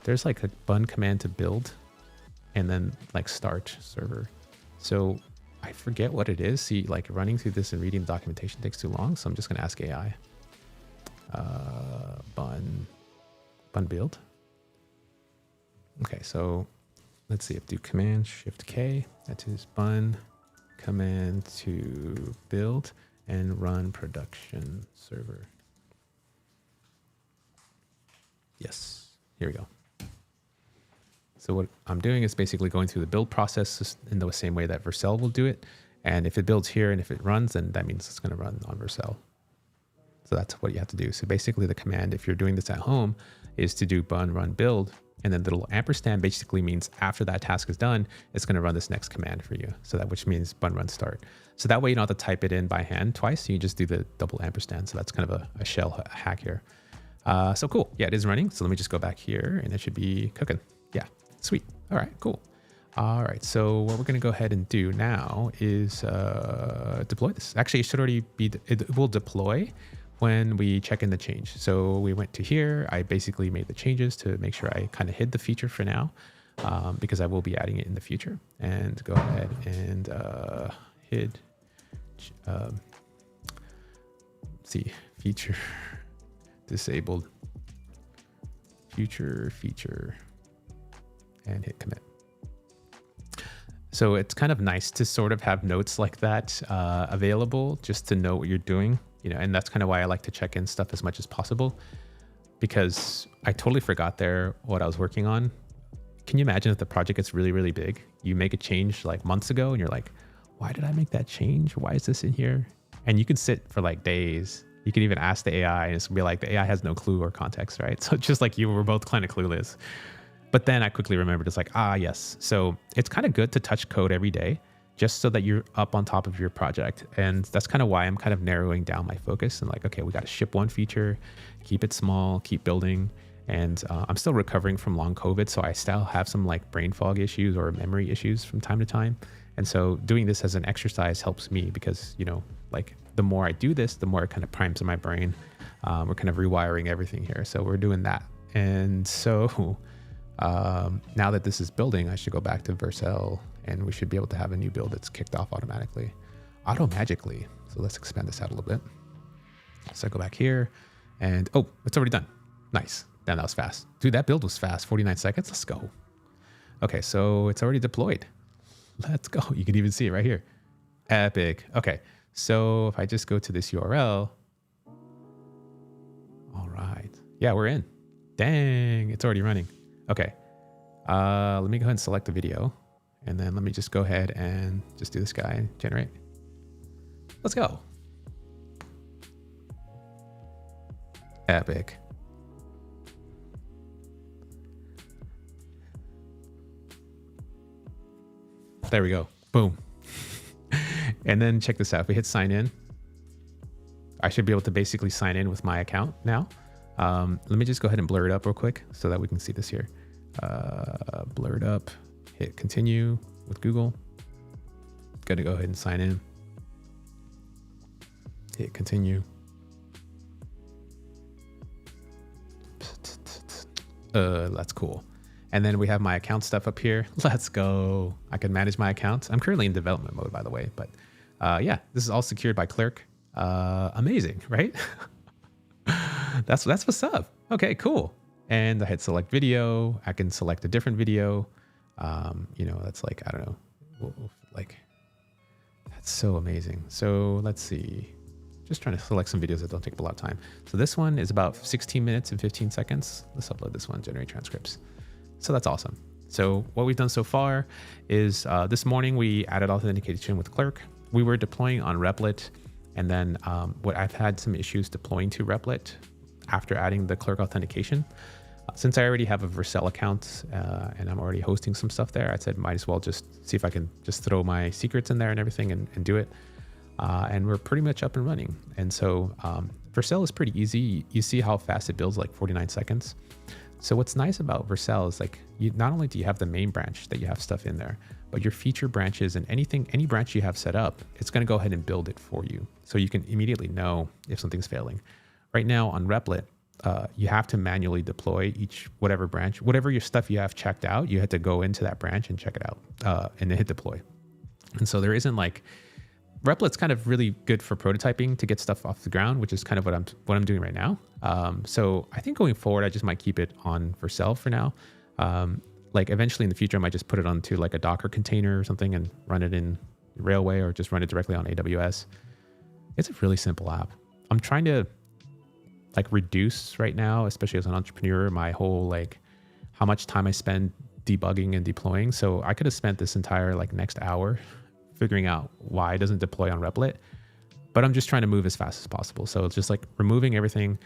there's like a bun command to build and then like start server. So I forget what it is. See, like running through this and reading the documentation takes too long. So I'm just going to ask AI. Bun build. Okay, so let's see if do command shift K. That is bun command to build and run production server. Yes, here we go. So what I'm doing is basically going through the build process in the same way that Vercel will do it. And if it builds here and if it runs, then that means it's going to run on Vercel. So that's what you have to do. So basically the command, if you're doing this at home, is to do bun run build. And then the little ampersand basically means after that task is done, it's going to run this next command for you. So that, which means bun run start. So that way you don't have to type it in by hand twice. You just do the double ampersand. So that's kind of a shell hack here. So cool. Yeah, it is running. So let me just go back here and it should be cooking. Yeah, sweet. All right, cool. All right, so what we're going to go ahead and do now is deploy this. Actually, it should already be, it will deploy when we check in the change. So we went to here. I basically made the changes to make sure I kind of hid the feature for now because I will be adding it in the future. And go ahead and hid, see, feature disabled, future feature, and hit commit. So it's kind of nice to sort of have notes like that available just to know what you're doing, you know, and that's kind of why I like to check in stuff as much as possible because I totally forgot there what I was working on. Can you imagine if the project gets really, really big? You make a change like months ago and you're like, why did I make that change? Why is this in here? And you can sit for like days. You can even ask the AI and it's gonna be like, the AI has no clue or context, right? So just like you were both kind of clueless. But then I quickly remembered, it's like, yes. So it's kind of good to touch code every day just so that you're up on top of your project. And that's kind of why I'm kind of narrowing down my focus and like, okay, we got to ship one feature, keep it small, keep building. And I'm still recovering from long COVID. So I still have some like brain fog issues or memory issues from time to time. And so doing this as an exercise helps me because, you know, like the more I do this, the more it kind of primes in my brain. We're kind of rewiring everything here. So we're doing that. And so now that this is building, I should go back to Vercel and we should be able to have a new build that's kicked off automatically, auto-magically. So let's expand this out a little bit. So I go back here and, oh, it's already done. Nice. Damn, that was fast. Dude, that build was fast. 49 seconds. Let's go. Okay, so it's already deployed. Let's go. You can even see it right here. Epic. Okay, so if I just go to this URL. All right. Yeah, we're in. Dang, it's already running. Okay, let me go ahead and select the video and then let me just go ahead and just do this guy and generate. Let's go. Epic. There we go. Boom. And then check this out. If we hit sign in, I should be able to basically sign in with my account now. Let me just go ahead and blur it up real quick so that we can see this here. Blur it up, hit continue with Google. Got to go ahead and sign in. Hit continue. That's cool. And then we have my account stuff up here. Let's go. I can manage my accounts. I'm currently in development mode, by the way, but yeah, this is all secured by Clerk. Amazing, right? That's what's up. Okay, cool. And I hit select video. I can select a different video. That's like, I don't know, like, that's so amazing. So let's see. Just trying to select some videos that don't take up a lot of time. So this one is about 16 minutes and 15 seconds. Let's upload this one, generate transcripts. So that's awesome. So what we've done so far is this morning we added authentication with Clerk. We were deploying on Replit, and then I've had some issues deploying to Replit after adding the Clerk authentication. Since I already have a Vercel account and I'm already hosting some stuff there, I said might as well just see if I can just throw my secrets in there and everything and do it. And we're pretty much up and running. And so Vercel is pretty easy. You see how fast it builds, like 49 seconds. So what's nice about Vercel is like, not only do you have the main branch that you have stuff in there, but your feature branches and any branch you have set up, it's going to go ahead and build it for you. So you can immediately know if something's failing. Right now on Replit, you have to manually deploy whatever branch, whatever your stuff you have checked out, you had to go into that branch and check it out and then hit deploy. And so there isn't like, Replit's kind of really good for prototyping to get stuff off the ground, which is kind of what I'm doing right now. So I think going forward, I just might keep it on Vercel for now. Like eventually in the future, I might just put it onto like a Docker container or something and run it in Railway or just run it directly on AWS. It's a really simple app. I'm trying to like reduce right now, especially as an entrepreneur, my whole like how much time I spend debugging and deploying. So I could have spent this entire like next hour figuring out why it doesn't deploy on Replit, but I'm just trying to move as fast as possible. So it's just like removing everything,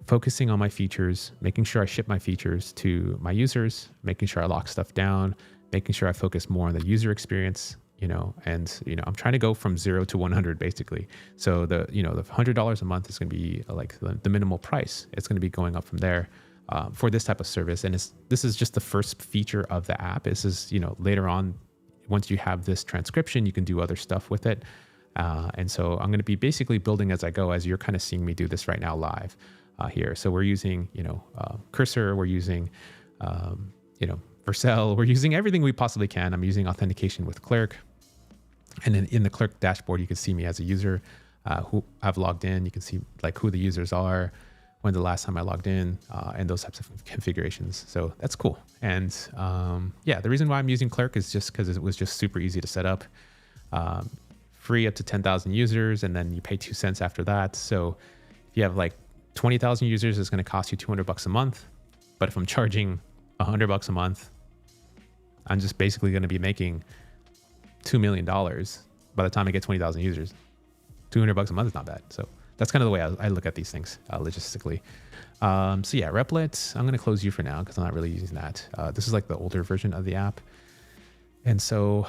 focusing on my features, making sure I ship my features to my users, making sure I lock stuff down, making sure I focus more on the user experience, I'm trying to go from 0 to 100 basically. So the $100 a month is going to be like the minimal price. It's going to be going up from there for this type of service. And this is just the first feature of the app. This is, later on, once you have this transcription, you can do other stuff with it. And so I'm going to be basically building as I go, as you're kind of seeing me do this right now live here. So we're using, Cursor, we're using, Vercel, we're using everything we possibly can. I'm using authentication with Clerk. And then in the Clerk dashboard, you can see me as a user who I've logged in. You can see like who the users are, when the last time I logged in, and those types of configurations. So that's cool. And the reason why I'm using Clerk is just because it was just super easy to set up. Free up to 10,000 users, and then you pay 2 cents after that. So if you have like 20,000 users, it's going to cost you $200 a month. But if I'm charging $100 a month, I'm just basically going to be making $2 million by the time I get 20,000 users. $200 a month is not bad. So that's kind of the way I look at these things logistically. Replit, I'm going to close you for now because I'm not really using that. This is like the older version of the app. And so,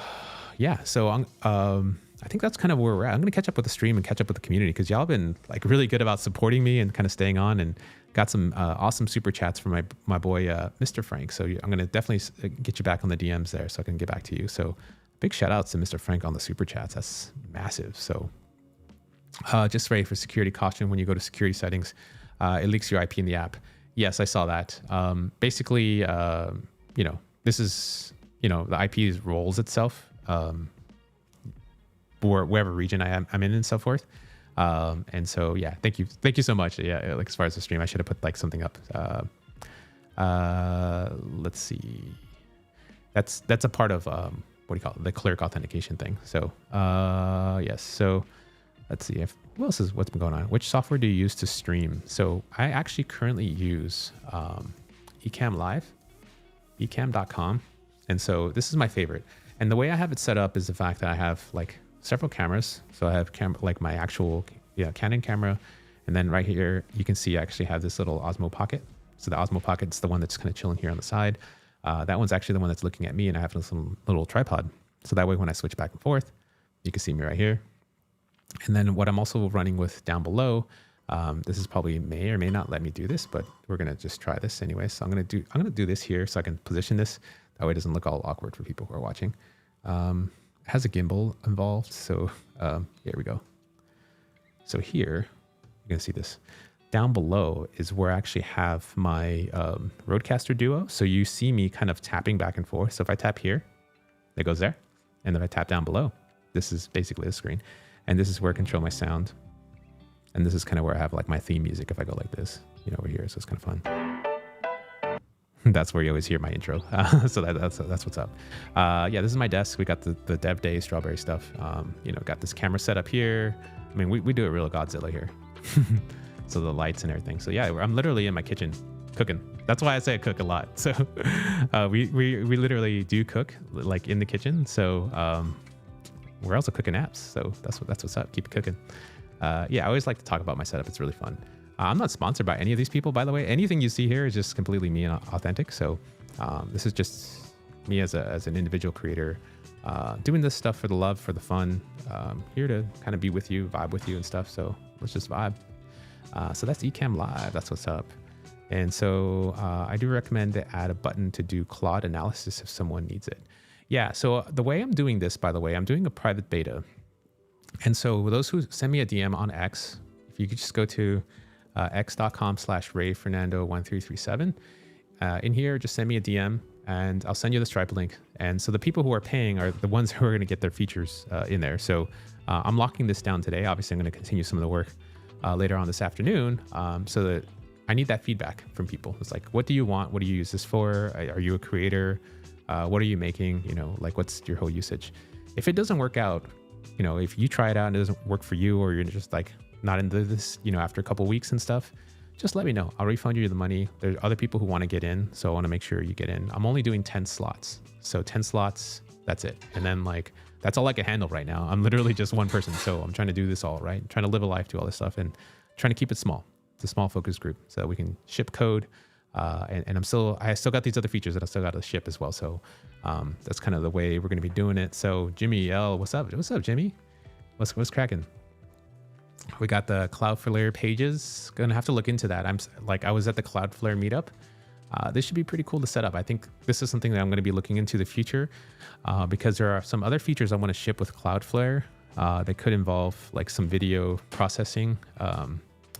I think that's kind of where we're at. I'm going to catch up with the stream and catch up with the community because y'all have been like really good about supporting me and kind of staying on, and got some awesome super chats from my boy, Mr. Frank. So I'm going to definitely get you back on the DMs there so I can get back to you. So big shout outs to Mr. Frank on the super chats. That's massive. So just ready for security caution. When you go to security settings, it leaks your IP in the app. Yes, I saw that. Basically, this is, the IP rolls itself. Wherever region I'm in and so forth. And so, thank you so much. Yeah, like as far as the stream, I should have put like something up. Let's see. That's a part of, what do you call it? The Clerk authentication thing. So, yes. So let's see what's been going on. Which software do you use to stream? So I actually currently use, Ecamm Live, ecamm.com. And so this is my favorite. And the way I have it set up is the fact that I have like several cameras. So I have like my actual Canon camera. And then right here, you can see I actually have this little Osmo Pocket. So the Osmo Pocket's the one that's kind of chilling here on the side. That one's actually the one that's looking at me, and I have this little tripod. So that way when I switch back and forth, you can see me right here. And then what I'm also running with down below, this is probably may or may not let me do this, but we're going to just try this anyway. So I'm going to do this here so I can position this. That way it doesn't look all awkward for people who are watching. It has a gimbal involved. So here we go. So here, you're going to see this. Down below is where I actually have my Rodecaster Duo. So you see me kind of tapping back and forth. So if I tap here, it goes there. And if I tap down below, this is basically the screen. And this is where I control my sound. And this is kind of where I have like my theme music if I go like this, over here. So it's kind of fun. That's where you always hear my intro. So that's what's up. Yeah, this is my desk. We got the dev day strawberry stuff. Got this camera set up here. I mean, we do it real Godzilla here. So the lights and everything. So yeah, I'm literally in my kitchen cooking. That's why I say I cook a lot. So we literally do cook like in the kitchen. So we're also cooking apps. So that's what's up. Keep cooking. Yeah, I always like to talk about my setup. It's really fun. I'm not sponsored by any of these people, by the way. Anything you see here is just completely me and authentic. So this is just me as an individual creator doing this stuff for the love, for the fun. Here to kind of be with you, vibe with you and stuff. So let's just vibe. So that's Ecamm Live. That's what's up. And so I do recommend to add a button to do Claude analysis if someone needs it. Yeah, so the way I'm doing this, by the way, I'm doing a private beta. And so those who send me a DM on X, if you could just go to x.com/RayFernando1337. In here, just send me a DM and I'll send you the Stripe link. And so the people who are paying are the ones who are going to get their features in there. So I'm locking this down today. Obviously, I'm going to continue some of the work later on this afternoon so that I need that feedback from people. It's like, what do you want? What do you use this for? Are you a creator? What are you making? Like what's your whole usage? If it doesn't work out, if you try it out and it doesn't work for you, or you're just like not into this, after a couple of weeks and stuff, just let me know. I'll refund you the money. There's other people who want to get in, so I want to make sure you get in. I'm only doing 10 slots. So 10 slots, that's it. And then that's all I can handle right now. I'm literally just one person. So I'm trying to do this all, right? I'm trying to live a life, do all this stuff, and trying to keep it small. It's a small focus group so that we can ship code. And I still got these other features that I still got to ship as well. So that's kind of the way we're going to be doing it. So Jimmy L, what's up? What's up, Jimmy? What's cracking? We got the Cloudflare pages. Gonna have to look into that. I was at the Cloudflare meetup. This should be pretty cool to set up. I think this is something that I'm going to be looking into the future because there are some other features I want to ship with Cloudflare. They could involve like some video processing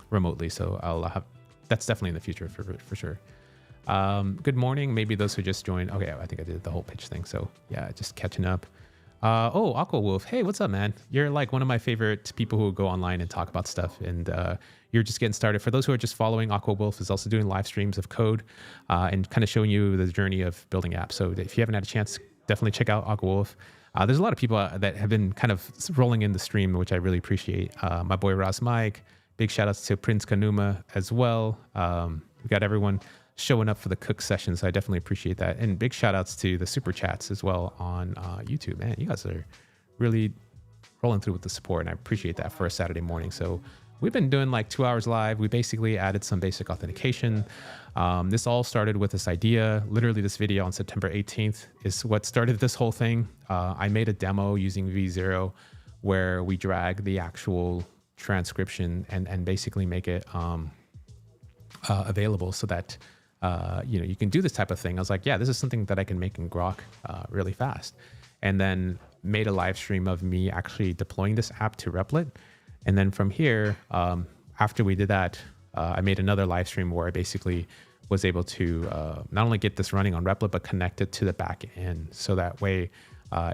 remotely. So that's definitely in the future for sure. Good morning. Maybe those who just joined. Okay, I think I did the whole pitch thing. So yeah, just catching up. Aqua Wolf. Hey, what's up, man? You're like one of my favorite people who go online and talk about stuff, and you're just getting started. For those who are just following, Aqua Wolf is also doing live streams of code and kind of showing you the journey of building apps. So if you haven't had a chance, definitely check out Aqua Wolf. There's a lot of people that have been kind of rolling in the stream, which I really appreciate. My boy Ross Mike, big shout outs to Prince Kanuma as well. We got everyone showing up for the cook session, so I definitely appreciate that. And big shout outs to the super chats as well on YouTube. Man, you guys are really rolling through with the support, and I appreciate that for a Saturday morning. So we've been doing like 2 hours live. We basically added some basic authentication. This all started with this idea. Literally this video on September 18th is what started this whole thing. I made a demo using V0 where we drag the actual transcription and basically make it available so that you can do this type of thing. I was like, yeah, this is something that I can make in Grok really fast. And then made a live stream of me actually deploying this app to Replit. And then from here, after we did that, I made another live stream where I basically was able to not only get this running on Replit, but connect it to the back end. So that way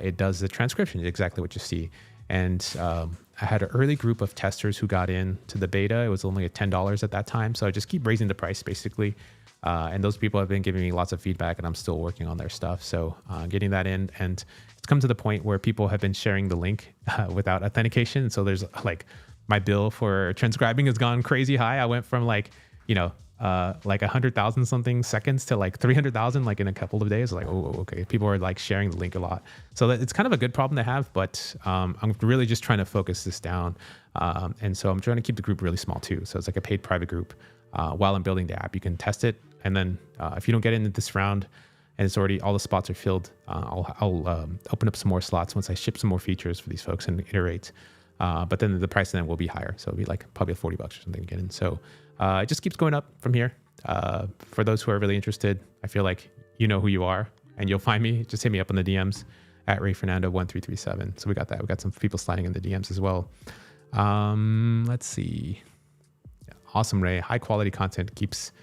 it does the transcription, exactly what you see. And I had an early group of testers who got in to the beta. It was only at $10 at that time. So I just keep raising the price basically. And those people have been giving me lots of feedback, and I'm still working on their stuff. So getting that in, and it's come to the point where people have been sharing the link without authentication. So there's like my bill for transcribing has gone crazy high. I went from like 100,000 something seconds to like 300,000 like in a couple of days. Like, oh, okay. People are like sharing the link a lot. So it's kind of a good problem to have, but I'm really just trying to focus this down. And so I'm trying to keep the group really small too. So it's like a paid private group. While I'm building the app, you can test it. And then if you don't get into this round and it's already, all the spots are filled, I'll open up some more slots once I ship some more features for these folks and iterate. But then the price then will be higher. So it'll be like probably $40 or something to get in. So it just keeps going up from here. For those who are really interested, I feel like you know who you are and you'll find me. Just hit me up on the DMs at RayFernando1337. So we got that. We got some people sliding in the DMs as well. Let's see. Awesome, Ray. High quality content keeps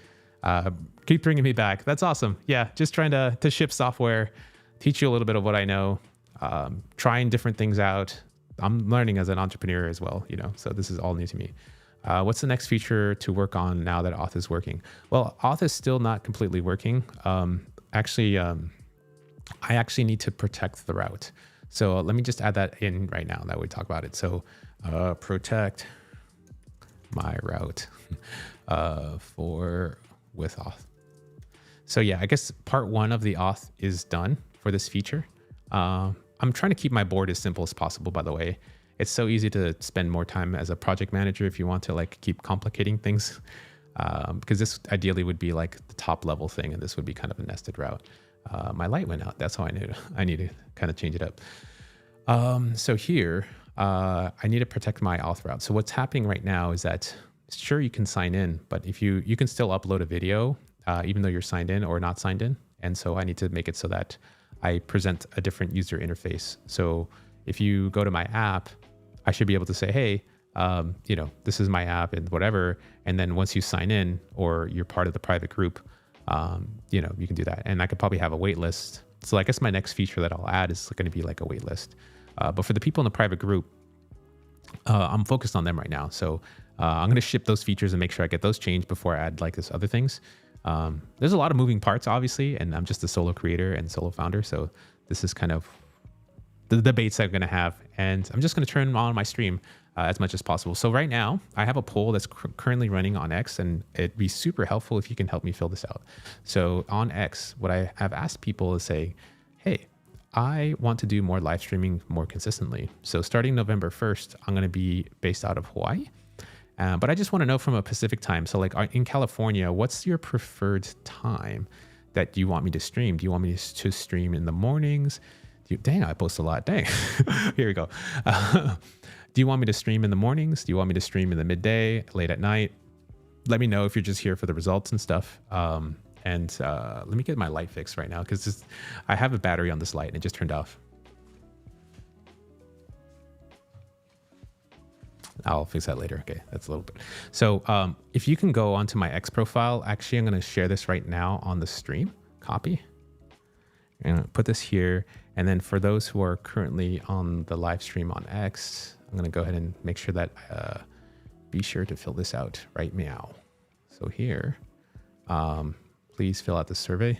bringing me back. That's awesome. Yeah, just trying to ship software, teach you a little bit of what I know, trying different things out. I'm learning as an entrepreneur as well, so this is all new to me. What's the next feature to work on now that Auth is working? Well, Auth is still not completely working. I actually need to protect the route. So let me just add that in right now that we talk about it. So protect my route with Auth. So yeah, I guess part one of the Auth is done for this feature. I'm trying to keep my board as simple as possible, by the way. It's so easy to spend more time as a project manager if you want to like keep complicating things, because this ideally would be like the top level thing, and this would be kind of a nested route. My light went out. That's how I need to kind of change it up. So here, I need to protect my auth route. So what's happening right now is that, sure, you can sign in, but if you can still upload a video, even though you're signed in or not signed in. And so I need to make it so that I present a different user interface. So if you go to my app, I should be able to say, hey, this is my app and whatever. And then once you sign in or you're part of the private group, you can do that. And I could probably have a wait list. So I guess my next feature that I'll add is going to be like a wait list. But for the people in the private group, I'm focused on them right now. So I'm going to ship those features and make sure I get those changed before I add like this other things. There's a lot of moving parts, obviously, and I'm just a solo creator and solo founder. So this is kind of the debates I'm going to have. And I'm just going to turn on my stream as much as possible. So right now, I have a poll that's currently running on X, and it'd be super helpful if you can help me fill this out. So on X, what I have asked people is say, hey, I want to do more live streaming more consistently. So starting November 1st, I'm going to be based out of Hawaii. But I just want to know from a Pacific time. So like in California, what's your preferred time that you want me to stream? Do you want me to stream in the mornings? Dang, I post a lot. Dang. Here we go. Do you want me to stream in the mornings? Do you want me to stream in the midday, late at night? Let me know if you're just here for the results and stuff. And let me get my light fixed right now because I have a battery on this light and it just turned off. I'll fix that later. Okay, that's a little bit. So if you can go onto my X profile, actually, I'm going to share this right now on the stream. Copy. And put this here. And then for those who are currently on the live stream on X, I'm going to go ahead and make sure that be sure to fill this out right meow. So here, please fill out the survey.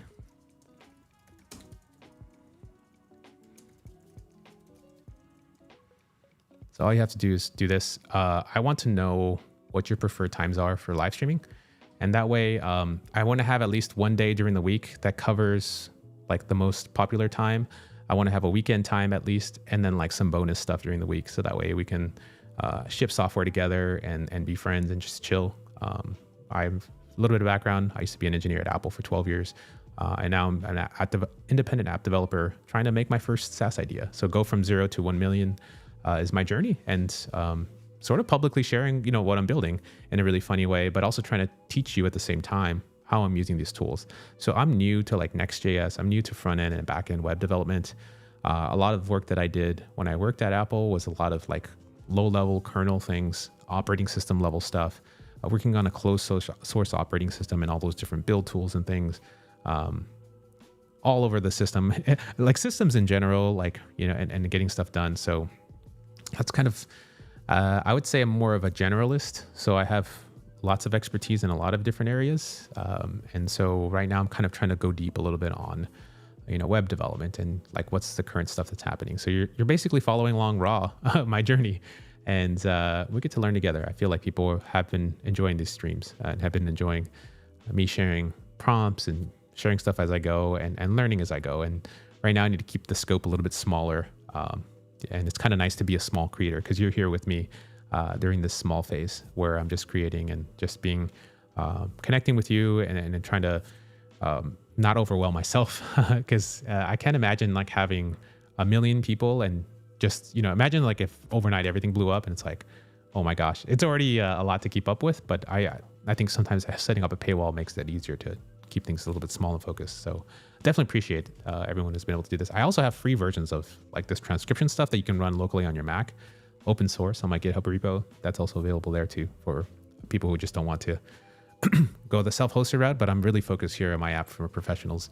So all you have to do is do this. I want to know what your preferred times are for live streaming. And that way, I want to have at least one day during the week that covers like the most popular time. I want to have a weekend time at least, and then like some bonus stuff during the week. So that way we can ship software together and be friends and just chill. I have a little bit of background. I used to be an engineer at Apple for 12 years. And now I'm an independent app developer trying to make my first SaaS idea. So go from 0 to 1 million is my journey, and sort of publicly sharing, what I'm building in a really funny way, but also trying to teach you at the same time how I'm using these tools. So I'm new to like Next.js. I'm new to front end and back end web development. A lot of work that I did when I worked at Apple was a lot of like low level kernel things, operating system level stuff, working on a closed source operating system and all those different build tools and things. All over the system, like systems in general, like, and getting stuff done. So that's kind of, I would say I'm more of a generalist. So I have lots of expertise in a lot of different areas. And so right now I'm kind of trying to go deep a little bit on, web development and like what's the current stuff that's happening. So you're basically following along raw my journey, and we get to learn together. I feel like people have been enjoying these streams and have been enjoying me sharing prompts and sharing stuff as I go and learning as I go. And right now I need to keep the scope a little bit smaller. And it's kind of nice to be a small creator because you're here with me during this small phase where I'm just creating and just being, connecting with you and trying to not overwhelm myself because I can't imagine like having 1 million people and just, imagine like if overnight everything blew up and it's like, oh my gosh, it's already a lot to keep up with. But I think sometimes setting up a paywall makes that easier to keep things a little bit small and focused. So definitely appreciate everyone who's been able to do this. I also have free versions of like this transcription stuff that you can run locally on your Mac, open source on my GitHub repo. That's also available there too for people who just don't want to go the self-hosted route, but I'm really focused here on my app for professionals.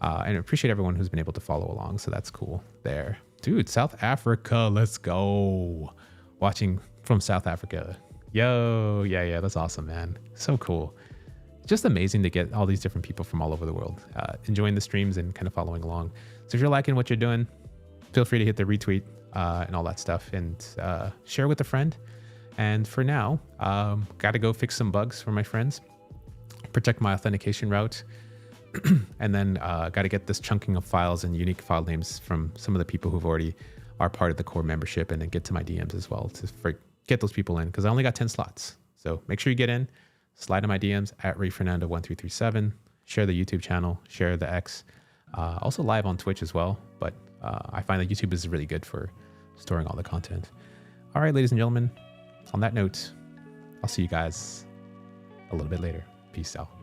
And I appreciate everyone who's been able to follow along. So that's cool there. Dude, South Africa, let's go. Watching from South Africa. Yo, yeah, that's awesome, man. So cool. Just amazing to get all these different people from all over the world enjoying the streams and kind of following along. So if you're liking what you're doing, feel free to hit the retweet and all that stuff, and share with a friend. And for now, got to go fix some bugs for my friends, protect my authentication route, and then got to get this chunking of files and unique file names from some of the people who've already are part of the core membership, and then get to my DMs as well to get those people in, because I only got 10 slots. So make sure you get in, slide in my DMs at RayFernando1337, share the YouTube channel, share the X, also live on Twitch as well. But I find that YouTube is really good for storing all the content. All right, ladies and gentlemen, on that note, I'll see you guys a little bit later. Peace out.